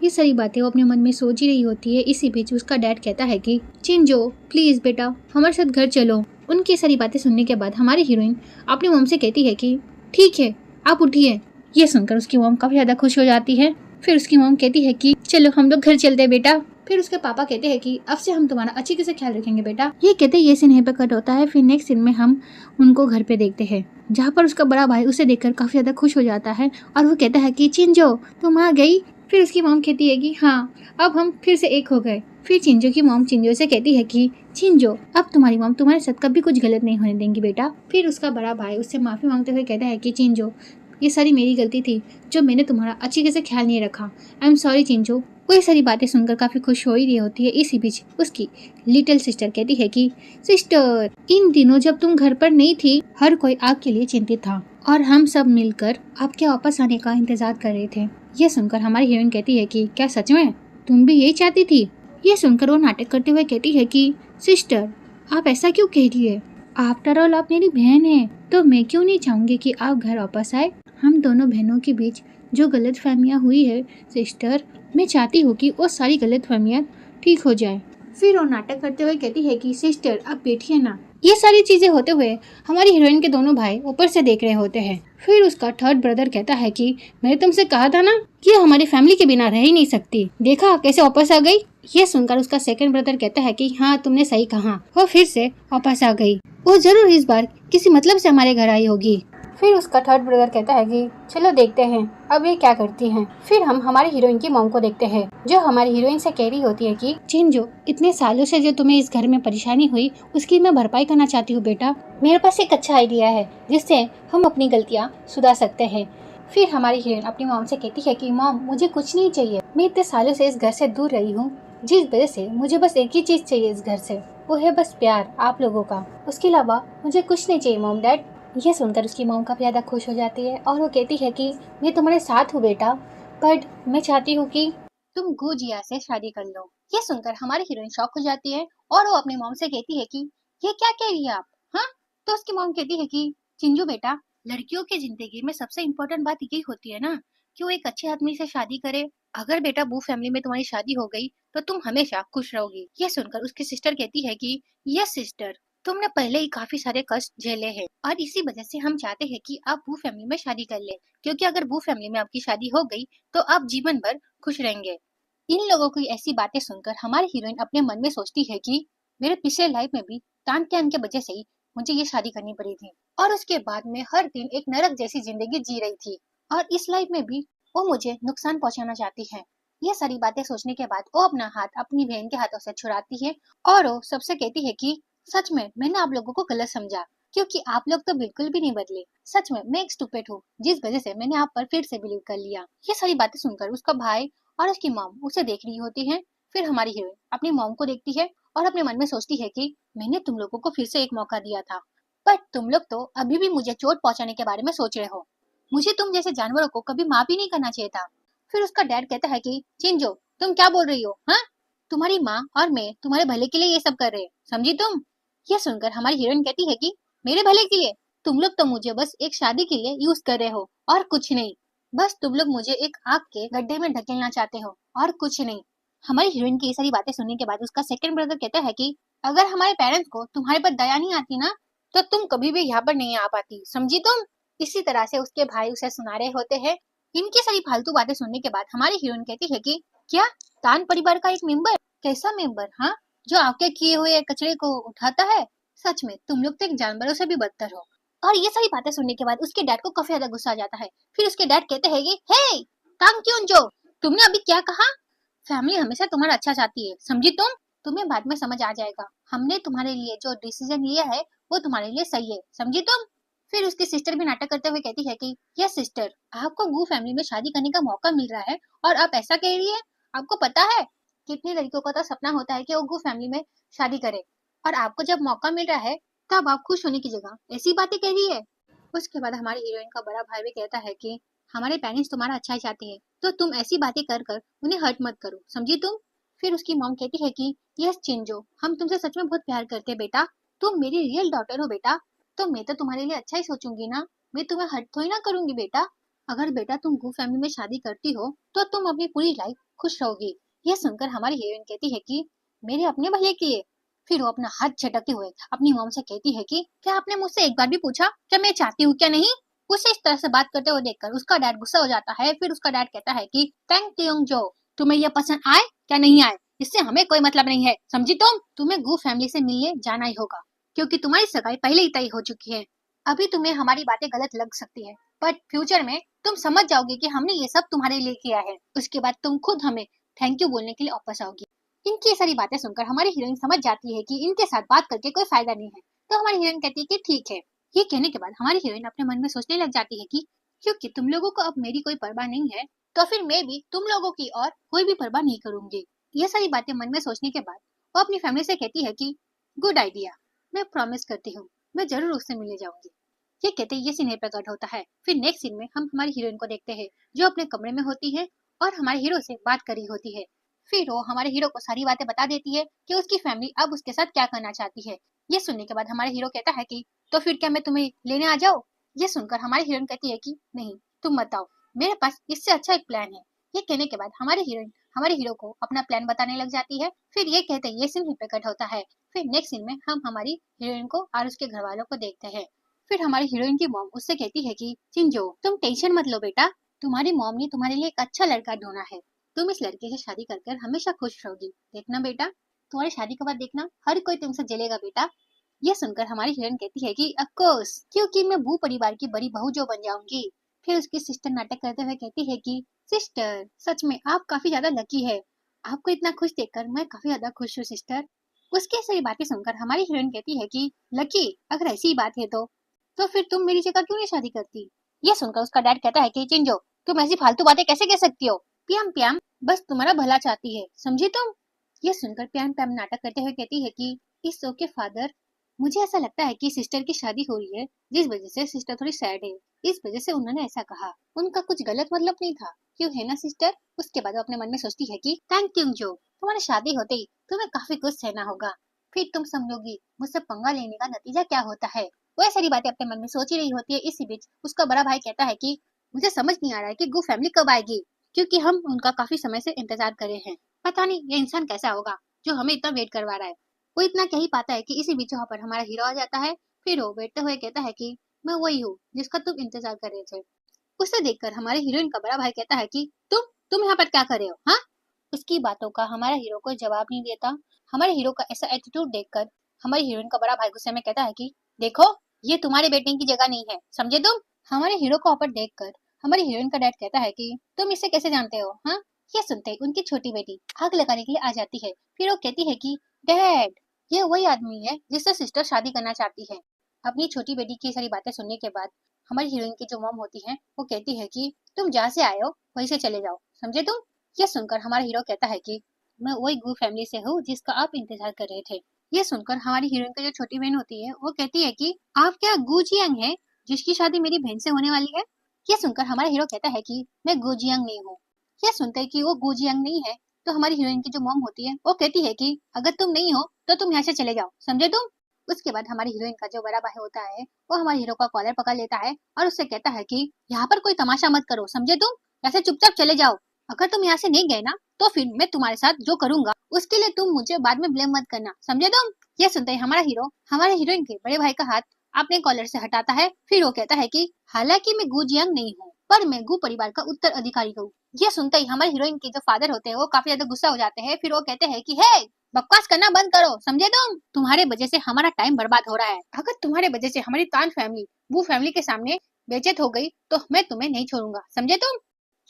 ये सारी बातें वो अपने मन में सोच ही रही होती है। इसी बीच उसका डैड कहता है कि चिंजो प्लीज बेटा हमारे साथ घर चलो। उनकी सारी बातें सुनने के बाद हमारी हीरोइन अपनी मॉम से कहती है कि ठीक है आप उठिए। ये सुनकर उसकी मॉम काफी ज्यादा खुश हो जाती है। फिर उसकी मॉम कहती है कि चलो हम लोग घर चलते हैं बेटा। फिर उसके पापा कहते हैं कि अब से हम तुम्हारा अच्छी तरह से ख्याल रखेंगे बेटा। ये कहते ये सीन यहीं पे कट होता है। फिर नेक्स्ट सीन में हम उनको घर पे देखते हैं, जहाँ पर उसका बड़ा भाई उसे देखकर काफी ज्यादा खुश हो जाता है और वो कहता है कि चिंजो तुम आ गई। फिर उसकी मॉम कहती है कि हाँ अब हम फिर से एक हो गए। फिर चिंजो की मॉम चिंजो से कहती है कि चिंजो अब तुम्हारी मॉम तुम्हारे साथ कभी कुछ गलत नहीं होने देंगी बेटा। फिर उसका बड़ा भाई उससे माफी मांगते हुए कहता है कि चिंजो ये सारी मेरी गलती थी जो मैंने तुम्हारा अच्छी तरह से ख्याल नहीं रखा। आई एम सॉरी चिंजो। वो ये सारी बातें सुनकर काफी खुश हो ही रही होती है। इसी बीच उसकी लिटिल सिस्टर कहती है कि सिस्टर इन दिनों जब तुम घर पर नहीं थी हर कोई आपके लिए चिंतित था और हम सब मिलकर आपके वापस आने का इंतजार कर रहे थे। ये सुनकर हमारी हीरोइन कहती है कि क्या सच में तुम भी यही चाहती थी? ये सुनकर वो नाटक करते हुए कहती है कि सिस्टर आप ऐसा क्यों कह रही है? आफ्टर ऑल आप मेरी बहन है, तो मैं क्यों नहीं चाहूंगी कि आप घर वापस आए। हम दोनों बहनों के बीच जो गलतफहमियां हुई है सिस्टर, मैं चाहती हूँ कि वो सारी गलतफहमियां ठीक हो जाए। फिर वो नाटक करते हुए कहती है कि सिस्टर आप बैठिए ना। ये सारी चीजें होते हुए हमारी हीरोइन के दोनों भाई ऊपर से देख रहे होते हैं। फिर उसका थर्ड ब्रदर कहता है कि मैंने तुमसे कहा था ना कि हमारी फैमिली के बिना रह ही नहीं सकती, देखा कैसे वापस आ गई। ये सुनकर उसका सेकंड ब्रदर कहता है कि हाँ तुमने सही कहा, वो फिर से वापस आ गई, वो जरूर इस बार किसी मतलब से हमारे घर आई होगी। फिर उसका थर्ड ब्रदर कहता है कि चलो देखते हैं अब ये क्या करती हैं। फिर हम हमारी हीरोइन की मॉम को देखते हैं, जो हमारी हीरोइन से कह रही होती है कि चिंजो इतने सालों से जो तुम्हें इस घर में परेशानी हुई उसकी मैं भरपाई करना चाहती हूँ बेटा। मेरे पास एक अच्छा आइडिया है जिससे हम अपनी गलतियाँ सुधार सकते हैं। फिर हमारी हीरोइन अपनी मॉम से कहती है कि मॉम मुझे कुछ नहीं चाहिए, मैं इतने सालों से इस घर से दूर रही हूँ जिस वजह से मुझे बस एक ही चीज चाहिए इस घर से, वो है बस प्यार आप लोगों का, उसके अलावा मुझे कुछ नहीं चाहिए मॉम डैड। यह सुनकर उसकी मॉम काफी ज्यादा खुश हो जाती है और वो कहती है कि मैं तुम्हारे साथ हूँ बेटा, बट मैं चाहती हूँ कि तुम गुजिया से शादी कर लो। ये सुनकर हमारी हीरोइन शॉक हो जाती है और वो अपनी मॉम से कहती है कि ये क्या कह रही है आप? हाँ, तो उसकी मॉम कहती है कि चिंजू बेटा लड़कियों की जिंदगी में सबसे इम्पोर्टेंट बात यही होती है ना कि वो एक अच्छे आदमी से शादी करे। अगर बेटा बू फैमिली में तुम्हारी शादी हो गई तो तुम हमेशा खुश रहोगी। ये सुनकर उसकी सिस्टर कहती है कि यस सिस्टर, तुमने पहले ही काफी सारे कष्ट झेले हैं और इसी वजह से हम चाहते हैं कि आप बू फैमिली में शादी कर ले, क्योंकि अगर बू फैमिली में आपकी शादी हो गई तो आप जीवन भर खुश रहेंगे। इन लोगों की ऐसी बातें सुनकर हमारी हीरोइन अपने मन में सोचती है कि मेरे पिछले लाइफ में भी तान के वजह से ही मुझे ये शादी करनी पड़ी थी और उसके बाद मैं हर दिन एक नरक जैसी जिंदगी जी रही थी और इस लाइफ में भी वो मुझे नुकसान पहुंचाना चाहती है। ये सारी बातें सोचने के बाद वो अपना हाथ अपनी बहन के हाथों से छुड़ाती है और वो सबसे कहती है कि सच में मैंने आप लोगों को गलत समझा, क्योंकि आप लोग तो बिल्कुल भी नहीं बदले। सच में मैं एक स्टूपिड हूँ जिस वजह से मैंने आप पर फिर से बिलीव कर लिया। ये सारी बातें सुनकर उसका भाई और उसकी मॉम उसे देख रही होती है। फिर हमारी हीरोइन अपनी मॉम को देखती है और अपने मन में सोचती है कि मैंने तुम लोगों को फिर से एक मौका दिया था, बट तुम लोग तो अभी भी मुझे चोट पहुंचाने के बारे में सोच रहे हो। मुझे तुम जैसे जानवरों को कभी माफ भी नहीं करना चाहिए था। फिर उसका डैड कहता है कि चिंजो तुम क्या बोल रही हो? हाँ, तुम्हारी माँ और मैं तुम्हारे भले के लिए ये सब कर रहे हैं, समझी तुम? ये सुनकर हमारी हीरोइन कहती है कि मेरे भले के लिए? तुम लोग तो मुझे बस एक शादी के लिए यूज कर रहे हो और कुछ नहीं। बस तुम लोग मुझे एक आग के गड्ढे में ढकेलना चाहते हो और कुछ नहीं। हमारी हीरोइन की ये सारी बातें सुनने के बाद उसका सेकंड ब्रदर कहता है कि अगर हमारे पेरेंट्स को तुम्हारे पर दया नहीं आती ना तो तुम कभी भी यहाँ पर नहीं आ पाती, समझी तुम? इसी तरह से उसके भाई उसे सुना रहे होते हैं। इनकी सारी फालतू बातें सुनने के बाद हमारी हीरोइन कहती है कि क्या तान परिवार का एक मेंबर? कैसा मेंबर? हाँ, जो आपके किए हुए कचरे को उठाता है? सच में तुम लोग तो एक जानवरों से भी बदतर हो। और ये सारी बातें सुनने के बाद उसके डैड को काफी ज्यादा गुस्सा आ जाता है। फिर उसके डैड कहते हैं कि हे काम क्यों जो तुमने अभी क्या कहा? फैमिली हमेशा तुम्हारा अच्छा चाहती है, समझी तुम? तुम्हें बाद में समझ आ जाएगा। हमने तुम्हारे लिए जो डिसीजन लिया है वो तुम्हारे लिए सही है, समझी तुम। फिर उसकी सिस्टर भी नाटक करते हुए कहती है कि यस सिस्टर, आपको गू फैमिली में शादी करने का मौका मिल रहा है और आप ऐसा कह रही है। आपको पता है कितनी लड़कियों का तो सपना होता है कि वो गू फैमिली में शादी करे, और आपको जब मौका मिल रहा है तब आप खुश होने की जगह ऐसी बातें कह रही है। उसके बाद हमारी हीरोइन का बड़ा भाई भी कहता है कि हमारे पेरेंट्स तुम्हारा अच्छा ही चाहते हैं, तो तुम ऐसी बातें कर कर उन्हें हर्ट मत करो, समझी तुम। फिर उसकी मॉम कहती है कि यस चिंजो, हम तुमसे सच में बहुत प्यार करते हैं बेटा, तुम मेरी रियल डॉटर हो बेटा, तो मैं तो तुम्हारे लिए अच्छा ही सोचूंगी ना, मैं तुम्हें हर्ट थोड़ी ना करूंगी बेटा। अगर बेटा तुम गू फैमिली में शादी करती हो तो तुम अपनी पूरी लाइफ खुश रहोगी। यह सुनकर हमारी हीरोइन कहती है कि मेरे अपने भले के लिए। फिर वो अपना हाथ झटकते हुए अपनी मॉम से कहती है कि क्या आपने मुझसे एक बार भी पूछा क्या मैं चाहती हूँ क्या नहीं। उसे इस तरह से बात करते हुए देखकर उसका डैड गुस्सा हो जाता है। फिर उसका डैड कहता है कि थैंक यू जो, तुम्हें यह पसंद आए क्या नहीं आए इससे हमें कोई मतलब नहीं है, समझी तुम। तुम्हें गू फैमिली से मिलने जाना ही होगा क्योंकि तुम्हारी सगाई पहले ही तय हो चुकी है। अभी तुम्हें हमारी बातें गलत लग सकती है पर फ्यूचर में तुम समझ जाओगे कि हमने ये सब तुम्हारे लिए किया है। उसके बाद तुम खुद हमें थैंक यू बोलने के लिए वापस आओगी। इनकी सारी बातें सुनकर हमारी हीरोइन समझ जाती है कि इनके साथ बात करके कोई फायदा नहीं है, तो हमारी हीरोइन कहती है कि ठीक है। ये कहने के बाद हमारी हीरोइन अपने मन में सोचने लग जाती है कि क्योंकि तुम लोगों को अब मेरी कोई परवाह नहीं है तो फिर मैं भी तुम लोगों की और कोई भी परवाह नहीं करूंगी। ये सारी बातें मन में सोचने के बाद वो अपनी फैमिली से कहती है कि गुड आइडिया, मैं प्रॉमिस करती हूँ मैं जरूर उससे मिलने जाऊंगी। ये कहते ये सीन प्रकट होता है। फिर नेक्स्ट सीन में हम हमारी हीरोइन को देखते हैं जो अपने कमरे में होती है और हमारे हीरो से बात कर रही होती है। फिर वो हमारे हीरो को सारी बातें बता देती है कि उसकी फैमिली अब उसके साथ क्या करना चाहती है। ये सुनने के बाद हमारे हीरो कहता है कि तो फिर क्या मैं तुम्हें लेने आ जाऊँ। ये सुनकर हमारी हीरोइन कहती है कि नहीं तुम मत आओ, मेरे पास इससे अच्छा एक प्लान है। ये कहने के बाद हमारी हीरोइन हमारे हीरो को अपना प्लान बताने लग जाती है। फिर ये कहते ये सीन ही प्रकट होता है। फिर नेक्स्ट सीन में हम हमारी हीरोइन को और उसके घर वालों को देखते हैं। फिर हमारी हीरोइन की मॉम उससे कहती है कि चिंजो तुम टेंशन मत लो बेटा, तुम्हारी मॉम ने तुम्हारे लिए एक अच्छा लड़का ढूंढा है, तुम इस लड़के से शादी कर कर हमेशा खुश रहोगी, देखना बेटा तुम्हारी शादी के बाद देखना हर कोई तुमसे जलेगा बेटा। यह सुनकर हमारी हिरन कहती है कि ऑफ कोर्स, क्योंकि मैं भू परिवार की बड़ी बहू जो बन जाऊंगी। फिर उसकी सिस्टर नाटक करते हुए कहती है कि सिस्टर सच में आप काफी ज्यादा लकी है, आपको इतना खुश देखकर मैं काफी ज्यादा खुश हूँ सिस्टर। उसकी सारी बातें सुनकर हमारी हीरोइन कहती है कि लकी अगर ऐसी ही बात है तो फिर तुम मेरी जगह क्यों नहीं शादी करती। यह सुनकर उसका डैड कहता है कि चिंजो तुम ऐसी फालतू बातें कैसे कह सकती हो, प्याम प्याम बस तुम्हारा भला चाहती है, समझी तुम। यह सुनकर प्याम प्याम नाटक करते हुए कहती है कि इस शो के फादर, मुझे ऐसा लगता है कि सिस्टर की शादी हो रही है जिस वजह से सिस्टर थोड़ी सैड है, इस वजह से उन्होंने ऐसा कहा, उनका कुछ गलत मतलब नहीं था, क्यों है ना सिस्टर। उसके बाद वो अपने मन में सोचती है कि थैंक यू जो, तुम्हारी शादी होते ही तुम्हें काफी कुछ सहना होगा, फिर तुम समझोगी मुझसे पंगा लेने का नतीजा क्या होता है। वो ये सारी बातें अपने मन में सोच ही रही होती है। इसी बीच उसका बड़ा भाई कहता है कि मुझे समझ नहीं आ रहा है कि गू फैमिली कब आएगी, क्योंकि हम उनका काफी समय से इंतजार कर रहे हैं, पता नहीं ये इंसान कैसा होगा जो हमें इतना वेट करवा रहा है। वो इतना कह ही पाता है कि इसी बीच वहाँ पर हमारा हीरो आ जाता है। फिर वो बैठते हुए कहता है कि मैं वही हूँ जिसका तुम इंतजार कर रहे थे। उसे देखकर हमारे हीरोइन का बड़ा भाई कहता है कि तुम यहाँ पर क्या कर रहे हो, हाँ। उसकी बातों का हमारा हीरो कोई जवाब नहीं देता। हमारे हीरो का ऐसा एटीट्यूड देखकर हमारी हीरोइन का बड़ा भाई गुस्से में कहता है कि देखो ये तुम्हारे बेटे की जगह नहीं है, समझे तुम। हमारे हीरो को ऊपर देखकर हमारी हीरोइन का डैड कहता है कि तुम इसे कैसे जानते हो, हाँ। ये सुनते ही उनकी छोटी बेटी आग लगाने के लिए आ जाती है। फिर वो कहती है कि डैड ये वही आदमी है जिससे सिस्टर शादी करना चाहती है। अपनी छोटी बेटी की सारी बातें सुनने के बाद हमारी हीरोइन की जो मॉम होती है वो कहती है कि तुम जहाँ से आए हो वहीं से चले जाओ, समझे तुम। ये सुनकर हमारा हीरो कहता है कि मैं वही गू फैमिली से हूँ जिसका आप इंतजार कर रहे थे। ये सुनकर हमारी हीरोइन की जो छोटी बहन होती है वो कहती है कि आप क्या गू जियांग है जिसकी शादी मेरी बहन से होने वाली है। ये सुनकर हमारा हीरो कहता है कि मैं गू जियांग नहीं हूँ। यह सुनते कि वो गू जियांग नहीं है तो हमारी हीरोइन की जो मॉम होती है वो कहती है कि अगर तुम नहीं हो तो तुम यहाँ से चले जाओ, समझे तुम। उसके बाद हमारी हीरोइन का जो बड़ा भाई होता है वो हमारे हीरो का कॉलर पकड़ लेता है और उससे कहता है कि यहाँ पर कोई तमाशा मत करो, समझे तुम, यहाँ से चुपचाप चले जाओ। अगर तुम यहाँ से नहीं गए ना तो फिर मैं तुम्हारे साथ जो करूंगा उसके लिए तुम मुझे बाद में ब्लेम मत करना, समझे तुम। ये सुनते ही हमारा हीरो हमारे हीरोइन के बड़े भाई का हाथ अपने कॉलर से हटाता है। फिर वो कहता है कि हालांकि मैं गू जियांग नहीं हूँ पर मैं गू परिवार का उत्तराधिकारी हूँ। ये सुनते ही हमारे हीरोइन के जो फादर होते हैं वो काफी ज्यादा गुस्सा हो जाते हैं। फिर वो कहते हैं कि हे बकवास करना बंद करो, समझे तुम, तुम्हारे वजह से हमारा टाइम बर्बाद हो रहा है। अगर तुम्हारे वजह से हमारी तान फैमिली वो फैमिली के सामने बेइज्जत हो गई तो मैं तुम्हें नहीं छोड़ूंगा, समझे तुम।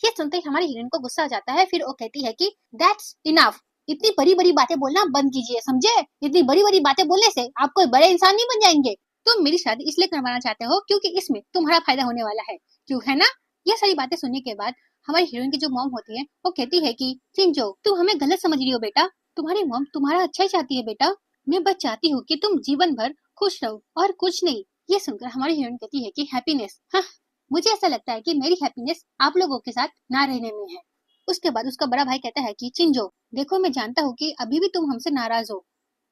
ये सुनते ही हमारी हीरोइन को गुस्सा आ जाता है। फिर वो कहती है कि दैट्स इनफ, इतनी बड़ी बड़ी बातें बोलना बंद कीजिए, समझे? इतनी बड़ी बड़ी बातें बोलने से आप कोई बड़े इंसान नहीं बन जाएंगे। तुम मेरी शादी इसलिए करवाना चाहते हो क्योंकि इसमें तुम्हारा फायदा होने वाला है, क्यों है ना? ये सारी बातें सुनने के बाद हमारी हीरोइन की जो मॉम होती है वो कहती है कि चिंजो, तुम हमें गलत समझ रही हो बेटा, तुम्हारी मॉम तुम्हारा अच्छा ही चाहती है बेटा। मैं बस चाहती हूँ कि तुम जीवन भर खुश रहो और कुछ नहीं। ये सुनकर हमारी हीरोइन कहती है कि हैप्पीनेस, हाँ, मुझे ऐसा लगता है कि मेरी हैप्पीनेस आप लोगों के साथ ना रहने में है। उसके बाद उसका बड़ा भाई कहता है कि चिंजो, देखो मैं जानता हूँ कि अभी भी तुम हमसे नाराज हो,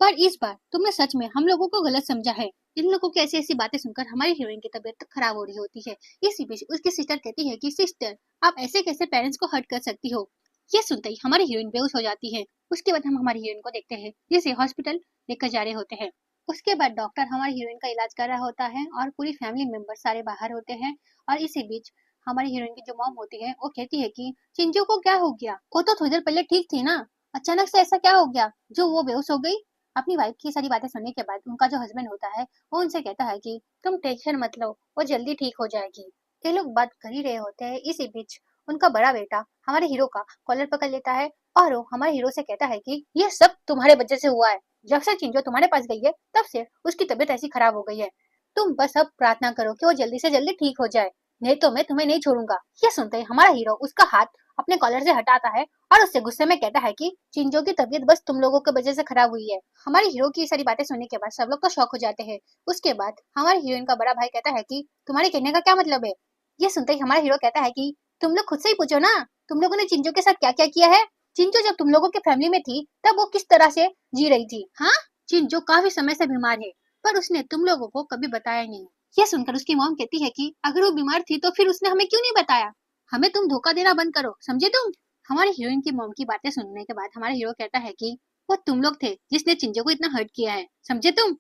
पर इस बार तुमने सच में हम लोगों को गलत समझा है। इन लोगों की ऐसी ऐसी बातें सुनकर हमारी हीरोइन की तबीयत खराब हो रही होती है। इसी बीच उसकी सिस्टर कहती है कि सिस्टर, आप ऐसे कैसे पेरेंट्स को हर्ट कर सकती हो? ये सुनते ही हमारी हीरोइन बेहोश हो जाती है। उसके बाद हम हमारी हीरोइन को देखते हैं जिसे हॉस्पिटल लेकर जा रहे होते हैं। उसके बाद डॉक्टर हमारी हीरोइन का इलाज कर रहा होता है और पूरी फैमिली मेंबर सारे बाहर होते हैं। और इसी बीच हमारी हीरोइन की जो मॉम होती है वो कहती है कि चिंजू को क्या हो गया? वो तो थोड़ी देर पहले ठीक थी ना, अचानक से ऐसा क्या हो गया जो वो बेहोश हो गई? अपनी वाइफ की सारी बातें सुनने के बाद उनका जो हस्बैंड होता है वो उनसे कहता है कि तुम टेंशन मत लो, वो जल्दी ठीक हो जाएगी। ये लोग बात कर ही रहे होते हैं, इसी बीच उनका बड़ा बेटा हमारे हीरो का कॉलर पकड़ लेता है और वो हमारे हीरो से कहता है कि ये सब तुम्हारे वजह से हुआ है। जब से चिंजो तुम्हारे पास गई है तब से उसकी तबीयत ऐसी खराब हो गई है। तुम बस अब प्रार्थना करो कि वो जल्दी से जल्दी ठीक हो जाए, नहीं तो मैं तुम्हें नहीं छोड़ूंगा। ये सुनते ही हमारा हीरो उसका हाथ अपने कॉलर से हटाता है और उससे गुस्से में कहता है कि चिंजो की तबीयत बस तुम लोगों की वजह से खराब हुई है। हमारे हीरो की सारी बातें सुनने के बाद सब लोग तो शॉक हो जाते हैं। उसके बाद हमारे हीरोइन का बड़ा भाई कहता है कि तुम्हारे कहने का क्या मतलब है? ये सुनते ही हमारा हीरो कहता है कि तुम लोग खुद से ही पूछो ना, तुम लोगों ने चिंजो के साथ क्या क्या किया है? चिंजो जब तुम लोगों के फैमिली में थी तब वो किस तरह से जी रही थी? हाँ, चिंजो काफी समय से बीमार है पर उसने तुम लोगों को कभी बताया नहीं। ये सुनकर उसकी मॉम कहती है कि अगर वो बीमार थी तो फिर उसने हमें क्यों नहीं बताया? हमें तुम धोखा देना बंद करो, समझे तुम? हमारे हीरोइन की मॉम की बातें सुनने के बाद हमारा हीरो कहता है कि वो तुम लोग थे जिसने चिंजो को इतना हर्ट किया है, समझे तुम?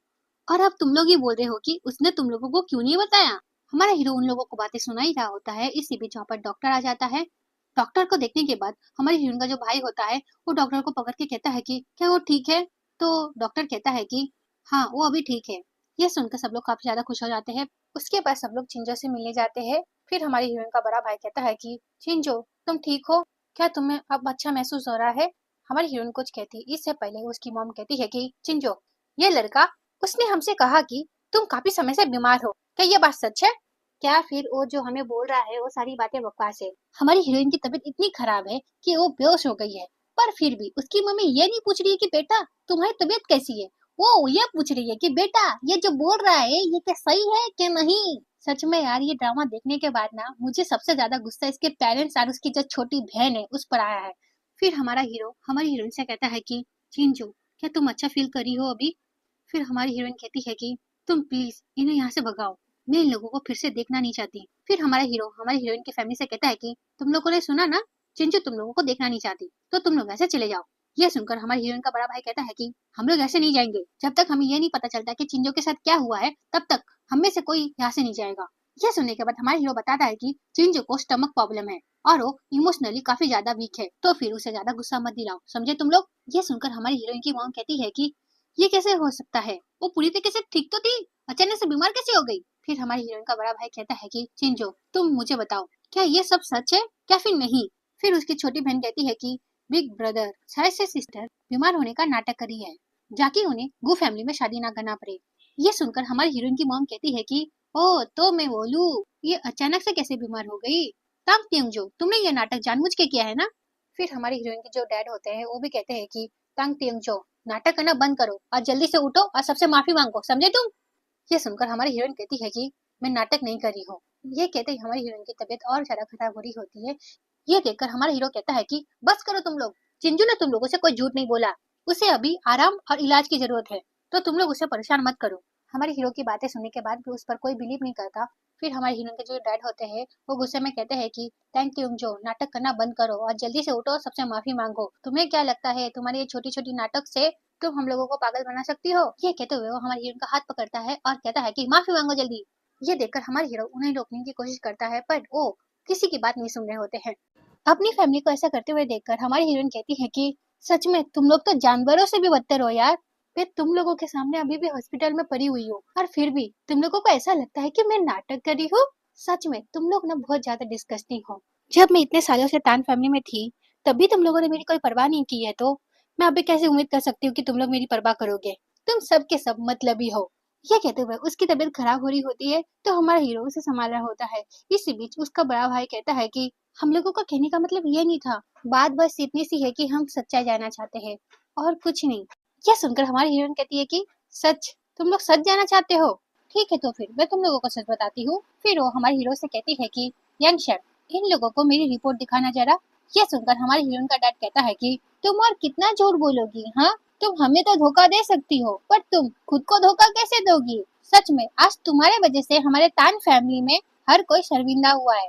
और अब तुम लोग ये बोल रहे हो कि उसने तुम लोगों को क्यों नहीं बताया? हमारा हीरो उन लोगों को बातें सुना ही रहा होता है। इसी बीच वहाँ पर डॉक्टर आ जाता है। डॉक्टर को देखने के बाद हमारी हीरोइन का जो भाई होता है वो डॉक्टर को पकड़ के कहता है कि क्या वो ठीक है? तो डॉक्टर कहता है कि हाँ, वो अभी ठीक है। ये सुनकर सब लोग काफी ज्यादा खुश हो जाते हैं। उसके बाद सब लोग चिंजो से मिलने जाते हैं। फिर हमारी हीरोइन का बड़ा भाई कहता है कि चिंजो, तुम ठीक हो? क्या तुम्हें अब अच्छा महसूस हो रहा है? हमारी हीरोइन कुछ कहती इससे पहले उसकी मॉम कहती है कि चिंजो, ये लड़का, उसने हमसे कहा कि तुम काफी समय से बीमार हो, क्या ये बात सच है? क्या फिर वो जो हमें बोल रहा है वो सारी बातें बकवास है? हमारी हीरोइन की तबीयत इतनी खराब है कि वो बेहोश हो गई है, पर फिर भी उसकी मम्मी ये नहीं पूछ रही है कि बेटा तुम्हारी तबीयत कैसी है, वो ये पूछ रही है कि बेटा ये जो बोल रहा है ये क्या सही है कि नहीं। सच में यार, ये ड्रामा देखने के बाद ना मुझे सबसे ज्यादा गुस्सा इसके पेरेंट्स और उसकी जो छोटी बहन है उस पर आया है। फिर हमारा हीरो हमारी हीरोइन से कहता है कि चिंजू, क्या तुम अच्छा फील कर रही हो अभी? फिर हमारी हीरोइन कहती है कि तुम प्लीज इन्हें यहाँ से भगाओ, मैं इन लोगों को फिर से देखना नहीं चाहती। फिर हमारा हीरो हमारी हीरोइन की फैमिली से कहता है कि तुम लोगों ने सुना ना, चिंचू तुम लोगों को देखना नहीं चाहती, तो तुम लोग ऐसे चले जाओ। यह सुनकर हमारी हीरोइन का बड़ा भाई कहता है कि हम लोग ऐसे नहीं जाएंगे, जब तक हमें यह नहीं पता चलता कि चिंजो के साथ क्या हुआ है तब तक हम में से कोई यहाँ से नहीं जाएगा। यह सुनने के बाद हमारा हीरो बताता है कि चिंजो को स्टमक प्रॉब्लम है और वो इमोशनली काफी ज्यादा वीक है, तो फिर उसे ज्यादा गुस्सा मत दिलाओ, समझे तुम लोग? यह सुनकर हमारी हीरोइन की मॉम कहती है कि ये कैसे हो सकता है, वो पूरी तरीके से ठीक तो थी, अचानक से बीमार कैसे हो गई? फिर हमारी हीरोइन का बड़ा भाई कहता है कि चिंजो, तुम मुझे बताओ क्या ये सब सच है क्या फिर नहीं? फिर उसकी छोटी बहन कहती है कि बिग ब्रदर शायद से सिस्टर बीमार होने का नाटक करी है, जाके उन्हें गो फैमिली में शादी ना करना पड़े। ये सुनकर हमारी हीरोइन की मॉम कहती है कि ओ तो मैं बोलूं, ये अचानक से कैसे बीमार हो गई? तब त्यंगजो, तुमने ये नाटक जानबूझ के किया है ना? फिर हमारी हीरोइन के जो डैड होते हैं वो भी कहते हैं कि तंग त्यंगजो, नाटक करना बंद करो और जल्दी से उठो और सबसे माफी मांगो, समझे तुम? ये सुनकर हमारी हीरोइन कहती है कि मैं नाटक नहीं कर रही हूँ। ये कहते ही हमारी हीरोइन की तबीयत और ज्यादा खराब हो रही होती है। ये देखकर हमारा हीरो कहता है कि बस करो तुम लोग, चिंजू ने तुम लोगों से कोई झूठ नहीं बोला, उसे अभी आराम और इलाज की जरूरत है, तो तुम लोग उसे परेशान मत करो। हमारे हीरो की बातें सुनने के बाद भी उस पर कोई बिलीव नहीं करता। फिर हमारे हीरोइन के जो डैड होते हैं वो गुस्से में कहते हैं कि थैंक यू जो, नाटक करना बंद करो और जल्दी से उठो और सबसे माफी मांगो। तुम्हें क्या लगता है तुम्हारी ये छोटी छोटी नाटक से तुम हम लोगों को पागल बना सकती हो? ये कहते हुए वो हमारे हीरो का हाथ पकड़ता है और कहता है कि माफी मांगो जल्दी। ये देखकर हमारे हीरो उन्हें रोकने की कोशिश करता है पर वो किसी की बात नहीं सुन रहे होते हैं। अपनी फैमिली को ऐसा करते हुए देखकर हमारी हीरोइन कहती है कि सच में तुम लोग तो जानवरों से भी बदतर हो यार। फिर तुम लोगों के सामने अभी भी हॉस्पिटल में पड़ी हुई हो और फिर भी तुम लोगों को ऐसा लगता है कि मैं नाटक कर रही हूँ। सच में तुम लोग ना बहुत ज्यादा डिस्गस्टिंग हो। जब मैं इतने सालों से तान फैमिली में थी तब भी तुम लोगों ने मेरी कोई परवाह नहीं की है, तो मैं अभी कैसे उम्मीद कर सकती हूँ कि तुम लोग मेरी परवाह करोगे, तुम सब के सब मतलबी हो। ये कहते हुए उसकी तबीयत खराब हो रही होती है तो हमारा हीरो उसे संभाल रहा होता है। इसी बीच उसका बड़ा भाई कहता है कि हम लोगों का कहने का मतलब ये नहीं था, बात बस इतनी सी है कि हम सच्चाई जानना चाहते हैं और कुछ नहीं। यह सुनकर हमारी हीरोइन कहती है कि सच, तुम लोग सच जानना चाहते हो? ठीक है तो फिर मैं तुम लोगों को सच बताती हूँ। फिर वो हमारे हीरो से कहती है कि यंग शेफ, इन लोगों को मेरी रिपोर्ट दिखाना जरा। यह सुनकर हमारी हीरोइन का डैड कहता है कि तुम और कितना झूठ बोलोगी, हाँ? तुम हमें तो धोखा दे सकती हो पर तुम खुद को धोखा कैसे दोगी? सच में आज तुम्हारे वजह से हमारे तान फैमिली में हर कोई शर्मिंदा हुआ है।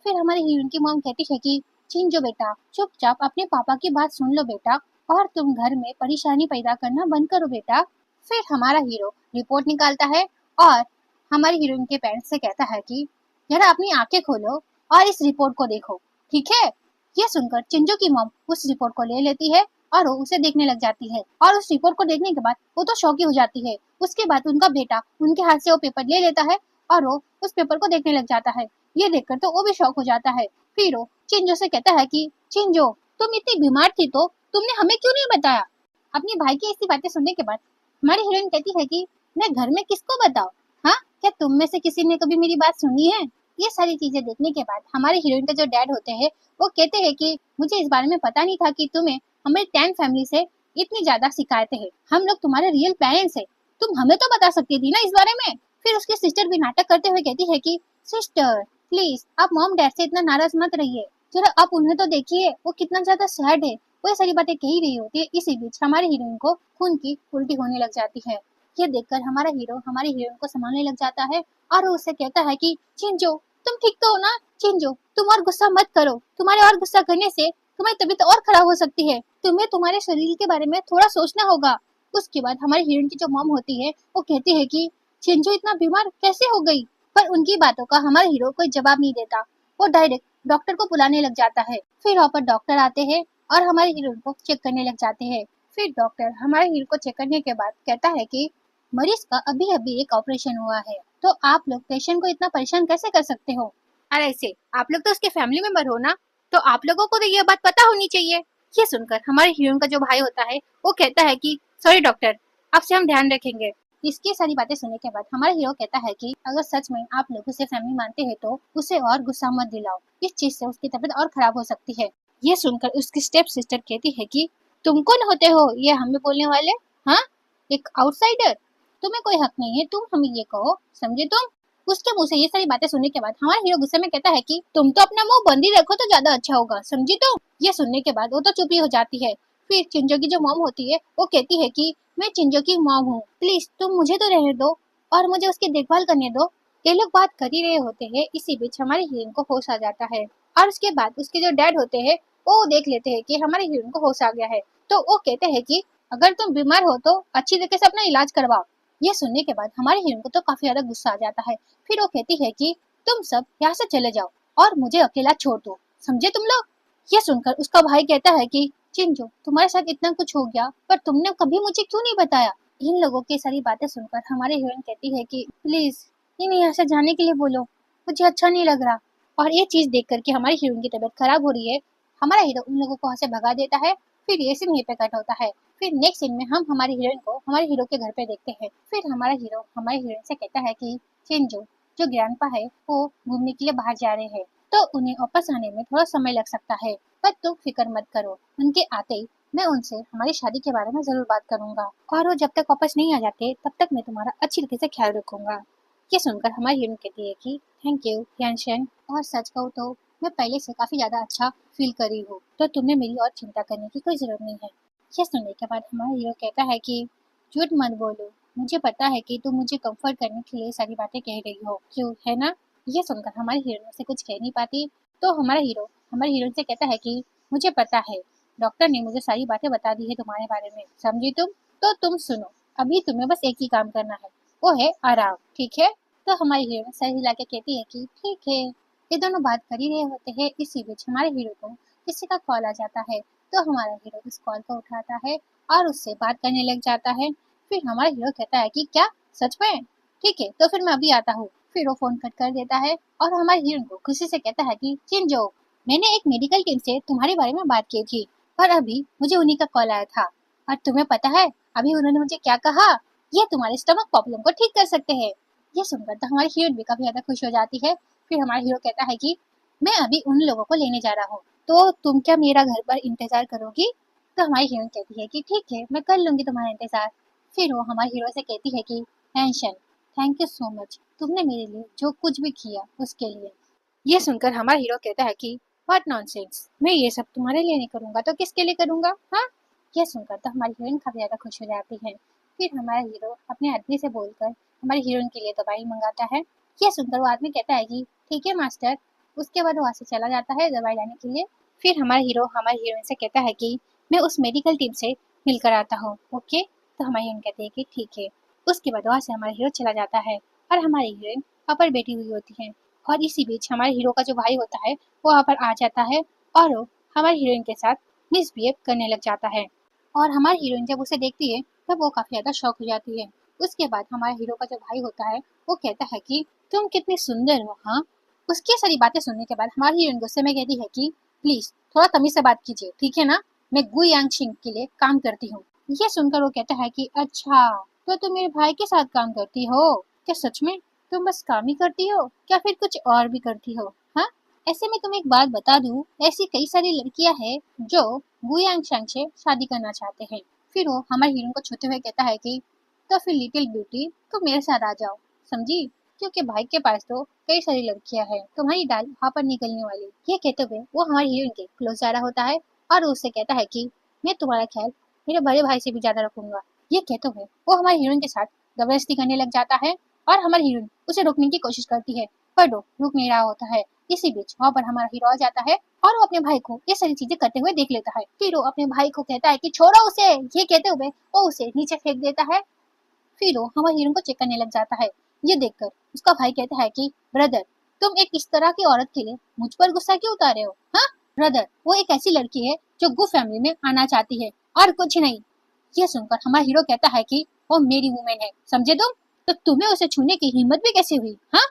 फिर हमारी हीरोइन की मॉम कहती है कि चिंजो बेटा, चुपचाप अपने पापा की बात सुन लो बेटा, और तुम घर में परेशानी पैदा करना बंद करो बेटा। फिर हमारा हीरो रिपोर्ट निकालता है और हमारी हीरोइन के पेरेंट्स से कहता है कि जरा अपनी आंखें खोलो और इस रिपोर्ट को देखो, ठीक है? यह सुनकर चिंजो की मॉम उस रिपोर्ट को ले लेती है और वो उसे देखने लग जाती है, और उस रिपोर्ट को देखने के बाद वो तो शौकी हो जाती है। उसके बाद उनका बेटा उनके हाथ से वो पेपर ले लेता है और वो उस पेपर को देखने लग जाता है। ये देखकर तो वो भी शौक हो जाता है। फिर वो चिंजो से कहता है कि चिंजो, तुम इतनी बीमार थी तो तुमने हमें क्यों नहीं बताया? अपने भाई की ऐसी बातें सुनने के बाद हमारी हीरोइन कहती है कि मैं घर में किसको बताऊं? हाँ, क्या तुम में से किसी ने कभी मेरी बात सुनी है? ये सारी चीजें देखने के बाद हमारे हीरोइन के जो डैड होते हैं वो कहते हैं कि मुझे इस बारे में पता नहीं था कि तुम्हें हमारी टैन फैमिली से इतनी ज्यादा शिकायतें हैं। हम लोग तुम्हारे रियल पेरेंट्स हैं, तुम हमें तो बता सकती थी ना इस बारे में। फिर उसकी सिस्टर भी नाटक करते हुए कहती है कि सिस्टर प्लीज आप मॉम डैड से इतना नाराज मत रहिए, जरा आप उन्हें तो देखिए, वो कितना ज्यादा सैड है। वो ये सारी बातें कही रही होती है। इसी बीच हमारे हीरोइन को खून की उल्टी होने लग जाती है। ये देखकर हमारा हीरो हमारी हीरोइन को संभालने लग जाता है और वो उससे कहता है कि चिंजो, तुम ठीक तो हो ना? चिंजो, तुम और गुस्सा मत करो, तुम्हारे और गुस्सा करने से तुम्हारी तबीयत और खराब हो सकती है। तुम्हें तुम्हारे शरीर के बारे में थोड़ा सोचना होगा। उसके बाद हमारी हीरोइन की जो मॉम होती है वो कहती है कि चिंजो इतना बीमार कैसे हो गई? पर उनकी बातों का हमारा हीरो कोई जवाब नहीं देता। वो डायरेक्ट डॉक्टर को बुलाने लग जाता है। फिर वहाँ पर डॉक्टर आते हैं और हमारे हीरो को चेक करने लग जाते हैं। फिर डॉक्टर हमारे हीरो को चेक करने के बाद कहता है कि मरीज का अभी अभी एक ऑपरेशन हुआ है, तो आप लोग पेशेंट को इतना परेशान कैसे कर सकते हो? और ऐसे आप लोग तो उसके फैमिली मेंबर हो ना, तो आप लोगों को तो ये बात पता होनी चाहिए। ये सुनकर हमारे हीरोइन का जो भाई होता है वो कहता है कि सॉरी डॉक्टर, अब से हम ध्यान रखेंगे। इसकी सारी बातें सुनने के बाद हमारा हीरो कहता है कि अगर सच में आप लोग उसे फैमिली मानते हैं तो उसे और गुस्सा मत दिलाओ, इस चीज से उसकी तबीयत और खराब हो सकती है। ये सुनकर उसकी स्टेप सिस्टर कहती है कि तुम कौन होते हो ये हमें बोलने वाले? हाँ, एक आउटसाइडर, तुम्हें कोई हक नहीं है तुम हमें ये कहो, समझे तुम? उसके मुंह से ये सारी बातें सुनने के बाद हमारा हीरो गुस्से में कहता है कि तुम तो अपना मुंह बंद ही रखो तो ज्यादा अच्छा होगा, समझी तुम? ये सुनने के बाद वो तो चुप ही हो जाती है। फिर चिंजो की जो मॉम होती है वो कहती है कि मैं चिंजो की मॉम हूँ, प्लीज तुम मुझे तो रहने दो और मुझे उसकी देखभाल करने दो। ये लोग बात कर ही रहे होते हैं। इसी बीच हमारी हीरोइन को होश आ जाता है और उसके बाद उसके जो डैड होते हैं वो देख लेते हैं कि हमारी हीरोइन को होश आ गया है, तो वो कहते हैं कि अगर तुम बीमार हो तो अच्छी तरीके से अपना इलाज करवाओ। ये सुनने के बाद हमारी हीरोइन को तो काफी ज्यादा गुस्सा आ जाता है। फिर वो कहती है कि तुम सब यहाँ से चले जाओ और मुझे अकेला छोड़ दो, समझे तुम लोग? ये सुनकर उसका भाई कहता है कि चिंजो, तुम्हारे साथ इतना कुछ हो गया पर तुमने कभी मुझे क्यों नहीं बताया? इन लोगों की सारी बातें सुनकर हमारी हीरोइन कहती है कि प्लीज इन्हें यहाँ से जाने के लिए बोलो, मुझे अच्छा नहीं लग रहा। और ये चीज देख करके हमारी हीरोइन की तबीयत खराब हो रही है। हमारा हीरो उन लोगों को वहाँ से भगा देता है। फिर ये सीन यहीं पे कट होता है। फिर नेक्स्ट सीन में हम हमारी हीरोइन को हमारे हीरो के घर पे देखते हैं। फिर हमारा हीरो हमारी हीरोइन से कहता है कि चिंजो, जो ग्रैंडपा है वो घूमने के लिए बाहर जा रहे हैं, तो उन्हें वापस आने में थोड़ा समय लग सकता है, पर तुम फिक्र मत करो, उनके आते ही मैं उनसे हमारी शादी के बारे में जरूर बात करूंगा और वो जब तक वापस नहीं आ जाते तब तक मैं तुम्हारा अच्छी तरीके से ख्याल रखूंगा। ये सुनकर हमारी हीरोइन कहती है कि थैंक यू यानशन, और सच कहूँ तो मैं पहले से काफी ज्यादा अच्छा फील कर रही हूँ, तो तुम्हें मेरी और चिंता करने की कोई जरूरत नहीं है। ये सुनने के बाद हमारा हीरो कहता है कि झूठ मत बोलो, मुझे पता है कि तुम मुझे कंफर्ट करने के लिए सारी बातें कह रही हो, क्यों है ना? ये सुनकर हमारी हीरोइन से कुछ कह नहीं पाती, तो हमारा हीरो हमारी हीरोइन से कहता है कि मुझे पता है, डॉक्टर ने मुझे सारी बातें बता दी है तुम्हारे बारे में, समझी तुम? तो तुम सुनो, अभी तुम्हें बस एक ही काम करना है, वो है आराम, ठीक है? तो हमारी हीरोइन सर हिला के कहती है कि ठीक है। ये दोनों बात कर ही रहे होते हैं। इसी बीच हमारे हीरो को किसी का कॉल आ जाता है, तो हमारा हीरो उस कॉल को उठाता है और उससे बात करने लग जाता है। फिर हमारा हीरो कहता है कि क्या सच में? ठीक है तो फिर मैं अभी आता हूँ। फिर वो फोन कट कर देता है और हमारे हीरो को खुशी से कहता है कि चिंजो, मैंने एक मेडिकल टीम से तुम्हारे बारे में बात की थी, और अभी मुझे उन्हीं का कॉल आया था। और तुम्हें पता है अभी उन्होंने मुझे क्या कहा? ये तुम्हारे स्टमक प्रॉब्लम को ठीक कर सकते हैं। ये सुनकर तो हमारी हीरोइन भी काफी ज्यादा खुश हो जाती है। फिर हमारा हीरो कहता है कि मैं अभी उन लोगों को लेने जा रहा हूँ, तो तुम क्या मेरा घर पर इंतजार करोगी? तो हमारी हीरोइन कहती है कि ठीक है, मैं कर लूंगी तुम्हारा इंतजार। फिर वो हमारे हीरो से कहती है कि tension, thank you so much, तुमने मेरे लिए जो कुछ भी किया उसके लिए। ये सुनकर हमारा हीरो कहता है कि व्हाट नॉनसेंस, मैं ये सब तुम्हारे लिए नहीं करूंगा तो किसके लिए करूंगा? हाँ। ये सुनकर तो हमारी हीरोइन काफी ज्यादा खुश हो जाती है। फिर हमारा हीरो अपने आदमी से बोलकर हमारी हीरोइन के लिए दवाई मंगाता है। ये सुनकर वो आदमी कहता है कि ठीक है मास्टर। उसके बाद वहां से चला जाता है दवाई लाने के लिए। फिर हमारा हीरो हमारी हीरोइन से कहता है कि मैं उस मेडिकल टीम से मिलकर आता हूँ, ओके? तो हमारी हीरोइन कहती है कि ठीक है। उसके बाद वहां से हमारा हीरो चला जाता है और हमारी हीरोइन वहाँ पर बैठी हुई होती है। और इसी बीच हमारे हीरो का जो भाई होता है वो वहाँ पर आ जाता है और वो हमारी हीरोइन के साथ मिसबिहेव करने लग जाता है। और हमारी हीरोइन जब उसे देखती है तब वो काफी ज्यादा शॉक हो जाती है। उसके बाद हमारे हीरो का जो भाई होता है वो कहता है कि तुम कितनी सुंदर हो, हाँ? उसकी सारी बातें सुनने के बाद हमारी हीरोइन गुस्से में कहती है कि प्लीज थोड़ा तमीज से बात कीजिए, ठीक है ना? मैं गु यांगशिंग के लिए काम करती हूँ। ये सुनकर वो कहता है कि अच्छा, तो तुम मेरे भाई के साथ काम करती हो? क्या सच में? तुम बस काम ही करती हो क्या फिर कुछ और भी करती हो? हाँ। ऐसे में तुम्हें एक बात बता दूं, ऐसी कई सारी लड़कियां हैं जो गुयांग शांग से शादी करना चाहते हैं। फिर वो हमारे हीरो को छूते हुए कहता है कि तो फिर लिटिल ब्यूटी तुम मेरे साथ आ जाओ, समझी? क्योंकि भाई के पास तो कई सारी लड़कियां हैं, तुम्हारी दाल वहाँ पर निकलने वाली। ये कहते हुए वो हमारे हीरोइन के क्लोज जा रहा होता है और उससे कहता है कि मैं तुम्हारा ख्याल मेरे बड़े भाई से भी ज्यादा रखूंगा। ये कहते हुए वो हमारे हीरोइन के साथ जबरदस्ती करने लग जाता है और हमारी हीरोइन उसे रोकने की कोशिश करती है पर वो रुक नहीं रहा होता है। इसी बीच वहाँ पर हमारा हीरो आ जाता है और वो अपने भाई को ये सारी चीजें करते हुए देख लेता है। फिर वो अपने भाई को कहता है कि छोड़ो उसे। ये कहते हुए वो उसे नीचे फेंक देता है। फिर वो हमारे हीरो को चेक करने लग जाता है। ये देखकर उसका भाई कहता है कि ब्रदर, तुम एक इस तरह की औरत के लिए मुझ पर गुस्सा क्यों उतारे हो? हाँ ब्रदर, वो एक ऐसी लड़की है जो गु फैमिली में आना चाहती है और कुछ नहीं। ये सुनकर हमारा हीरो कहता है कि वो मेरी वुमेन है, समझे तुम? तो तुम्हें उसे छूने की हिम्मत भी कैसे हुई? हाँ।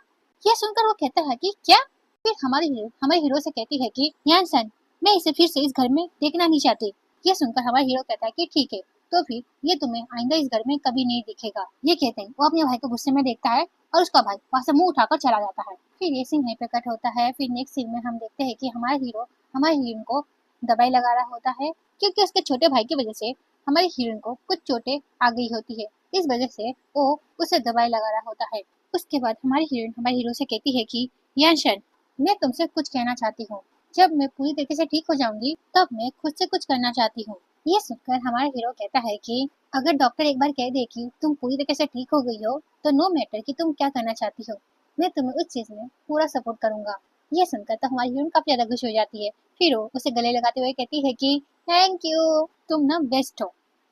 ये सुनकर वो कहता है कि क्या? फिर हमारे हीरो से कहती है कि यानसन, मैं इसे फिर से इस घर में देखना नहीं चाहती। ये सुनकर हमारा हीरो कहता है कि ठीक है, तो फिर ये तुम्हें आइंदा इस घर में कभी नहीं दिखेगा। ये कहते ही वो अपने भाई को गुस्से में देखता है और उसका भाई वहाँ से मुंह उठाकर चला जाता है। फिर ये सीन यहीं पे कट होता है। फिर नेक्स्ट सीन में हम देखते हैं कि हमारा हीरो हमारे हीरोइन को दवाई लगा रहा होता है क्योंकि उसके छोटे भाई की वजह से हमारी हीरोइन को कुछ चोटें आ गई होती है। इस वजह से वो उसे दवाई लगा रहा होता है। उसके बाद हमारी हीरोइन हमारे हीरो से कहती है कि याशन, मैं तुमसे कुछ कहना चाहती हूँ। जब मैं पूरी तरीके से ठीक हो जाऊंगी तब मैं खुद से कुछ करना चाहती हूँ। ये सुनकर हमारा हीरो कहता है कि अगर डॉक्टर एक बार कह दे कि तुम पूरी तरीके से ठीक हो गई हो तो नो मैटर कि तुम क्या करना चाहती हो, मैं तुम्हें उस चीज में पूरा सपोर्ट करूंगा। ये सुनकर तो हमारी हीरोइन काफी ज्यादा खुश हो जाती है। फिर वो उसे गले लगाते हुए कहती है कि थैंक यू, तुम ना बेस्ट हो।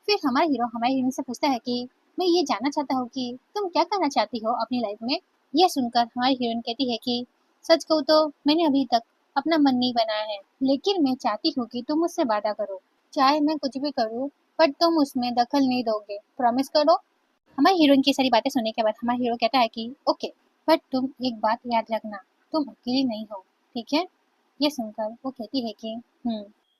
फिर हमारा हीरो हमारी हीरोइन से पूछता है कि मैं ये जानना चाहता हूँ कि तुम क्या करना चाहती हो अपनी लाइफ में। ये सुनकर हमारी हीरोइन कहती है कि सच कहूँ तो मैंने अभी तक अपना मन नहीं बनाया है, लेकिन मैं चाहती हूँ कि तुम मुझसे वादा करो, चाहे मैं कुछ भी करूँ पर तुम उसमें दखल नहीं दोगे, प्रॉमिस करो। हमारी हीरोइन की सारी बातें सुनने के बाद हमारा हीरो कहता है कि ओके, बट तुम एक बात याद रखना, तुम अकेली नहीं हो, ठीक है? ये सुनकर वो कहती है कि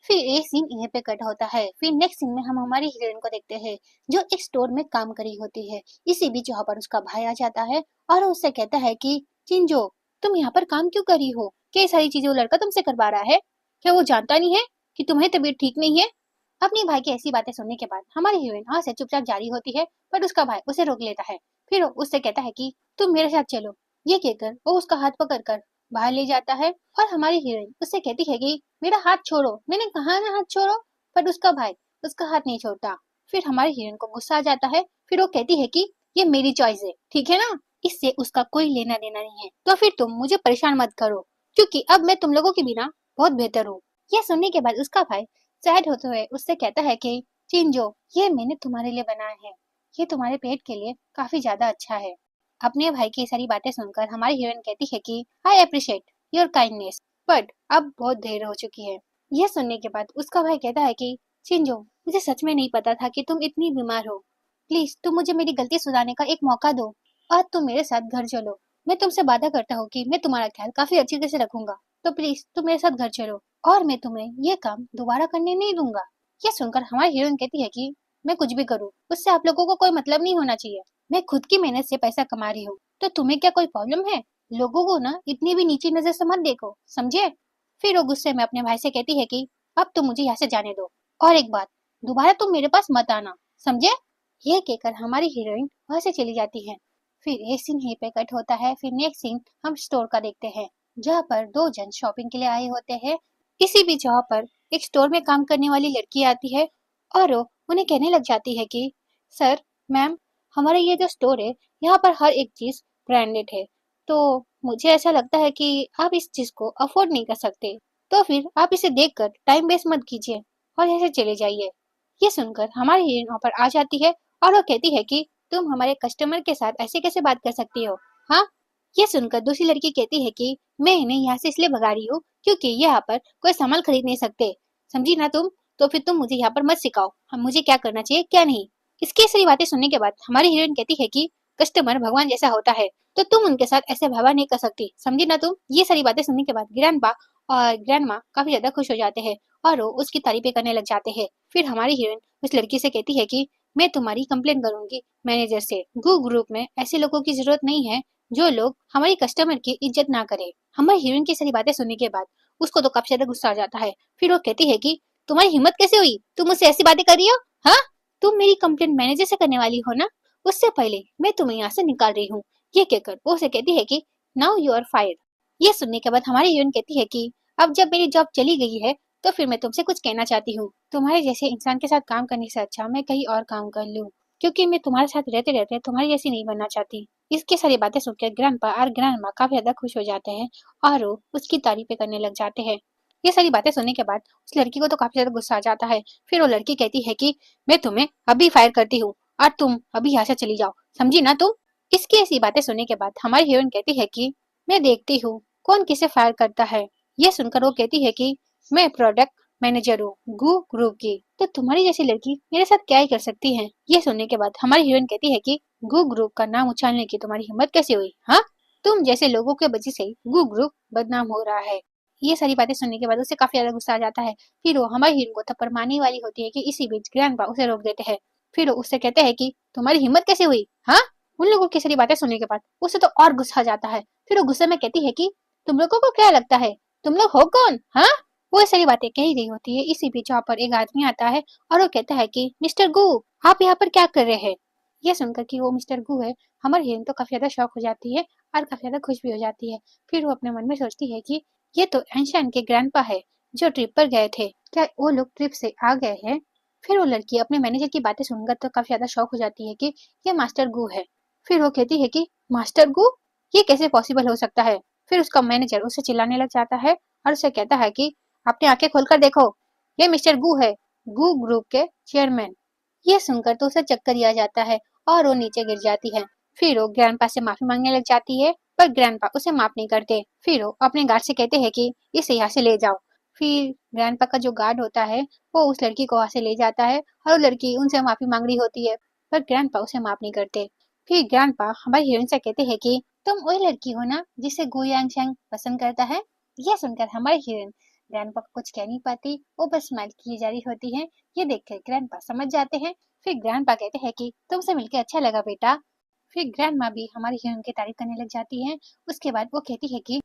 फिर एक सीन यहीं पे कट होता है। फिर नेक्स्ट सीन में हम हमारी हीरोइन को देखते हैं जो एक स्टोर में काम करी होती है। इसी बीच यहाँ पर उसका भाई आ जाता है और उससे कहता है कि चिंजो, तुम यहाँ पर काम क्यों कर रही हो? क्या ये सारी चीजें वो लड़का तुमसे करवा रहा है? क्या वो जानता नहीं है कि तुम्हारी तबीयत ठीक नहीं है? अपने भाई की ऐसी बातें सुनने के बाद हमारी हीरोइन वहां से चुपचाप जारी होती है पर उसका भाई उसे रोक लेता है। फिर वो उससे कहता है कि तुम मेरे साथ चलो। ये कहकर वो उसका हाथ पकड़कर बाहर ले जाता है और हमारी हीरोइन उससे कहती है कि मेरा हाथ छोड़ो, मैंने कहा ना हाथ छोड़ो। पर उसका भाई उसका हाथ नहीं छोड़ता। फिर हमारी हीरोइन को गुस्सा आ जाता है। फिर वो कहती है कि ये मेरी चॉइस है, ठीक है ना? इससे उसका कोई लेना देना नहीं है, तो फिर तुम मुझे परेशान मत करो क्योंकि अब मैं तुम लोगों के बिना बहुत बेहतर हूँ। यह सुनने के बाद उसका भाई सैड होते हुए उससे कहता है कि चिंजो, ये मैंने तुम्हारे लिए बनाया है, ये तुम्हारे पेट के लिए काफी ज्यादा अच्छा है। अपने भाई की सारी बातें सुनकर हमारी हीरोइन कहती है कि I appreciate your kindness, but अब बहुत देर हो चुकी है। यह सुनने के बाद उसका भाई कहता है कि चिंजो, मुझे सच में नहीं पता था कि तुम इतनी बीमार हो। प्लीज तुम मुझे मेरी गलती सुधारने का एक मौका दो और तुम मेरे साथ घर चलो। मैं तुमसे वादा करता हूँ कि मैं तुम्हारा ख्याल काफी अच्छी तरह से रखूंगा, तो प्लीज तुम मेरे साथ घर चलो। और मैं तुम्हें ये काम दोबारा करने नहीं दूंगा। ये सुनकर हमारी हीरोइन कहती है कि मैं कुछ भी करूँ उससे आप लोगों को कोई मतलब नहीं होना चाहिए। मैं खुद की मेहनत से पैसा कमा रही हूँ, तो तुम्हें क्या कोई प्रॉब्लम है? लोगों को ना इतनी भी नीची नजर से मत देखो, समझे? फिर वो गुस्से में अपने भाई से कहती है कि अब तुम मुझे यहाँ से जाने दो, और एक बात, दोबारा तुम मेरे पास मत आना, समझे? ये कहकर हमारी हीरोइन वहां से चली जाती है। फिर एक सीन यहीं पे कट होता है। फिर नेक्स्ट सीन हम स्टोर का देखते हैं, जहाँ पर दो जन शॉपिंग के लिए आए होते हैं। इसी बीच वहाँ पर एक स्टोर में काम करने वाली लड़की आती है और वो उन्हें कहने लग जाती है कि सर, मैम, हमारा ये जो स्टोर है यहाँ पर हर एक चीज ब्रांडेड है, तो मुझे ऐसा लगता है कि आप इस चीज को अफोर्ड नहीं कर सकते, तो फिर आप इसे देखकर टाइम वेस्ट मत कीजिए और ऐसे चले जाइए। ये सुनकर हमारी हीरोइन वहाँ पर आ जाती है और वो कहती है कि तुम हमारे कस्टमर के साथ ऐसे कैसे बात कर सकती हो? हाँ। ये सुनकर दूसरी लड़की कहती है कि मैं इन्हें यहाँ से इसलिए भगा रही हूँ क्योंकि यहाँ पर कोई सामान खरीद नहीं सकते, समझी ना तुम? तो फिर तुम मुझे यहाँ पर मत सिखाओ हम मुझे क्या करना चाहिए क्या नहीं। इसकी सारी बातें सुनने के बाद हमारी हीरोइन कहती है कि कस्टमर भगवान जैसा होता है, तो तुम उनके साथ ऐसे व्यवहार नहीं कर सकती, समझी ना तुम? ये सारी बातें सुनने के बाद ग्रैंडपा और ग्रैंडमा काफी ज्यादा खुश हो जाते हैं और वो उसकी तारीफें करने लग जाते हैं। फिर हमारी हीरोइन उस लड़की से कहती है कि मैं तुम्हारी कंप्लेंट करूंगी मैनेजर से। गू ग्रुप में ऐसे लोगों की जरूरत नहीं है जो लोग हमारी कस्टमर की इज्जत ना करे। हमारी हीरोइन की सारी बातें सुनने के बाद उसको तो काफी ज्यादा गुस्सा आ जाता है। फिर वो कहती है कि तुम्हारी हिम्मत कैसे हुई, तुम मुझसे ऐसी बातें कर रही हो? हाँ, तुम मेरी कंप्लेंट मैनेजर से करने वाली हो ना, उससे पहले मैं तुम्हें यहाँ से निकाल रही हूँ। ये कहकर वो उसे कहती है कि नाउ यू आर फायर्ड। ये सुनने के बाद हमारी हीरोइन कहती है कि अब जब मेरी जॉब चली गई है तो फिर मैं तुमसे कुछ कहना चाहती हूँ। तुम्हारे जैसे इंसान के साथ काम करने से अच्छा मैं कहीं और काम कर लूँ, क्योंकि मैं तुम्हारे साथ रहते रहते तुम्हारी जैसी नहीं बनना चाहती। इसकी सारी बातें सुनकर ग्रैंडपा और ग्रैंडमा काफी ज्यादा खुश हो जाते हैं और वो उसकी तारीफें करने लग जाते हैं। ये सारी बातें सुनने के बाद उस लड़की को तो काफी ज्यादा गुस्सा आ जाता है। फिर वो लड़की कहती है कि मैं तुम्हें अभी फायर करती हूँ और तुम अभी यहाँ से चली जाओ, समझी ना तुम? इसकी ऐसी बातें सुनने के बाद हमारी हीरोइन कहती है कि मैं देखती हूँ कौन किसे फायर करता है। ये सुनकर वो कहती है कि मैं प्रोडक्ट मैनेजर हूँ गू ग्रुप की, तो तुम्हारी जैसी लड़की मेरे साथ क्या ही कर सकती है। ये सुनने के बाद हमारी हीरोइन कहती है कि गू ग्रुप का नाम उछालने की तुम्हारी हिम्मत कैसे हुई? हाँ, तुम जैसे लोगों के वजह से गू ग्रुप बदनाम हो रहा है। ये सारी बातें सुनने के बाद उसे काफी ज्यादा गुस्सा आ जाता है। फिर वो हमारी हीरोइन को थप्पड़ मारने वाली होती है कि इसी बीच ग्रैंडपा उसे रोक देते हैं। फिर वो उससे कहते हैं कि तुम्हारी हिम्मत कैसे हुई? हाँ। उन लोगों की सारी बातें सुनने के बाद उसे तो और गुस्सा आ जाता है। फिर वो गुस्से में कहती है कि तुम लोगों को क्या लगता है, तुम लोग हो कौन? हाँ। वो ये सारी बातें कह ही रही होती है, इसी बीच वहाँ पर एक आदमी आता है और वो कहता है कि मिस्टर गू, आप यहाँ पर क्या कर रहे हैं? ये सुनकर कि वो मिस्टर गू है, हमारी हीरोइन तो काफी ज्यादा शॉक हो जाती है और काफी ज्यादा खुश भी हो जाती है। फिर वो अपने मन में सोचती है कि ये तो एंशन के ग्रैंडपा है जो ट्रिप पर गए थे, क्या वो लोग ट्रिप से आ गए हैं? फिर वो लड़की अपने मैनेजर की बातें सुनकर तो काफी ज्यादा शॉक हो जाती है कि ये मास्टर गू है। फिर वो कहती है कि मास्टर गू, ये कैसे पॉसिबल हो सकता है? फिर उसका मैनेजर उसे चिल्लाने लग जाता है और उसे कहता है कि अपनी आंखें खोलकर देखो, ये मिस्टर गू है, गू ग्रुप के चेयरमैन। ये सुनकर तो उसे चक्कर ही आ जाता है और वो नीचे गिर जाती है। फिर वो ग्रैंडपा से माफी मांगने लग जाती है, पर ग्रैंडपा उसे माफ नहीं करते। फिर वो अपने गार्ड से कहते हैं कि इसे यहाँ से ले जाओ। फिर ग्रैंडपा का जो गार्ड होता है वो उस लड़की को वहां से ले जाता है और वो लड़की उनसे माफी मांग रही होती है, पर ग्रैंडपा उसे माफ नहीं करते। फिर ग्रैंडपा हमारी हीरोइन से कहते हैं कि तुम वही लड़की हो ना जिसे गु यांग शेंग पसंद करता है? यह सुनकर हमारी हीरोइन ग्रैंडपा को कुछ कह नहीं पाती, वो बस स्माइल किए जा रही होती है। ये देखकर ग्रैंडपा समझ जाते हैं। फिर ग्रैंडपा कहते हैं कि तुमसे मिलकर अच्छा लगा बेटा। फिर ग्रैंडमा भी हमारी हीरोइन की तारीफ करने लग जाती है। उसके बाद वो कहती है कि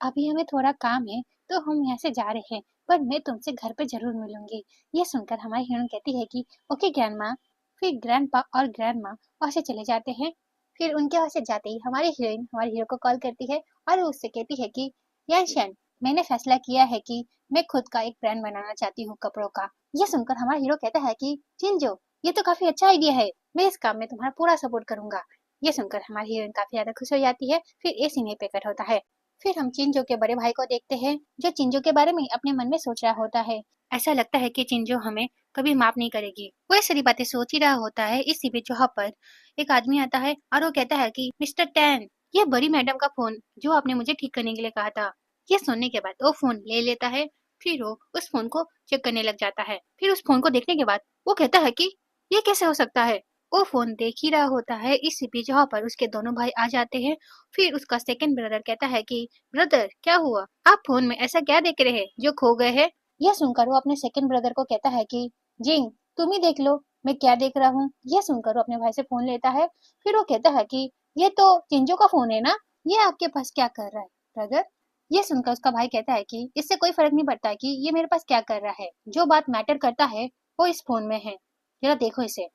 अभी हमें थोड़ा काम है तो हम यहाँ से जा रहे हैं, पर मैं तुमसे घर पे जरूर मिलूंगी। ये सुनकर हमारी हीरोइन कहती है कि ओके ग्रैंडमा। फिर ग्रैंडपा और ग्रैंडमा वहाँ से चले जाते हैं। फिर उनके वहाँ से जाते ही हमारी हीरोइन हमारे हीरो को कॉल करती है और उससे कहती है कि याशन, मैंने फैसला किया है कि मैं खुद का एक ब्रांड बनाना चाहती हूँ कपड़ों का। ये सुनकर हमारा हीरो कहता है कि चिंजो, ये तो काफी अच्छा आइडिया है, मैं इस काम में तुम्हारा पूरा सपोर्ट करूंगा। ये सुनकर हमारी हीरोइन काफी ज्यादा खुश हो जाती है। फिर ये सीन पे कट होता है। फिर हम चिंजो के बड़े भाई को देखते हैं जो चिंजो के बारे में अपने मन में सोच रहा होता है। ऐसा लगता है कि चिंजो हमें कभी माफ नहीं करेगी। वो ये सारी बातें सोच ही रहा होता है, इसी बीच वहाँ पर एक आदमी आता है और वो कहता है कि मिस्टर टैन, ये बड़ी मैडम का फोन जो आपने मुझे ठीक करने के लिए कहा था। ये सुनने के बाद वो फोन ले लेता है। फिर वो उस फोन को चेक करने लग जाता है। फिर उस फोन को देखने के बाद वो कहता है कि ये कैसे हो सकता है? वो फोन देख ही रहा होता है। इसी बीच वहाँ पर उसके दोनों भाई आ जाते हैं। फिर उसका सेकंड ब्रदर कहता है कि ब्रदर क्या हुआ, आप फोन में ऐसा क्या देख रहे हैं जो खो गए हैं। यह सुनकर वो अपने सेकंड ब्रदर को कहता है कि जिंग तुम ही देख लो मैं क्या देख रहा हूँ। यह सुनकर वो अपने भाई से फोन लेता है। फिर वो कहता है कि ये तो चिंजो का फोन है ना, ये आपके पास क्या कर रहा है ब्रदर। ये सुनकर उसका भाई कहता है कि इससे कोई फर्क नहीं पड़ता कि ये मेरे पास क्या कर रहा है, जो बात मैटर करता है वो इस फोन में है, जरा देखो इसे।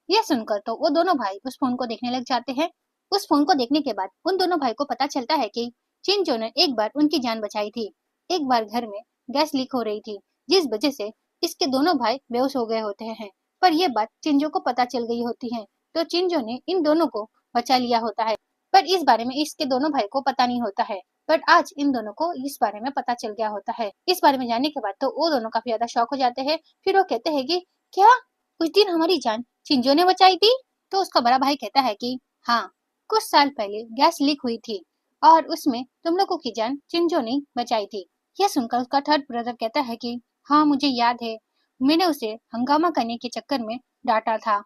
यह सुनकर तो वो दोनों भाई उस फोन को देखने लग जाते हैं। उस फोन को देखने के बाद उन दोनों भाई को पता चलता है कि चिंजो ने एक बार उनकी जान बचाई थी। एक बार घर में गैस लीक हो रही थी, जिस वजह से इसके दोनों भाई बेहोश हो गए होते हैं। पर यह बात चिंजो को पता चल गई होती है, तो चिंजो ने इन दोनों को बचा लिया होता है। पर इस बारे में इसके दोनों भाई को पता नहीं होता है। बट आज इन दोनों को इस बारे में पता चल गया होता है। इस बारे में जानने के बाद तो वो दोनों काफी ज्यादा शॉक हो जाते हैं। फिर वो कहते हैं कि क्या उस दिन हमारी जान चिंजो ने बचाई थी। तो उसका बड़ा भाई कहता है कि हाँ, कुछ साल पहले गैस लीक हुई थी और उसमें तुम लोगों की जान चिंजो ने बचाई थी। यह सुनकर उसका थर्ड ब्रदर कहता है कि हाँ मुझे याद है, मैंने उसे हंगामा करने के चक्कर में डांटा था,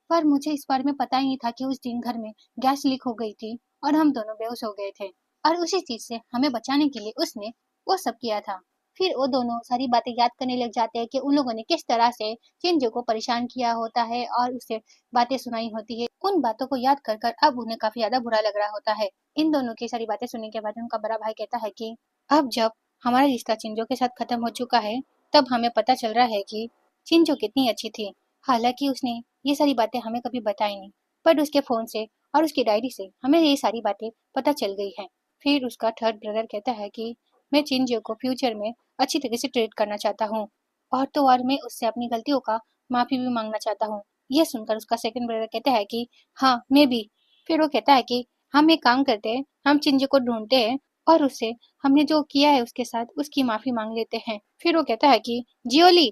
पर मुझे इस बारे में पता ही नहीं था कि उस दिन घर में गैस लीक हो गई थी और हम दोनों बेहोश हो गए थे, और उसी चीज से हमें बचाने के लिए उसने वो सब किया था। फिर वो दोनों सारी बातें याद करने लग जाते हैं कि उन लोगों ने किस तरह से चिंजो को परेशान किया होता है और उसे बातें सुनाई होती है। उन बातों को याद कर कर अब उन्हें काफी ज्यादा बुरा लग रहा होता है। इन दोनों की सारी बातें सुनने के बाद उनका बड़ा भाई कहता है कि अब जब हमारा रिश्ता चिंजो के साथ खत्म हो चुका है, तब हमें पता चल रहा है कि चिंजो कितनी अच्छी थी। हालांकि उसने ये सारी बातें हमें कभी बताई नहीं, पर उसके फोन से और उसकी डायरी से हमें ये सारी बातें पता चल गई है। फिर उसका थर्ड ब्रदर कहता है कि मैं चिंजो को फ्यूचर में अच्छी तरह से ट्रीट करना चाहता हूँ, और तो और मैं उससे अपनी गलतियों का माफी भी मांगना चाहता हूँ। यह सुनकर उसका सेकंड ब्रदर कहता है कि हाँ मैं भी। फिर वो कहता है कि हम एक काम करते हैं, हम चिंजो को ढूंढते हैं और उससे हमने जो किया है उसके साथ उसकी माफी मांग लेते हैं। फिर वो कहता है कि जियोली,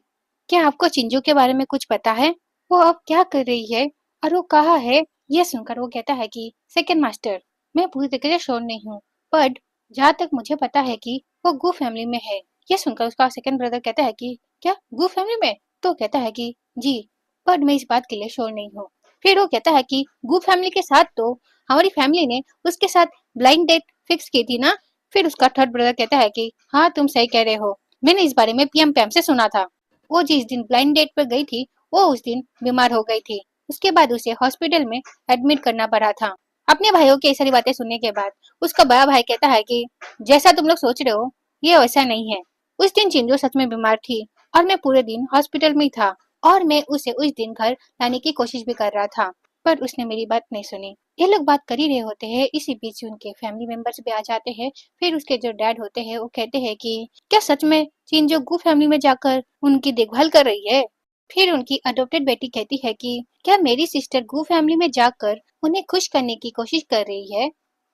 क्या आपको चिंजो के बारे में कुछ पता है, वो अब क्या कर रही है और वो कहाँ है। यह सुनकर वो कहता है कि सेकंड मास्टर, मैं पूरी तरह से श्योर नहीं हूँ, बट जहाँ तक मुझे पता है कि वो गू फैमिली में है। यह सुनकर उसका सेकंड ब्रदर कहता है कि क्या गू फैमिली में। तो कहता है कि जी, बट मैं इस बात के लिए श्योर नहीं हूँ। फिर वो कहता है कि गू फैमिली के साथ तो हमारी फैमिली ने उसके साथ ब्लाइंड डेट फिक्स की थी ना। फिर उसका थर्ड ब्रदर कहता है कि हाँ तुम सही कह रहे हो, मैंने इस बारे में पीएम पैम से सुना था। वो जिस दिन ब्लाइंड डेट पर गई थी वो उस दिन बीमार हो गई थी। उसके बाद उसे हॉस्पिटल में एडमिट करना पड़ा था। अपने भाइयों की सारी बातें सुनने के बाद उसका बड़ा भाई कहता है कि जैसा तुम लोग सोच रहे हो ये वैसा नहीं है। उस दिन चिंजो सच में बीमार थी और मैं पूरे दिन हॉस्पिटल में ही था, और मैं उसे उस दिन घर लाने की कोशिश भी कर रहा था, पर उसने मेरी बात नहीं सुनी। ये लोग बात कर ही रहे होते हैं, इसी बीच उनके फैमिली मेंबर्स भी आ जाते हैं। फिर उसके जो डैड होते हैं वो कहते हैं कि क्या सच में चिंजो गू फैमिली में जाकर उनकी देखभाल कर रही है। फिर उनकी अडॉप्टेड बेटी कहती है कि क्या मेरी सिस्टर गू फैमिली में जाकर उन्हें खुश करने की कोशिश कर रही है,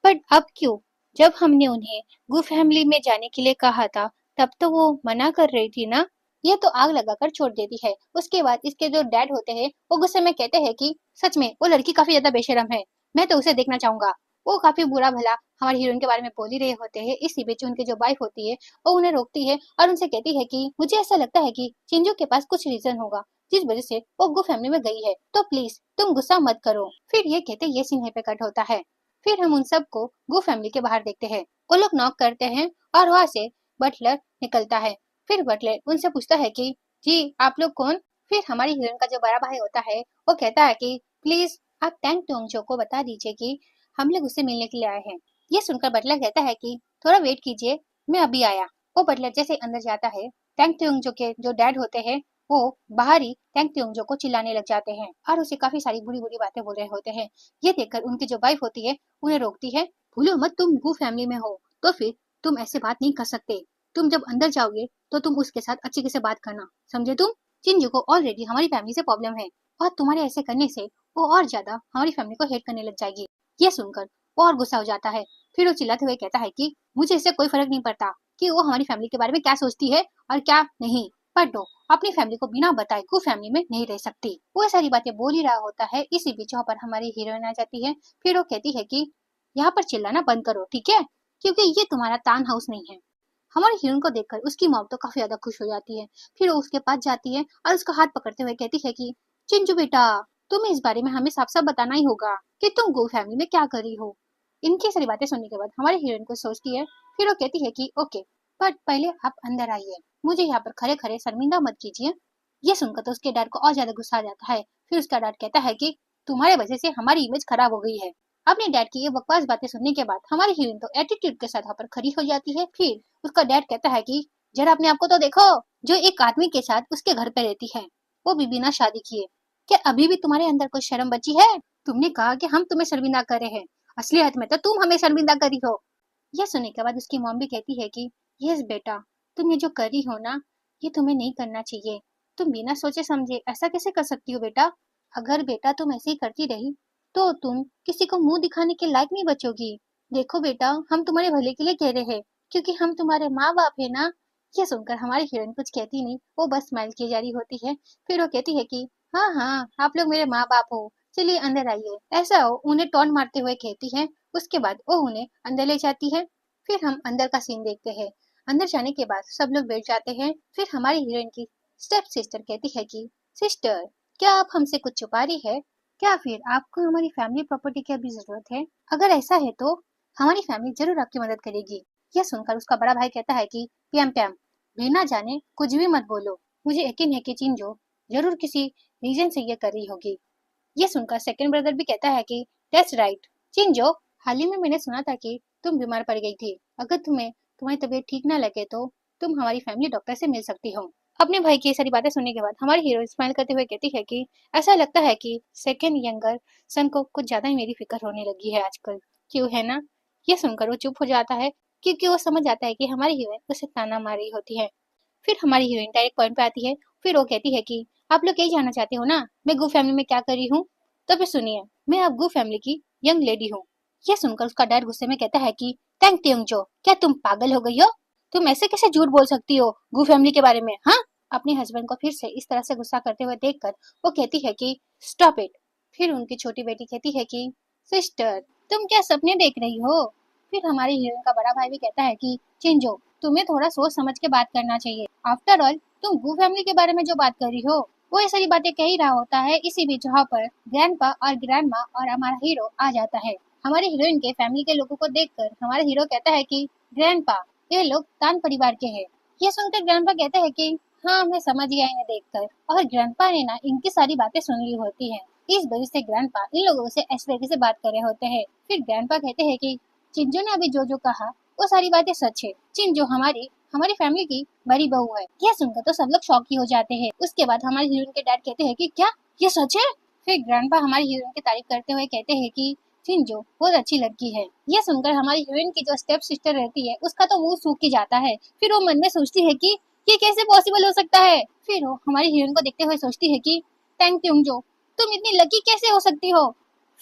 बट अब क्यों, जब हमने उन्हें गू फैमिली में जाने के लिए कहा था तब तो वो मना कर रही थी ना। ये तो आग लगाकर छोड़ देती है। उसके बाद इसके जो डैड होते हैं वो गुस्से में कहते हैं कि सच में वो लड़की काफी ज्यादा बेशरम है, मैं तो उसे देखना चाहूंगा। वो काफी बुरा भला हमारी हीरोइन के बारे में बोल ही रहे होते हैं। इसी बीच उनकी जो वाइफ होती है वो उन्हें रोकती है और उनसे कहती है कि मुझे ऐसा लगता है कि चिंजू के पास कुछ रीजन होगा जिस वजह से वो गु फैमिली में गई है, तो प्लीज तुम गुस्सा मत करो। फिर ये कहते ये सीन पे कट होता है। फिर हम उन सबको गु फैमिली के बाहर देखते हैं। वो लोग नॉक करते हैं और वहाँ से बटलर निकलता है। फिर बटलर उनसे पूछता है कि जी आप लोग कौन। फिर हमारी हीरोइन का जो बड़ा भाई होता है वो कहता है कि प्लीज आप टैंग टोंगचो को बता दीजिए कि हम लोग उससे मिलने के लिए आए हैं। ये सुनकर बटलर कहता है कि थोड़ा वेट कीजिए, मैं अभी आया। वो बटलर जैसे अंदर जाता है, टैंग टोंगचो के जो डैड होते हैं वो बाहर ही टैंग टोंगचो को चिल्लाने लग जाते हैं और उसे काफी सारी बुरी बुरी बातें बोल रहे होते हैं। ये देखकर उनकी जो वाइफ होती है उन्हें रोकती है, भूलो मत तुम गू फैमिली में हो, तो फिर तुम ऐसे बात नहीं कर सकते। तुम जब अंदर जाओगे तो तुम उसके साथ अच्छे से बात करना, समझे तुम। चिंजू को ऑलरेडी हमारी फैमिली से प्रॉब्लम है और तुम्हारे ऐसे करने से वो और ज्यादा हमारी फैमिली को हेट करने लग जाएगी। ये सुनकर वो और गुस्सा हो जाता है। फिर वो चिल्लाते हुए कहता है कि मुझे इससे कोई फर्क नहीं पड़ता कि वो हमारी फैमिली के बारे में क्या सोचती है और क्या नहीं, पर वो अपनी फैमिली को बिना बताए को फैमिली में नहीं रह सकती। वो सारी बातें बोल ही रहा होता है। इसी बीच वहाँ पर हमारी हीरोइन आ जाती है। फिर वो कहती है कि यहाँ पर चिल्लाना बंद करो ठीक है, क्योंकि ये तुम्हारा टाउन हाउस नहीं है। हमारी हीरोइन को देखकर उसकी मॉम तो काफी ज्यादा खुश हो जाती है। फिर वो उसके पास जाती है और उसका हाथ पकड़ते हुए कहती है कि चिंजू बेटा तुम्हें इस बारे में हमें साफ साफ बताना ही होगा कि तुम गो फैमिली में क्या कर रही हो। इनकी सारी बातें सुनने के बाद हमारी हीरोइन को सोचती है, फिर वो कहती है कि ओके, बट पहले आप अंदर आइए, मुझे यहाँ पर खड़े खड़े शर्मिंदा मत कीजिए। ये सुनकर तो उसके डैड को और ज्यादा गुस्सा आ जाता है। फिर उसका डैड कहता है कि तुम्हारे वजह से हमारी इमेज खराब हो गई है। अपने डैड की ये बकवास बातें सुनने के बाद हमारी हीरोइन तो एटीट्यूड के साथ वहाँ पर खड़ी हो जाती है। फिर उसका डैड कहता है कि जरा अपने आप को तो देखो, जो एक आदमी के साथ उसके घर पे रहती है, वो भी बिना शादी किए। क्या अभी भी तुम्हारे अंदर कोई शर्म बची है? तुमने कहा कि हम तुम्हें शर्मिंदा कर रहे हैं, असलियत में तो तुम हमें शर्मिंदा करी हो। यह सुनने के बाद उसकी मॉम भी कहती है कि यस बेटा, तुम ये जो कर रही हो ना, ये तुम्हें नहीं करना चाहिए। तुम बिना सोचे समझे ऐसा कैसे कर सकती हो बेटा? अगर बेटा तुम ऐसे ही करती रही तो तुम किसी को मुंह दिखाने के लायक नहीं बचोगी। देखो बेटा, हम तुम्हारे भले के लिए कह रहे हैं, क्योंकि हम तुम्हारे माँ बाप है ना। यह सुनकर हमारी हीरोइन कुछ कहती नहीं, वो बस स्माइल की जा रही होती है। फिर वो कहती है कि हाँ हाँ, आप लोग मेरे माँ बाप हो, चलिए अंदर आइए। ऐसा वो उन्हें टॉन्ट मारते हुए कहती है। उसके बाद वो उन्हें अंदर ले जाती है। फिर हम अंदर का सीन देखते हैं। अंदर जाने के बाद सब लोग बैठ जाते हैं। फिर हमारी हीरोइन की स्टेप सिस्टर कहती है कि सिस्टर, क्या आप हमसे कुछ छुपा रही है? क्या फिर आपको हमारी फैमिली प्रॉपर्टी की अभी जरूरत है? अगर ऐसा है तो हमारी फैमिली जरूर आपकी मदद करेगी। यह सुनकर उसका बड़ा भाई कहता है कि प्याम प्याम, बिना जाने कुछ भी मत बोलो। मुझे यकीन है कि चिंजो जरूर किसी रीजन से ये कर रही होगी। ये सुनकर सेकंड ब्रदर भी कहता है कि दैट्स राइट। चिंजो, हाल ही में मैंने सुना था कि तुम बीमार पड़ गई थी। अगर तुम्हें तुम्हारी तबीयत ठीक ना लगे तो तुम हमारी फैमिली डॉक्टर से मिल सकती हो। अपने भाई की ये सारी बातें सुनने के बाद हमारी हीरो स्माइल करते हुए कहती है कि ऐसा लगता है कि सेकंड यंगर सन को कुछ ज्यादा ही मेरी फिक्र होने लगी है आजकल। क्यों है ना? ये सुनकर वो चुप हो जाता है, क्योंकि वो समझ आता है कि हमारी हीरोइन उसे ताना मार रही होती है। फिर हमारी हीरोइन डायरेक्ट पॉइंट पे आती है। फिर वो कहती है कि आप लोग यही जानना चाहते हो ना, मैं गू फैमिली में क्या कर रही हूँ? तो फिर सुनिए, मैं अब गू फैमिली की यंग लेडी हूँ। यह सुनकर उसका डैड गुस्से में कहता है कि थैंक यू जो, क्या तुम पागल हो गई हो? तुम ऐसे कैसे झूठ बोल सकती हो गू फैमिली के बारे में? हाँ? अपने हस्बैंड को फिर से इस तरह से गुस्सा करते हुए देखकर वो कहती है कि स्टॉप इट। फिर उनकी छोटी बेटी कहती है कि सिस्टर, तुम क्या सपने देख रही हो? फिर हमारी हीरोइन का बड़ा भाई भी कहता है कि चिंजो, तुम्हें थोड़ा सोच समझ के बात करना चाहिए। आफ्टर ऑल तुम गू फैमिली के बारे में जो बात कर रही हो, वो ये सारी बातें कह ही रहा होता है। इसी बीच जहाँ पर ग्रैंडपा और ग्रैंडमा और हमारा हीरो आ जाता है। हमारी हीरोइन के फैमिली के लोगों को देखकर हमारा हीरो कहता है कि ग्रैंडपा, ये लोग तान परिवार के हैं। ये सुनकर ग्रैंडपा कहते हैं कि हाँ, मैं समझ गया इन्हें देखकर। और ग्रैंडपा ने ना इनकी सारी बातें सुन ली होती है, इस वजह से ग्रैंडपा इन लोगों से इस तरीके से बात कर रहे होते हैं। फिर ग्रैंडपा कहते हैं कि चिंजो ने अभी जो जो कहा वो सारी बातें सच है। चिंजो हमारी हमारी फैमिली की बड़ी बहू है। यह सुनकर तो सब लोग शॉक ही हो जाते हैं। उसके बाद हमारी हीरोइन के डैड कहते हैं कि क्या ये सच है? फिर ग्रैंडपा हमारी हीरोइन की तारीफ करते हुए कहते हैं कि चिंजो बहुत अच्छी लड़की है। यह सुनकर हमारी हीरोइन की जो स्टेप सिस्टर रहती है उसका तो मुंह सूख ही जाता है। फिर वो मन में सोचती है कि ये कैसे पॉसिबल हो सकता है। फिर वो हमारी हीरोइन को देखते हुए सोचती है कि थैंक यू जो, तुम इतनी लकी कैसे हो सकती हो?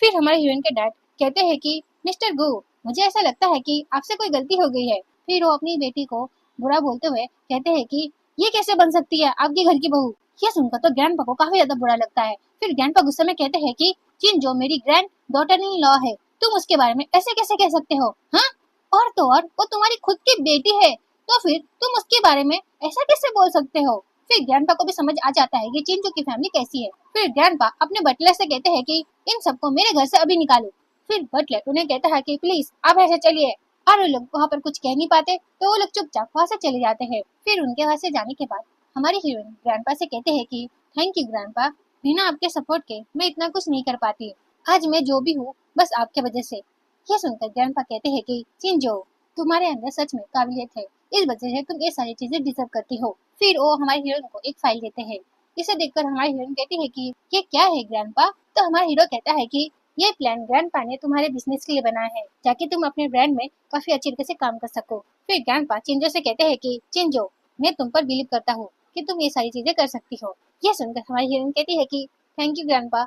फिर हमारे हीरोइन के डैड कहते हैं कि मिस्टर गो, मुझे ऐसा लगता है कि आपसे कोई गलती हो गई है। फिर वो अपनी बेटी को बुरा बोलते हुए कहते हैं कि ये कैसे बन सकती है आपके घर की बहू? ये सुनकर तो ग्रैंडपा को काफी ज्यादा बुरा लगता है। फिर ग्रैंडपा गुस्से में कहते हैं कि जिन जो मेरी ग्रैंड डॉटर इन लॉ है, तुम उसके बारे में ऐसे कैसे कह सकते हो? हाँ, और तो और वो तुम्हारी खुद की बेटी है, तो फिर तुम उसके बारे में ऐसा कैसे बोल सकते हो? फिर ग्रैंडपा को भी समझ आ जाता है कि चिंजू की फैमिली कैसी है। फिर ग्रैंडपा अपने बटलर से कहते हैं कि इन सबको मेरे घर से अभी निकालो। फिर बटलर उन्हें कहता है कि प्लीज आप ऐसे चलिए। और वो लोग वहाँ पर कुछ कह नहीं पाते तो वो लोग चुपचाप वहाँ से चले जाते हैं। फिर उनके वहाँ से जाने के बाद हमारी हीरोइन ग्रैंडपा से कहते हैं कि थैंक यू ग्रैंडपा, बिना आपके सपोर्ट के मैं इतना कुछ नहीं कर पाती। आज मैं जो भी हूँ बस आपके वजह से। ये सुनकर ग्रैंडपा कहते हैं कि चिंजो, तुम्हारे अंदर सच में काबिलियत है, इस वजह से तुम ये सारी चीजें डिजर्व करती हो। फिर वो हमारी हीरोइन को एक फाइल देते हैं। इसे देखकर हमारी हीरोइन कहती है कि ये क्या है ग्रैंडपा? तो हमारा हीरो कहता है कि ये प्लान ग्रैंडपा ने तुम्हारे बिजनेस के लिए बनाया है, ताकि तुम अपने ब्रांड में काफी अच्छी तरीके से काम कर सको। फिर ग्रैंडपा चिंजो से कहते हैं कि चिंजो, मैं तुम पर बिलीव करता हूँ कि तुम ये सारी चीजें कर सकती हो। ये सुनकर हमारी हीरोइन कहती है कि थैंक यू ग्रैंडपा।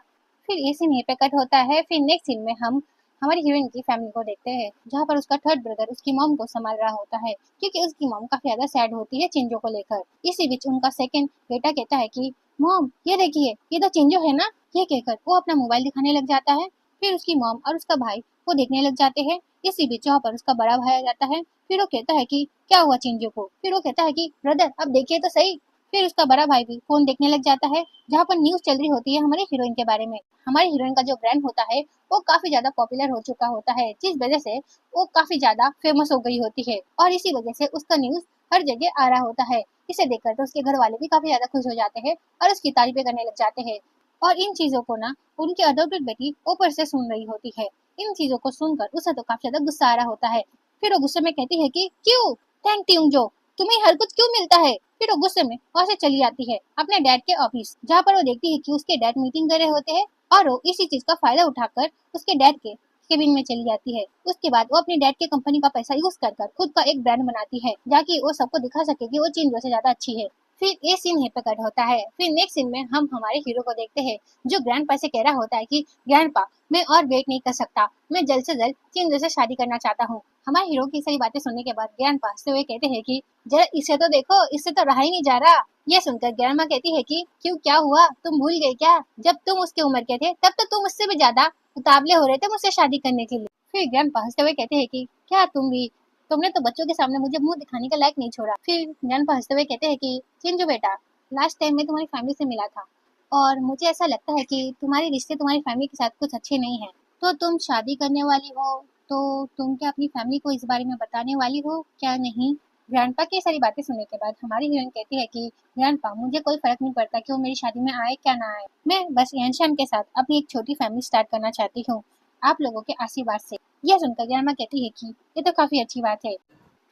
फिर ये सीन यहीं पे कट होता है। फिर नेक्स्ट सीन में हम हमारी हीरोइन की फैमिली को देखते हैं, जहाँ पर उसका थर्ड ब्रदर उसकी मॉम को संभाल रहा होता है, क्योंकि उसकी मॉम काफी ज्यादा सैड होती है चिंजो को लेकर। इसी बीच उनका सेकंड बेटा कहता है कि मॉम ये देखिए, ये तो चिंजो है ना। ये कहकर वो अपना मोबाइल दिखाने लग जाता है। फिर उसकी मॉम और उसका भाई वो देखने लग जाते हैं। इसी बीच जहाँ पर उसका बड़ा भाई आ जाता है। फिर वो कहता है कि क्या हुआ चिंजो को? फिर वो कहता है कि ब्रदर अब देखिए तो सही। फिर उसका बड़ा भाई भी फोन देखने लग जाता है, जहाँ पर न्यूज चल रही होती है हमारी हीरोइन के बारे में। हमारी हीरोइन का जो ब्रांड होता है वो काफी ज्यादा पॉपुलर हो चुका होता है, जिस वजह से वो काफी ज्यादा फेमस हो गई होती है और इसी वजह से उसका न्यूज हर जगह आ रहा होता है। इसे देखकर तो उसके घर वाले भी काफी ज्यादा खुश हो जाते हैं और उसकी तारीफें करने लग जाते हैं। और इन चीजों को ना उनकी अडॉप्टेड बेटी ऊपर से सुन रही होती है। इन चीजों को सुनकर उसे तो काफी ज्यादा गुस्सा आ रहा होता है। फिर वो गुस्से में कहती है कि क्यों, थैंक यू जो, तुम्हें हर कुछ क्यों मिलता है। फिर वो गुस्से में वहां से चली जाती है अपने डैड के ऑफिस, जहाँ पर वो देखती है कि उसके डैड मीटिंग कर रहे होते हैं और वो इसी चीज का फायदा उठाकर उसके डैड के केबिन में चली जाती है। उसके बाद वो अपने डैड के कंपनी का पैसा यूज कर खुद का एक ब्रांड बनाती है, जाकि वो सबको दिखा सके कि वो चिंजो से ज्यादा अच्छी है। फिर ये सीन है पे कट होता है। फिर नेक्स्ट सीन में हम हमारे हीरो को देखते हैं, जो ग्रैंडपा से कह रहा होता है कि ग्रैंडपा, मैं और वेट नहीं कर सकता, मैं जल्द से जल्द चिंजो से शादी करना चाहता हूँ। हमारे हीरो की सारी बातें सुनने के बाद ग्रैंडपा हंसते हुए कहते हैं कि जरा इसे तो देखो, इससे तो रहा ही नहीं जा रहा। ये सुनकर ग्रैंडमा कहती है कि क्यों, क्या हुआ, तुम भूल गए क्या, जब तुम उसके उम्र के थे तब तो तुम उससे भी ज्यादा उतावले हो रहे थे मुझसे शादी करने के लिए। फिर ग्रैंडपा हंसते हुए कहते हैं कि क्या तुम भी, तुमने तो बच्चों के सामने मुझे मुंह दिखाने का लायक नहीं छोड़ा। फिर ग्रैंडपा हंसते हुए कहते हैं कि चिंजू बेटा, लास्ट टाइम मैं तुम्हारी फैमिली से मिला था और मुझे ऐसा लगता है कि तुम्हारे रिश्ते तुम्हारी फैमिली के साथ कुछ अच्छे नहीं हैं। तो तुम शादी करने वाली हो, तो तुम क्या अपनी फैमिली को इस बारे में बताने वाली हो क्या नहीं। ग्रैंडपा की सारी बातें सुनने के बाद हमारी हीरोइन कहती है कि ग्रैंडपा, मुझे कोई फर्क नहीं पड़ता कि वो मेरी शादी में आए क्या ना आए, मैं बस यानशान के साथ अपनी एक छोटी फैमिली स्टार्ट करना चाहती हूँ आप लोगों के आशीर्वाद से। यह सुनकर ग्रैंडमा कहती है कि ये तो काफी अच्छी बात है।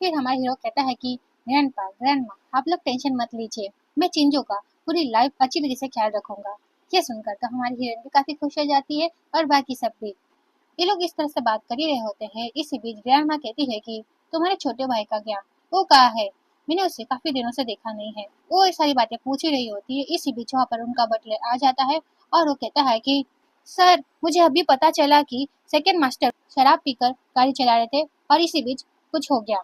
फिर हमारा हीरो कहता है कि ग्रैंडपा, ग्रैंडमा, आप लोग टेंशन मत लीजिए, मैं चिंजो का पूरी लाइफ अच्छी तरीके से ख्याल रखूंगा। ये सुनकर तो हमारी हीरोइन भी काफी खुश हो जाती है और बाकी सब भी। ये लोग इस तरह से बात कर ही रहे होते हैं, इसी बीच ग्रैंडमा कहती है कि तुम्हारे छोटे भाई का क्या, वो कहाँ है, मैंने उसे काफी दिनों से देखा नहीं है। वो ये सारी बातें पूछ ही रही होती है, इसी बीच वहाँ पर उनका बटलर आ जाता है और वो कहता है कि सर, मुझे अभी पता चला कि सेकंड मास्टर शराब पीकर गाड़ी चला रहे थे और इसी बीच कुछ हो गया।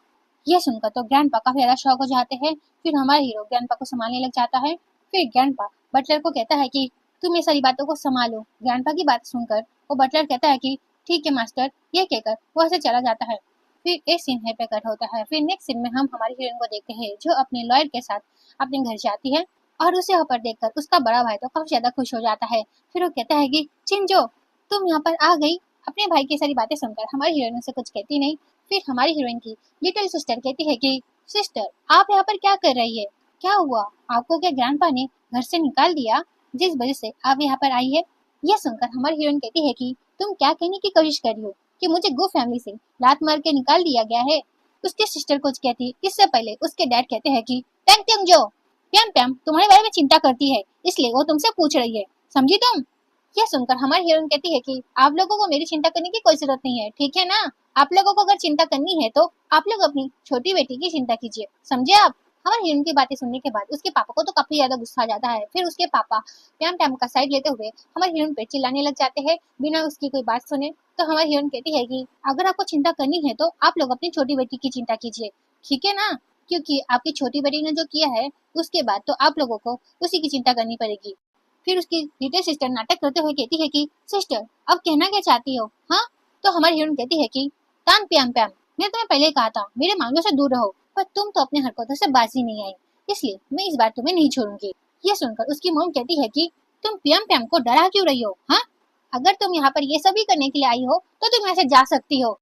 ये सुनकर तो ग्रैंडपा काफी ज्यादा शॉक हो जाते हैं। फिर हमारा हीरो ग्रैंडपा को संभालने लग जाता है। फिर ग्रैंडपा बटलर को कहता है कि तुम ये सारी बातों को संभालो। ग्रैंडपा की बात सुनकर वो बटलर कहता है कि ठीक है मास्टर, ये कहकर वो ऐसे चला जाता है। फिर एक सीन है पे कट होता है। फिर नेक्स्ट सीन में हम हमारी हीरोइन को देखते हैं, जो अपने लॉयर के साथ अपने घर जाती है और उसे यहाँ पर देखकर उसका बड़ा भाई तो काफी ज्यादा खुश हो जाता है। फिर वो कहता है कि चिंजो, तुम यहाँ पर आ गई। अपने भाई की सारी बातें सुनकर हमारी हीरोइन से कुछ कहती नहीं। फिर हमारी हीरोइन की लिटिल सिस्टर कहती है कि सिस्टर, आप यहाँ पर क्या कर रही है, क्या हुआ, आपको क्या ग्रैंडपा ने घर से निकाल दिया जिस वजह से आप यहाँ पर आई है। यह सुनकर हमारी हीरोइन कहती है कि तुम क्या कहने की कोशिश कर रही हो कि मुझे गो फैमिली से लात मार के निकाल दिया गया है। उसके सिस्टर कुछ कहती, इससे पहले उसके डैड कहते हैं कि टैंग टैंग जो, प्याम प्याम तुम्हारे बारे में चिंता करती है, इसलिए वो तुमसे पूछ रही है, समझी तुम। यह सुनकर हमारी हीरोइन कहती है कि आप लोगों को मेरी चिंता करने की कोई जरूरत नहीं है, ठीक है ना। आप लोगों को अगर चिंता करनी है तो आप लोग अपनी छोटी बेटी की चिंता कीजिए, समझे आप। हमारी हीरोइन की बातें सुनने के बाद उसके पापा को तो काफी ज्यादा गुस्सा आ जाता है। फिर उसके पापा प्याम प्याम का साइड लेते हुए हमारी हीरोइन पे चिल्लाने लग जाते हैं बिना उसकी कोई बात सुने। तो हमारी हीरोइन कहती है कि अगर आपको चिंता करनी है तो आप लोग अपनी छोटी बेटी की चिंता कीजिए, ठीक है ना, क्योंकि आपकी छोटी बेटी ने जो किया है उसके बाद तो आप लोगों को उसी की चिंता करनी पड़ेगी। फिर उसकी लिटिल सिस्टर नाटक करते हुए कहती है कि सिस्टर, अब कहना क्या चाहती हो, हाँ। तो हमारी हीरोइन कहती है कि तान प्याम प्याम, मैं तुम्हें पहले ही कहा था मेरे मामलों से दूर रहो, पर तुम तो अपने हरकतों से बाजी नहीं आई, इसलिए मैं इस बार तुम्हें नहीं छोड़ूंगी। ये सुनकर उसकी मॉम कहती है कि तुम प्याम प्याम को डरा क्यों रही हो, हाँ, अगर तुम यहाँ पर ये सभी करने के लिए आई हो तो तुम यहाँ से जा सकती हो।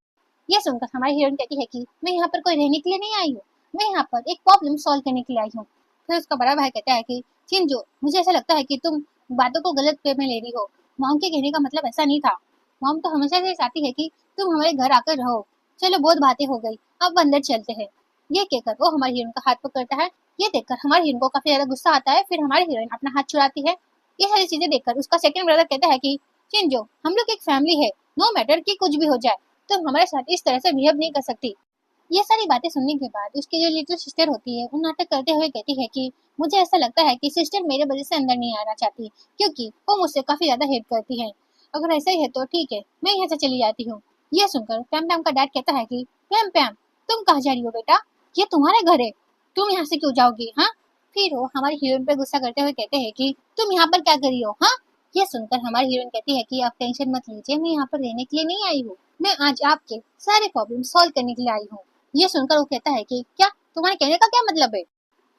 ये सुनकर हमारी हीरोइन कहती है कि मैं यहाँ पर कोई रहने के लिए नहीं आई हूँ, मैं यहाँ पर एक प्रॉब्लम सॉल्व करने के लिए आई हूँ। फिर उसका बड़ा भाई कहता है कि चिंजो, मुझे ऐसा लगता है कि तुम बातों को गलत वे में ले रही हो, मॉम के कहने का मतलब ऐसा नहीं था। मॉम तो हमेशा से चाहती है कि तुम हमारे घर आकर रहो। चलो बहुत बातें हो गई, अब अंदर चलते हैं। ये कहकर वो हमारी हीरोइन का हाथ पकड़ता है। ये देखकर हमारी हीरोइन को काफी ज्यादा गुस्सा आता है। फिर हमारी हीरोइन अपना हाथ छुड़ाती है। ये सारी चीजें देखकर उसका सेकंड ब्रदर कहता है कि चिंजो, हम लोग एक फैमिली है, नो मैटर कि कुछ भी हो जाए, तुम हमारे साथ इस तरह से बिहेव नहीं कर सकती। ये सारी बातें सुनने के बाद उसकी जो लिटिल सिस्टर होती है वो नाटक करते हुए कहती है कि मुझे ऐसा लगता है कि सिस्टर मेरे वजह से अंदर नहीं आना चाहती, क्योंकि वो मुझसे काफी ज्यादा हेट करती है। अगर ऐसा ही है तो ठीक है, मैं यहाँ से चली जाती हूँ। यह सुनकर पैम पैम का डैड कहता है कि पैम पैम, तुम कहाँ जा रही हो बेटा, ये तुम्हारे घर है, तुम यहाँ से क्यों जाओगी, हाँ। फिर वो हमारी हीरोइन पे गुस्सा करते हुए कहते हैं कि तुम यहाँ पर क्या कर रही हो, हाँ। ये सुनकर हमारी हीरोइन कहती है कि आप टेंशन मत लीजिए, मैं यहाँ पर रहने के लिए नहीं आई हूँ, मैं आज आपके सारे प्रॉब्लम सॉल्व करने के लिए आई हूँ। ये सुनकर वो कहता है कि क्या, तुम्हारे कहने का क्या मतलब है।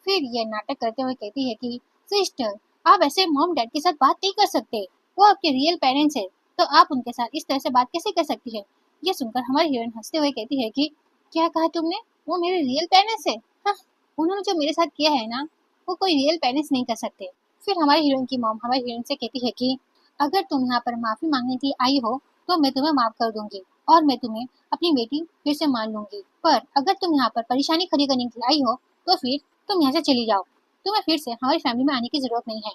फिर ये नाटक करते हुए कहती है कि सिस्टर, आप ऐसे मॉम डैड के साथ बात नहीं कर सकते, वो आपके रियल पेरेंट्स है, तो आप उनके साथ इस तरह से बात कैसे कर सकती है। ये सुनकर हमारी हीरोइन हंसते हुए कहती है कि क्या कहा तुमने, वो मेरे रियल पेरेंट्स है। हाँ, उन्होंने जो मेरे साथ किया है ना, वो कोई रियल पेरेंट्स नहीं कर सकते। फिर हमारी हीरोइन की मॉम हमारी हीरोइन से कहती है कि अगर तुम यहाँ पर माफी मांगने के लिए आई हो तो मैं तुम्हें माफ कर दूंगी और मैं तुम्हें अपनी बेटी फिर से मान लूंगी, पर अगर तुम यहाँ पर परेशानी खड़ी करने के लिए आई हो तो फिर तुम यहाँ से चली जाओ, तुम्हें फिर से हमारी फैमिली में आने की जरूरत नहीं है।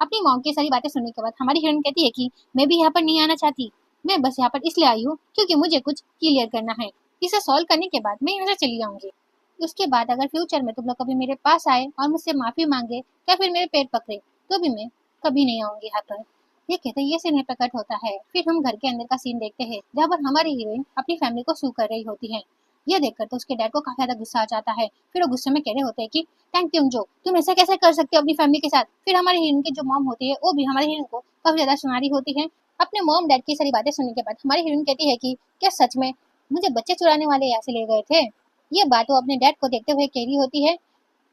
अपनी मॉम की सारी बातें सुनने के बाद हमारी हीरोइन कहती है कि मैं भी यहाँ पर नहीं आना चाहती, मैं बस यहाँ पर इसलिए आई हूँ क्योंकि मुझे कुछ क्लियर करना है, इसे सॉल्व करने के बाद मैं यहाँ से चली जाऊंगी। उसके बाद अगर फ्यूचर में तुम लोग कभी मेरे पास आए और मुझसे माफी मांगे या फिर मेरे पेट पकड़े तो भी मैं कभी नहीं आऊंगी यहाँ पर। ये कहते ये सीन प्रकट होता है। फिर हम घर के अंदर का सीन देखते हैं जहाँ पर हमारी हीरोइन अपनी फैमिली को सू कर रही होती है। ये देखकर तो उसके डैड को काफी ज्यादा गुस्सा आ जाता है। फिर वो गुस्से में कह रहे होते हैं कि थैंक यू जो, तुम ऐसा कैसे कर सकते हो अपनी फैमिली के साथ। फिर हमारी हीरोइन की जो मॉम होती है वो भी हमारी हीरोइन को काफी ज्यादा सुना रही होती है। अपने मॉम डैड की सारी बातें सुनने के बाद हमारी हीरोइन कहती है कि क्या सच में मुझे बच्चे चुराने वाले यहाँ से ले गए थे। ये बात वो अपने डैड को देखते हुए कह रही होती है।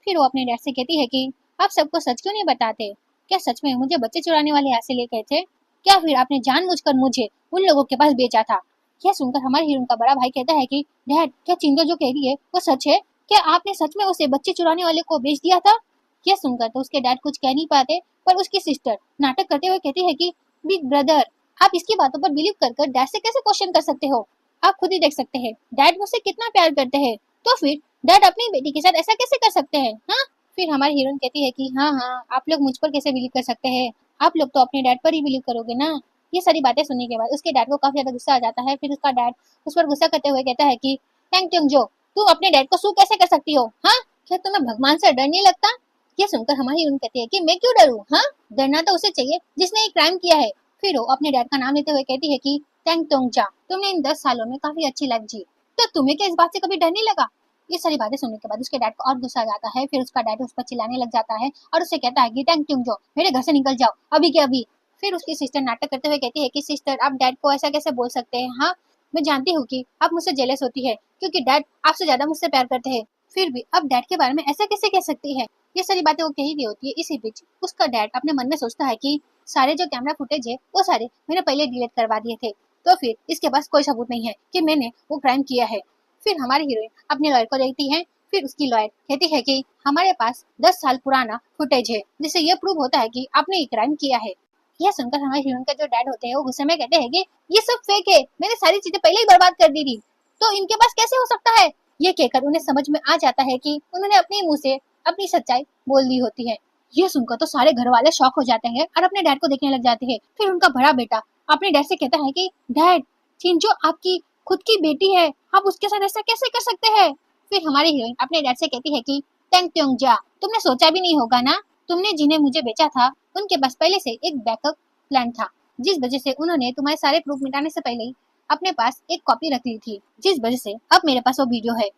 फिर वो अपने डैड से कहती है कि आप सबको सच क्यों नहीं बताते, क्या सच में मुझे बच्चे चुराने वाले यहाँ से ले गए थे, क्या फिर आपने जानबूझकर मुझे उन लोगों के पास बेचा था। यह सुनकर हमारे हीरोइन का बड़ा भाई कहता है कि डैड, क्या चिंजो जो कह रही है वो सच है, क्या आपने सच में उसे बच्चे चुराने वाले को बेच दिया था। यह सुनकर तो उसके डैड कुछ कह नहीं पाते, पर उसकी सिस्टर नाटक करते हुए कहती है कि बिग ब्रदर, आप इसकी बातों पर बिलीव कर डैड से कैसे क्वेश्चन कर सकते हो, आप खुद ही देख सकते हैं डैड मुझसे कितना प्यार करते हैं, तो फिर डैड अपनी बेटी के साथ ऐसा कैसे कर सकते हैं। हाँ, फिर हमारी हीरोइन कहती है कि हाँ हाँ, आप लोग मुझ पर कैसे बिलीव कर सकते हैं, आप लोग तो अपने डैड पर ही बिलीव करोगे ना। ये सारी बातें सुनने के बाद उसके डैड को काफी ज्यादा गुस्सा आ जाता है। फिर उसका डैड उस पर गुस्सा करते हुए कहता है कि थैंक यू जो, तुम अपने डैड को सू कैसे कर सकती हो। हाँ, क्या तुम्हें भगवान से डर नहीं लगता। ये सुनकर हमारी हीरोइन कहती है कि मैं क्यों डरूं, हाँ, डरना तो उसे चाहिए जिसने एक क्राइम किया है। फिर वो अपने डैड का नाम लेते हुए कहती है कि थैंक टोंगजा, तुमने इन 10 सालों में काफी अच्छी लाइफ जी, तो तुम्हें क्या इस बात से कभी डर नहीं लगा। ये सारी बातें सुनने के बाद उसके डैड को और गुस्सा आ जाता है। फिर उसका डैड उस पर चिल्लाने लग जाता है और उसे कहता है कि थैंक यू जो, मेरे घर से निकल जाओ अभी के अभी। फिर उसकी सिस्टर नाटक करते हुए कहती है कि सिस्टर, आप डैड को ऐसा कैसे बोल सकते हैं। हाँ, मैं जानती हूँ कि आप मुझसे जेलस होती है क्योंकि डैड आपसे ज्यादा मुझसे प्यार करते हैं, फिर भी अब डैड के बारे में ऐसा कैसे कह सकती है। ये सारी बातें वो कह ही रही होती है। इसी बीच उसका डैड अपने मन में सोचता है कि सारे जो कैमरा फुटेज है वो सारे मैंने पहले डिलीट करवा दिए थे, तो फिर इसके पास कोई सबूत नहीं है कि मैंने वो क्राइम किया है। फिर हमारी हीरोइन अपने लॉयर को देखती है। फिर उसकी लॉयर कहती है कि हमारे पास 10 साल पुराना फुटेज है जिससे ये प्रूव होता है कि आपने ये क्राइम किया है। यह सुनकर हमारे हीरोइन का जो डैड होते हैं वो गुस्से में कहते हैं कि ये सब फेक है, मैंने सारी चीजें पहले ही बर्बाद कर दी थी, तो इनके पास कैसे हो सकता है। ये कहकर उन्हें समझ में आ जाता है कि उन्होंने अपने मुंह से अपनी सच्चाई बोल दी होती है। ये सुनकर तो सारे घर वाले शॉक हो जाते हैं और अपने डैड को देखने लग जाते हैं। फिर उनका बड़ा बेटा अपने डैड से कहता है कि डैड, चिंजो आपकी खुद की बेटी है, आप उसके साथ ऐसा कैसे कर सकते हैं। फिर हमारी हीरोइन अपने डैड से कहती है कि टेंग ट्योंग जा, तुमने सोचा भी नहीं होगा ना, तुमने जिन्हें मुझे बेचा था उनके पास पहले से एक बैकअप प्लान था, जिस वजह से उन्होंने तुम्हारे सारे प्रूफ मिटाने से पहले ही अपने पास एक कॉपी रख ली थी, जिस वजह से अब मेरे पास वो वीडियो है।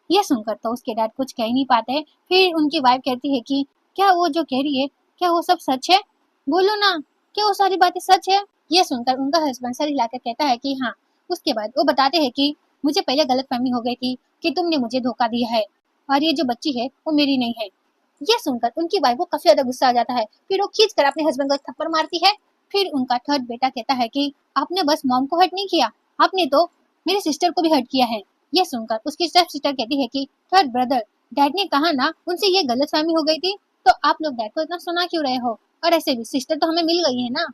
यह सुनकर तो उसके डैड कुछ कह ही नहीं पाते। फिर उनकी वाइफ कहती है कि क्या वो जो कह रही है क्या वो सब सच है, बोलो ना, क्या वो सारी बातें सच है। यह सुनकर उनका हस्बैंड सर हिलाकर कहता है कि हाँ। उसके बाद वो बताते हैं कि मुझे पहले गलतफहमी हो गई थी कि तुमने मुझे धोखा दिया है और ये जो बच्ची है वो मेरी नहीं है। यह सुनकर उनकी वाइफ को काफी ज्यादा गुस्सा आ जाता है। फिर वो खींच कर अपने हस्बैंड को एक थप्पड़ मारती है। फिर उनका थर्ड बेटा कहता है कि आपने बस मॉम को हर्ट नहीं किया, आपने तो मेरी सिस्टर को भी हर्ट किया है। यह सुनकर उसकी स्टेप सिस्टर कहती है कि थर्ड ब्रदर, डैड ने कहा ना उनसे ये गलतफहमी हो गई थी, तो आप लोग डैड को इतना सुना क्यों रहे हो, और ऐसे भी सिस्टर तो हमें मिल गई है ना।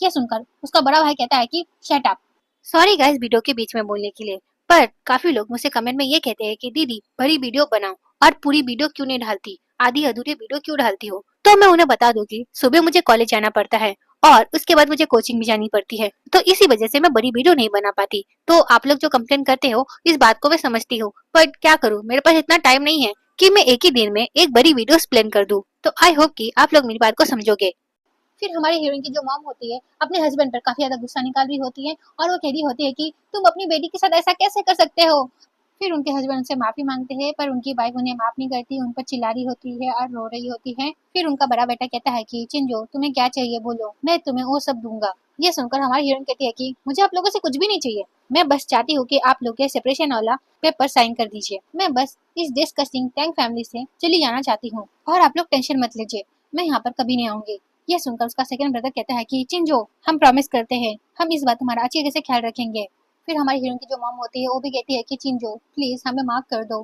यह सुनकर उसका बड़ा भाई कहता है कि shut up. Sorry guys video के बीच में बोलने के लिए, पर काफी लोग मुझसे कमेंट में ये कहते हैं कि दीदी बड़ी वीडियो बनाओ और पूरी वीडियो क्यों नहीं डालती, आधी अधूरी वीडियो क्यों डालती हो। तो मैं उन्हें बता दूं कि सुबह मुझे कॉलेज जाना पड़ता है और उसके बाद मुझे कोचिंग भी जानी पड़ती है, तो इसी वजह से मैं बड़ी वीडियो नहीं बना पाती। तो आप लोग जो कंप्लेन करते हो इस बात को मैं समझती हूँ, बट क्या करूँ, मेरे पास इतना टाइम नहीं है कि मैं एक ही दिन में एक बड़ी वीडियो प्लान कर दूं। तो आई होप कि आप लोग मेरी बात को समझोगे। फिर हमारी हीरोइन की जो मॉम होती है अपने हस्बैंड पर काफी ज्यादा गुस्सा निकाल रही होती है और वो कह रही होती है कि तुम अपनी बेटी के साथ ऐसा कैसे कर सकते हो। फिर उनके हस्बैंड उनसे माफी मांगते हैं, पर उनकी वाइफ उन्हें माफ नहीं करती, उन पर चिल्ला रही होती है और रो रही होती है। फिर उनका बड़ा बेटा कहता है कि चिंजो, तुम्हें क्या चाहिए बोलो, मैं तुम्हें वो सब दूंगा। ये सुनकर हमारी हीरोइन कहती है कि मुझे आप लोगों से कुछ भी नहीं चाहिए, मैं बस चाहती हूँ कि आप लोग ये सेपरेशन वाला पेपर साइन कर दीजिए। मैं बस इस डिस्कस्टिंग टैंक फैमिली से चली जाना चाहती हूँ और आप लोग टेंशन मत लीजिए, मैं यहाँ पर कभी नहीं आऊंगी। ये सुनकर उसका सेकंड ब्रदर कहता है कि चिंजो, हम प्रॉमिस करते हैं, हम इस बार तुम्हारा अच्छी तरह से ख्याल रखेंगे। फिर हमारी हीरोइन की जो मॉम होती है वो भी कहती है कि चिंजो प्लीज हमें माफ कर दो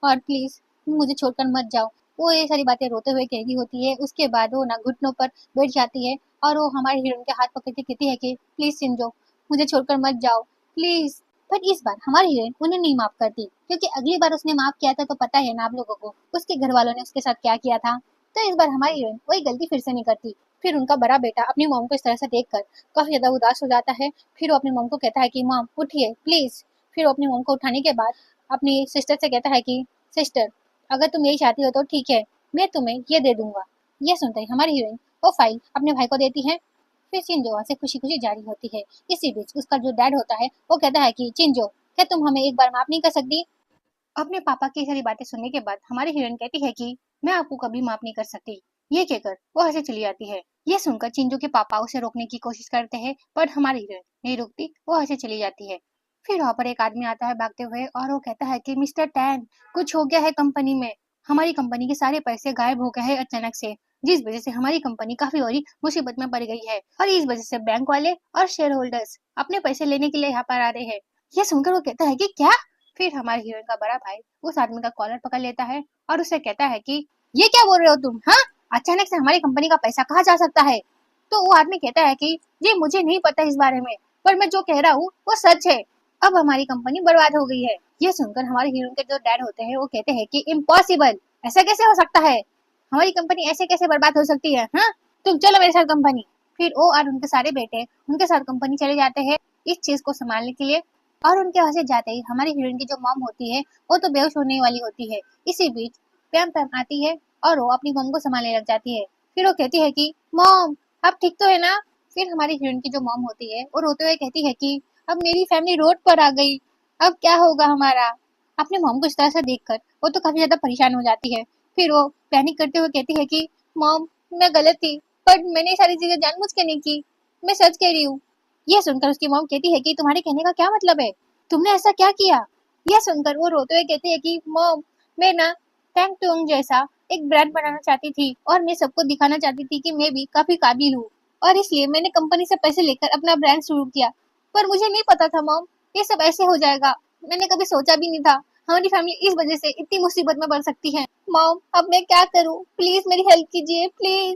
और प्लीज मुझे छोड़कर मत जाओ। वो ये सारी बातें रोते हुए कह रही होती है। उसके बाद वो ना घुटनों पर बैठ जाती है और वो हमारी हीरोइन के हाथ पकड़ के कहती है कि प्लीज चिंजो, मुझे छोड़कर मत जाओ प्लीज। पर इस बार हमारी हीरोइन उन्हें नहीं माफ करती, क्योंकि अगली बार उसने माफ किया था तो पता है ना आप लोगों को उसके घर वालों ने उसके साथ क्या किया था। तो इस बार हमारी हीरोइन वही गलती फिर से नहीं करती। फिर उनका बड़ा बेटा अपनी मॉम को इस तरह से देखकर काफी ज्यादा उदास हो जाता है। फिर वो अपनी मॉम को कहता है कि मॉम उठिए प्लीज। फिर वो अपनी मॉम को उठाने के बाद अपनी सिस्टर से कहता है कि सिस्टर, अगर तुम यही चाहती हो तो ठीक है, मैं तुम्हें ये दे दूंगा। ये सुनते ही हमारी हीरोइन वो फाइल अपने भाई को देती है। फिर चिंजो वहाँ से खुशी खुशी जारी होती है। इसी बीच उसका जो डैड होता है वो कहता है कि चिंजो, क्या तुम हमें एक बार माफ नहीं कर सकती। अपने पापा की सारी बातें सुनने के बाद हमारी हीरोइन कहती है कि मैं आपको कभी माफ नहीं कर सकती। ये कहकर वो हंसे चली जाती है। ये सुनकर चिंजू के पापा उसे रोकने की कोशिश करते हैं, पर हमारी हीरोइन नहीं रुकती, वो हंसे चली जाती है। फिर वहाँ पर एक आदमी आता है भागते हुए और वो कहता है कि मिस्टर टैन, कुछ हो गया है कंपनी में, हमारी कंपनी के सारे पैसे गायब हो गए हैं अचानक से, जिस वजह से हमारी कंपनी काफी बड़ी मुसीबत में पड़ गई है और इस वजह से बैंक वाले और शेयर होल्डर्स अपने पैसे लेने के लिए यहाँ पर आ रहे हैं। ये सुनकर वो कहता है कि क्या। फिर हमारे हीरोइन का बड़ा भाई उस आदमी का कॉलर पकड़ लेता है और उसे कहता है कि ये क्या बोल रहे हो तुम, हाँ, अचानक से हमारी कंपनी का पैसा कहाँ जा सकता है। तो वो आदमी कहता है कि जी मुझे नहीं पता इस बारे में, पर मैं जो कह रहा हूँ वो सच है, अब हमारी कंपनी बर्बाद हो गई है। ये सुनकर हमारे हीरोइन के जो डैड होते हैं वो कहते हैं कि इम्पॉसिबल, ऐसा कैसे हो सकता है, हमारी कंपनी ऐसे कैसे बर्बाद हो सकती है, हाँ, तुम चलो मेरे साथ कंपनी। फिर वो और उनके सारे बेटे उनके साथ कंपनी चले जाते हैं इस चीज को संभालने के लिए। और उनके वहां से जाते ही हमारी हीरोइन की जो मॉम होती है वो तो बेहोश होने वाली होती है। इसी बीच पैम पैम आती है और वो अपनी मॉम को संभालने लग जाती है। फिर वो कहती है कि मॉम, आप ठीक तो है ना। फिर हमारी हीरोइन की जो मॉम होती है वो रोते हुए कहती है कि अब मेरी फैमिली रोड पर आ गई, अब क्या होगा हमारा। अपने मॉम को इस तरह से देखकर वो तो काफी ज्यादा परेशान हो जाती है। फिर वो पैनिक करते हुए कहती है कि मॉम, मैं गलत थी, पर मैंने ये सारी चीजें जानबूझ के नहीं की, मैं सच कह रही हूँ। यह सुनकर उसकी मॉम कहती है कि तुम्हारे कहने का क्या मतलब है, तुमने ऐसा क्या किया। यह सुनकर वो रोते हुए कहती है कि मॉम, मैं ना टैंग टूंग जैसा एक ब्रांड बनाना चाहती थी और मैं सबको दिखाना चाहती थी कि मैं भी काफी काबिल हूँ, और इसलिए मैंने कंपनी से पैसे लेकर अपना ब्रांड शुरू किया, पर मुझे नहीं पता था मॉम ये सब ऐसे हो जाएगा, मैंने कभी सोचा भी नहीं था हमारी फैमिली इस वजह से इतनी मुसीबत में पड़ सकती है। मॉम, अब मैं क्या करूँ, प्लीज मेरी हेल्प कीजिए प्लीज।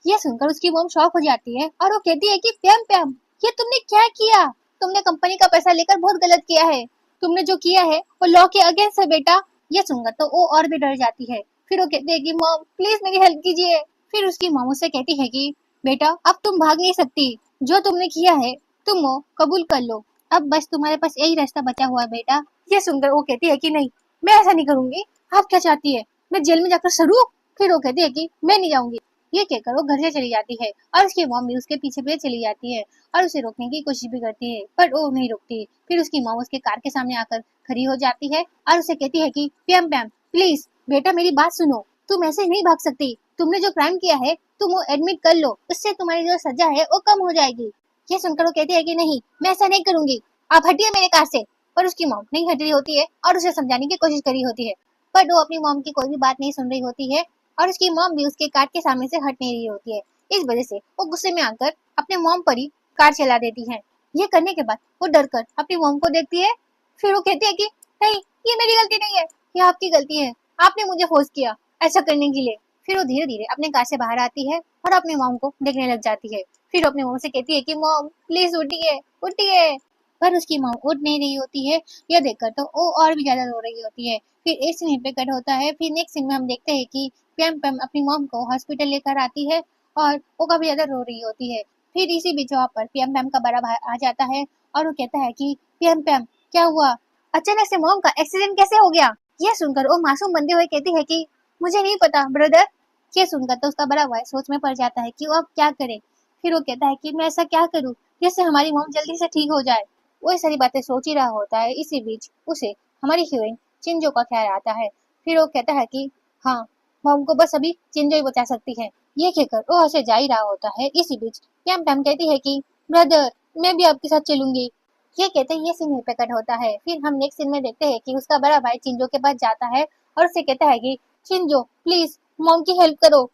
यह सुनकर उसकी मॉम शॉक हो जाती है और वो कहती है कि प्याम प्याम, ये तुमने क्या किया, तुमने कंपनी का पैसा लेकर बहुत गलत किया है, तुमने जो किया है वो लॉ के अगेंस्ट है बेटा। ये सुनकर तो वो और भी डर जाती है। फिर वो कहती है कि मॉम प्लीज मेरी हेल्प कीजिए। फिर उसकी मॉम उससे कहती है कि बेटा अब तुम भाग नहीं सकती, जो तुमने किया है तुम वो कबूल कर लो, अब बस तुम्हारे पास यही रास्ता बचा हुआ है बेटा। ये सुनकर वो कहती है कि नहीं, मैं ऐसा नहीं करूंगी, आप क्या चाहती है, मैं जेल में जाकर सरूं। फिर वो कहती है कि मैं नहीं जाऊंगी। ये कहकर वो घर से चली जाती है और उसकी मॉम भी उसके पीछे पीछे चली जाती है और उसे रोकने की कोशिश भी करती है, पर वो नहीं रुकती। फिर उसकी मॉम उसके कार के सामने आकर खड़ी हो जाती है और उसे कहती है कि प्याम प्याम प्लीज बेटा मेरी बात सुनो, तुम ऐसे नहीं भाग सकती, तुमने जो क्राइम किया है तुम वो एडमिट कर लो, उससे तुम्हारी जो सजा है वो कम हो जाएगी। ये सुनकर वो कहती है कि नहीं, मैं ऐसा नहीं करूंगी, आप हटिए मेरे कार से। पर उसकी मॉम नहीं हट रही होती है और उसे समझाने की कोशिश करी होती है, पर वो अपनी मॉम की कोई भी बात नहीं सुन रही होती है और उसकी मॉम भी उसके कार के सामने से हट नहीं रही होती है। इस वजह से वो गुस्से में आकर अपने मॉम पर ही कार चला देती है। ये करने के बाद वो डर कर अपनी मॉम को देखती है। फिर वो कहती है कि नहीं, ये मेरी गलती नहीं है, ये आपकी गलती है, आपने मुझे फोर्स किया ऐसा करने के लिए। फिर वो धीरे धीरे अपने कार से बाहर आती है और अपनी मॉम को देखने लग जाती है। फिर अपनी मॉम से कहती है कि मॉम प्लीज उठिए उठिए, पर उसकी मॉम उठ नहीं रही होती है। यह देखकर तो वो और भी ज्यादा रो रही होती है। फिर एक सीन पे कट होता है। फिर नेक्स्ट सीन में हम देखते हैं कि प्याम प्याम अपनी मॉम को हॉस्पिटल लेकर आती है और वो काफी ज्यादा रो रही होती है। फिर इसी बीच वहाँ पर प्याम प्याम का बड़ा भाई आ जाता है और वो कहता है कि प्याम प्याम क्या हुआ, अचानक से मॉम का एक्सीडेंट कैसे हो गया। यह सुनकर वो मासूम बनते हुए कहती है कि मुझे नहीं पता ब्रदर। ये सुनकर तो उसका बड़ा भाई सोच में पड़ जाता है कि वो अब क्या करे। फिर वो कहता है कि मैं ऐसा क्या करूँ जिससे हमारी मॉम जल्दी से ठीक हो जाए। वो ये सारी बातें सोच ही रहा होता है। इसी बीच उसे हमारी हीरोइन चिंजो का ख्याल आता है। फिर वो कहता है कि हाँ, मॉम को बस अभी चिंजो ही बचा सकती है। ये कहकर वो वहाँ से जा ही रहा होता है। इसी बीच प्याम प्याम कहती है कि ब्रदर, मैं भी आपके साथ चलूंगी। ये कहते हैं ये सीन यहीं पे कट होता है। फिर हम नेक्स्ट सीन में देखते हैं कि उसका बड़ा भाई चिंजो के पास जाता है और उसे कहता है कि चिंजो प्लीज मॉम की हेल्प करो।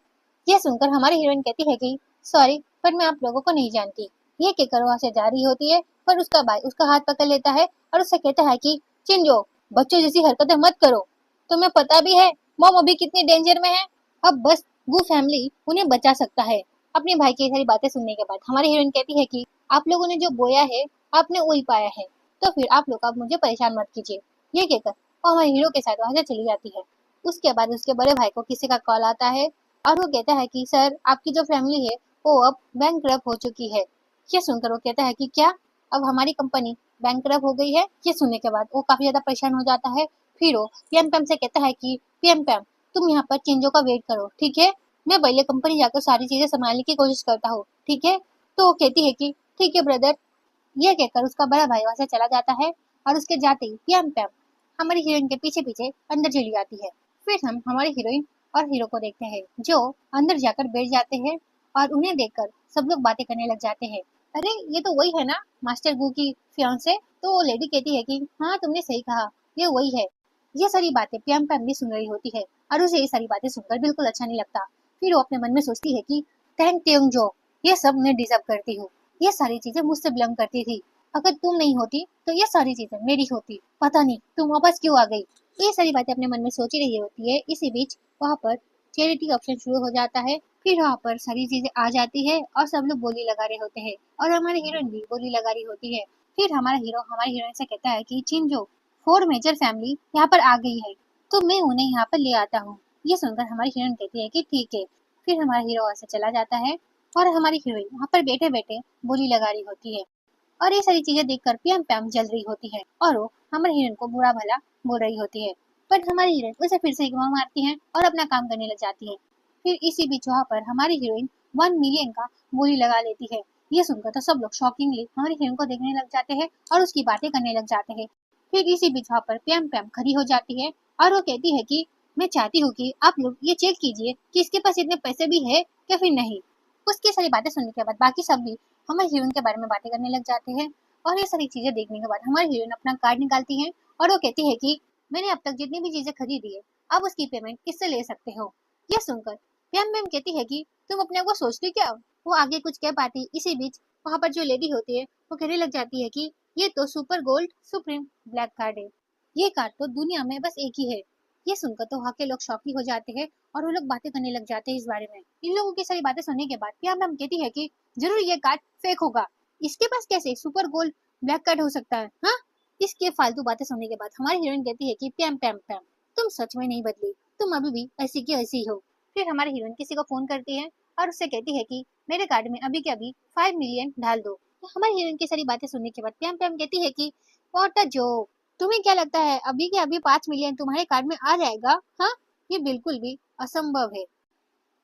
ये सुनकर हमारी हीरोइन कहती है कि सॉरी, पर मैं आप लोगों को नहीं जानती। ये कहकर वहां से जा रही होती है, पर उसका भाई उसका हाथ पकड़ लेता है और उससे कहता है कि चिंजो, बच्चों जैसी हरकतें मत करो। तुम्हें पता भी है मॉम अभी कितनी डेंजर में है। अब बस वो फैमिली उन्हें बचा सकता है। अपने भाई की सारी बातें सुनने के बाद हमारी हीरोइन कहती है कि आप लोगों ने जो बोया है आपने वही पाया है, तो फिर आप लोग अब मुझे परेशान मत कीजिए। ये कहकर वो हमारे हीरो के साथ वहां से चली जाती है। उसके बाद उसके बड़े भाई को किसी का कॉल आता है और वो कहता है कि सर, आपकी जो फैमिली है वो अब बैंकरप्ट हो चुकी है। ये सुनकर वो कहता है कि क्या, अब हमारी कंपनी बैंकरप्ट हो गई है। ये सुनने के बाद वो काफी ज्यादा परेशान हो जाता है। फिर वो पीएम पैम से कहता है कि पीएम पैम, तुम यहाँ पर चिंजो का वेट करो, ठीक है? मैं पहले कंपनी जाकर सारी चीजें संभालने की कोशिश करता हूँ, ठीक है? तो वो कहती है कि ठीक है ब्रदर। ये कहकर उसका बड़ा भाई वहां से चला जाता है और उसके जाते ही पीएम पैम हमारी हीरोइन के पीछे पीछे अंदर चली जाती है। फिर हम हमारी हीरोइन और हीरो को देखते हैं जो अंदर जाकर बैठ जाते हैं और उन्हें देखकर सब लोग बातें करने लग जाते हैं। अरे, ये तो वही है ना, मास्टर गू की फियांसे। तो वो लेडी कहती है कि हाँ, तुमने सही कहा, ये वही है। ये सारी बातें पीएम पैम भी सुन रही होती है और उसे ये सारी बातें सुनकर बिल्कुल अच्छा नहीं लगता। फिर वो अपने मन में सोचती है कि थैंक त्योंग जो, ये सब मैं डिजर्व करती हूँ। ये सारी चीजें मुझसे बिलोंग करती थी। अगर तुम नहीं होती तो ये सारी चीजें मेरी होती। पता नहीं तुम वापस क्यों आ गई। ये सारी बातें अपने मन में सोच ही रही होती है। इसी बीच वहाँ पर चैरिटी ऑप्शन शुरू हो जाता है। फिर वहाँ पर सारी चीजें आ जाती है और सब लोग बोली लगा रहे होते हैं और हमारी हीरोइन भी बोली लगा रही होती है। फिर हमारा हीरो हमारी हीरोइन से कहता है कि चिंजो, 4 मेजर फैमिली यहाँ पर आ गई है, तो मैं उन्हें यहाँ पर ले आता हूँ। ये सुनकर हमारी हीरोइन कहती है कि ठीक है। फिर हमारा हीरो वहाँ से चला जाता है और हमारी हीरोइन वहाँ पर बैठे बैठे बोली लगा रही होती है और ये सारी चीजें देखकर पीएम पैम जल रही होती है और वो हमारे हीरोइन को बुरा भला बोल रही होती है। पर हमारी हीरोइन उसे फिर से इग्नोर मारती है और अपना काम करने लग जाती है। फिर इसी बीच वहाँ पर हमारी हीरोइन 1 मिलियन का बोली लगा लेती है। ये सुनकर तो सब लोग शॉकिंगली हमारी हीरोइन को देखने लग जाते हैं और उसकी बातें करने लग जाते हैं। फिर इसी बीच वहाँ पर पीएम पैम खड़ी हो जाती है और वो कहती है कि मैं चाहती हूँ कि आप लोग ये चेक कीजिए कि इसके पास इतने पैसे भी है या फिर नहीं। उसकी सारी बातें सुनने के बाद बाकी सब भी हमारे हीरोइन के बारे में बातें करने लग जाते हैं और ये सारी चीजें देखने के बाद हमारी हीरोइन अपना कार्ड निकालती है और वो कहती है कि मैंने अब तक जितनी भी चीजें खरीदी है अब उसकी पेमेंट किससे ले सकते हो। ये सुनकर प्याम मैम कहती है कि तुम अपने आप को सोचती क्या हो। वो आगे कुछ कह पाती, इसी बीच वहाँ पर जो लेडी होती है वो कहने लग जाती है कि ये तो super gold supreme black card है। ये कार्ड तो दुनिया में बस एक ही है। ये सुनकर तो वहाँ के लोग शॉकी हो जाते हैं और वो लोग बातें करने लग जाते हैं इस बारे में। इन लोगों की सारी बातें सुनने के बाद प्याम मैम कहती है कि जरूर ये कार्ड फेक होगा। इसके पास कैसे सुपर गोल्ड ब्लैक कार्ड हो सकता है? हाँ, इसके फालतू बातें सुनने के बाद हमारी हीरोइन कहती है कि पैम पैम पैम, तुम सच में नहीं बदली, तुम अभी भी ऐसी की ऐसी हो। फिर हमारी हीरोइन किसी को फोन करती है और उससे कहती है कि मेरे कार्ड में अभी के अभी 5 मिलियन डाल दो। तो हमारी हीरोइन की सारी बातें सुनने के बाद पैम पैम कहती है कि व्हाट अ जोक, तुम्हें क्या लगता है अभी के अभी 5 मिलियन तुम्हारे कार्ड में आ जाएगा? हाँ, ये बिल्कुल भी असंभव है।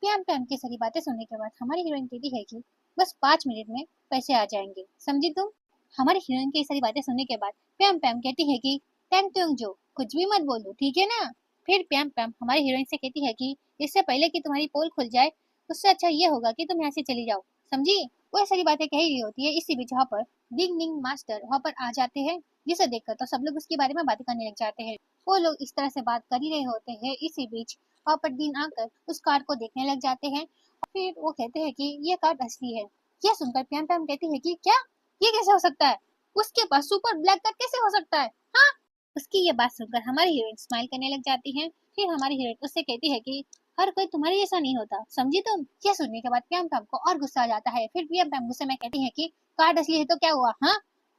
पैम पैम की सारी बातें सुनने के बाद हमारी हीरोइन कहती है कि बस 5 मिनट में पैसे आ जाएंगे, समझी तुम? हमारी हीरोइन की सारी बातें सुनने के बाद पैम पैम कहती है कि थैंक यू जो, कुछ भी मत बोलो, ठीक है ना? फिर पैम पैम हमारी हीरोइन से कहती है कि इससे पहले कि तुम्हारी पोल खुल जाए उससे अच्छा ये होगा कि तुम यहाँ से चली जाओ, समझी? वो ये सारी बातें कह रही होती है। इसी बीच वहाँ पर डिंग डिंग मास्टर वहाँ पर आ जाते हैं, जिसे देखकर तो सब लोग उसके बारे में बातें करने लग जाते हैं। वो लोग इस तरह से बात कर ही रहे होते हैं। इसी बीच वहाँ पर डीन आकर उस कार्ड को देखने लग जाते हैं और फिर वो कहते हैं कि ये कार्ड असली है। यह सुनकर प्याम प्याम कहती है कि क्या, ये कैसे हो सकता है? उसके पास सुपर ब्लैक कार्ड कैसे हो सकता है? हाँ, उसकी ये बात सुनकर हमारी हीरोइन स्माइल करने लग जाती है। फिर हमारी हीरोइन उससे कहती है कि हर कोई तुम्हारे जैसा नहीं होता, समझी तुम? ये सुनने के बाद प्याम प्याम को और गुस्सा आ जाता है। फिर प्याम प्याम गुस्से में कहती है कि कार्ड असली है तो क्या हुआ? हाँ,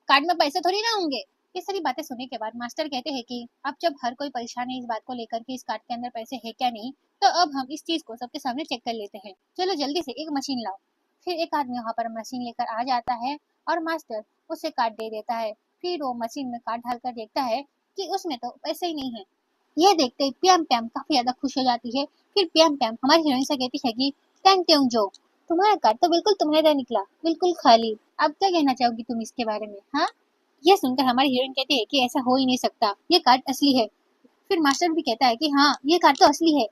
कार्ड में पैसे थोड़ी ना होंगे। ये सारी बातें सुनने के बाद मास्टर कहते हैं कि अब जब हर कोई परेशान है इस बात को लेकर कि इस कार्ड के अंदर पैसे है क्या नहीं, तो अब हम इस चीज को सबके सामने चेक कर लेते हैं। चलो जल्दी से एक मशीन लाओ। फिर एक आदमी वहाँ पर मशीन लेकर आ जाता है और मास्टर उसे कार्ड दे देता है। फिर वो मशीन में कार्ड डालकर देखता है कि उसमें तो पैसे ही नहीं है। यह देखते ही प्याम प्याम काफी ज्यादा खुश हो जाती है। फिर प्याम प्याम हमारी हीरोइन से कहती है कि थैंक यू जो, तुम्हारा कार्ड तो बिल्कुल तुम्हारा निकला, बिल्कुल खाली। अब क्या कहना चाहोगी तुम इसके बारे में? हाँ, यह सुनकर हमारी हीरोइन कहती है कि ऐसा हो ही नहीं सकता, ये कार्ड असली है। फिर मास्टर भी कहता है कि हाँ ये कार्ड तो असली है।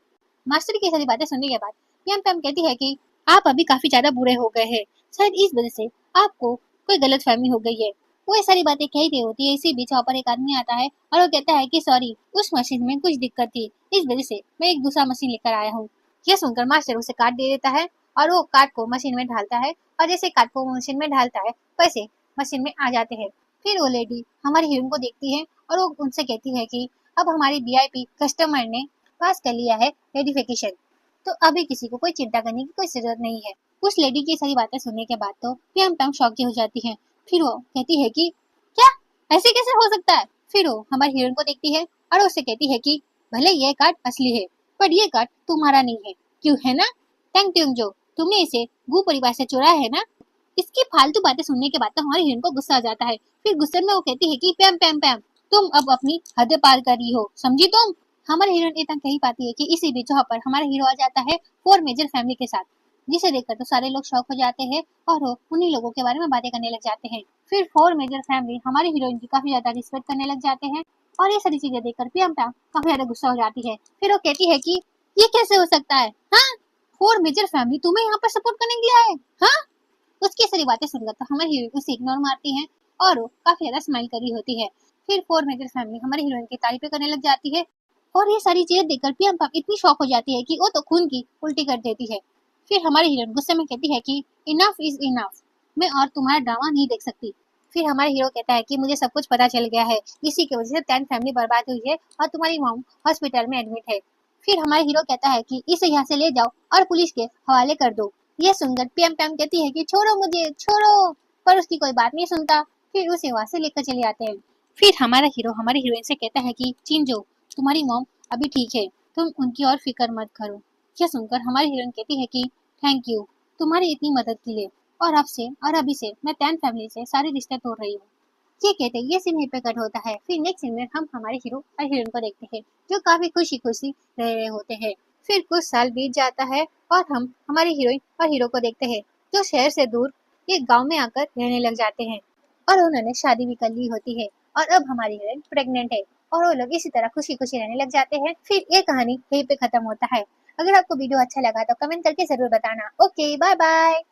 मास्टर की सारी बातें सुनने के बाद यम पैम कहती है कि आप अभी काफी ज्यादा बुरे हो गए हैं, शायद इस वजह से आपको कोई गलत फहमी हो गई है। वो ये सारी बातें कह ही रही होती है, इसी बीच वहाँ पर एक आदमी आता है और वो कहता है कि सॉरी उस मशीन में कुछ दिक्कत थी, इस वजह से मैं एक दूसरा मशीन लेकर आया हूँ। यह सुनकर मास्टर उसे कार्ड दे देता है और वो कार्ड को मशीन में ढालता है और जैसे कार्ड को मशीन में ढालता है वैसे मशीन में आ जाते हैं। फिर वो लेडी हमारी हीरोइन को देखती है और वो उनसे कहती है कि अब हमारी वीआईपी कस्टमर ने पास कर लिया है वेरिफिकेशन, तो अभी किसी को कोई चिंता करने की कोई जरूरत नहीं है। उस लेडी की सारी बातें सुनने के बाद तो प्याम प्याम शॉक की हो जाती है। फिर वो कहती है कि क्या, ऐसे कैसे हो सकता है। फिर वो हमारी हीरोइन को देखती है और उससे कहती है कि भले ये कार्ड असली है पर ये कार्ड तुम्हारा नहीं है, क्यों है ना टंग ट्यूंग जो, तुमने इसे गु परिवार से चुराया है ना। इसकी फालतू बातें सुनने के बाद तो हमारी हीरोइन को गुस्सा आ जाता है। फिर गुस्से में वो कहती है कि पैम पैम पैम तुम अब अपनी हद पार कर रही हो, समझी तुम। हमारी हीरोइन इतना कही पाती है कि इसी बीच वहाँ पर हमारा हीरो आ जाता है फोर मेजर फैमिली के साथ, जिसे देखकर तो सारे लोग शॉक हो जाते हैं और वो उन्हीं लोगों के बारे में बातें करने लग जाते हैं। फिर फोर मेजर फैमिली हमारी हीरोइन की काफी ज्यादा रिस्पेक्ट करने लग जाते हैं और ये सारी चीजें देखकर प्रियम काफी ज्यादा गुस्सा हो जाती है। फिर वो कहती है कि ये कैसे हो सकता है, हाँ फोर मेजर फैमिली तुम्हें यहाँ पर सपोर्ट करने के लिए आए, हाँ। उसकी सारी बातें सुनकर तो हमारी हीरोइन उसे इग्नोर मारती है और वो काफी ज्यादा स्माइल कर रही होती है। फिर फोर मेजर फैमिली हमारी हीरोइन की तारीफें करने लग जाती है और ये सारी चीजें देखकर प्रियंका इतनी शॉक हो जाती है कि वो तो खून की उल्टी कर देती है। फिर हमारी हीरोइन गुस्से में कहती है कि इनफ इज इनफ, मैं और तुम्हारा ड्रामा नहीं देख सकती। फिर हमारा हीरो कहता है कि मुझे सब कुछ पता चल गया है, इसी की वजह से 10 फैमिली बर्बाद हुई है और तुम्हारी मॉम हॉस्पिटल में एडमिट है। फिर हमारा हीरो कहता है कि इसे यहाँ से ले जाओ और पुलिस के हवाले कर दो। ये सुनकर पीएम पैम कहती है कि छोड़ो मुझे छोड़ो, पर उसकी कोई बात नहीं सुनता। फिर उसे वहां से लेकर चले आते हैं। फिर हमारा हीरो हमारी हीरोइन से कहता है कि चिंजो तुम्हारी मॉम अभी ठीक है, तुम उनकी और फिक्र मत करो। यह सुनकर हमारी हीरोइन कहती है कि थैंक यू तुम्हारी इतनी मदद के लिए, और अब से और अभी से मैं 10 फैमिली से सारे रिश्ते तोड़ रही हूँ। ये कहते ये सीन यहीं पे कट होता है। फिर नेक्स्ट सीन में हम हमारे हीरो और हीरोइन को देखते हैं जो काफी खुशी खुशी रह रहे होते हैं। फिर कुछ साल बीत जाता है और हम हमारी हीरोइन और हीरो को देखते हैं जो शहर से दूर एक गांव में आकर रहने लग जाते हैं और उन्होंने शादी भी कर ली होती है और अब हमारी हीरोइन प्रेग्नेंट है और वो लोग इसी तरह खुशी खुशी रहने लग जाते हैं। फिर ये कहानी यहीं पे खत्म होता है। अगर आपको वीडियो अच्छा लगा तो कमेंट करके जरूर बताना। Okay bye bye.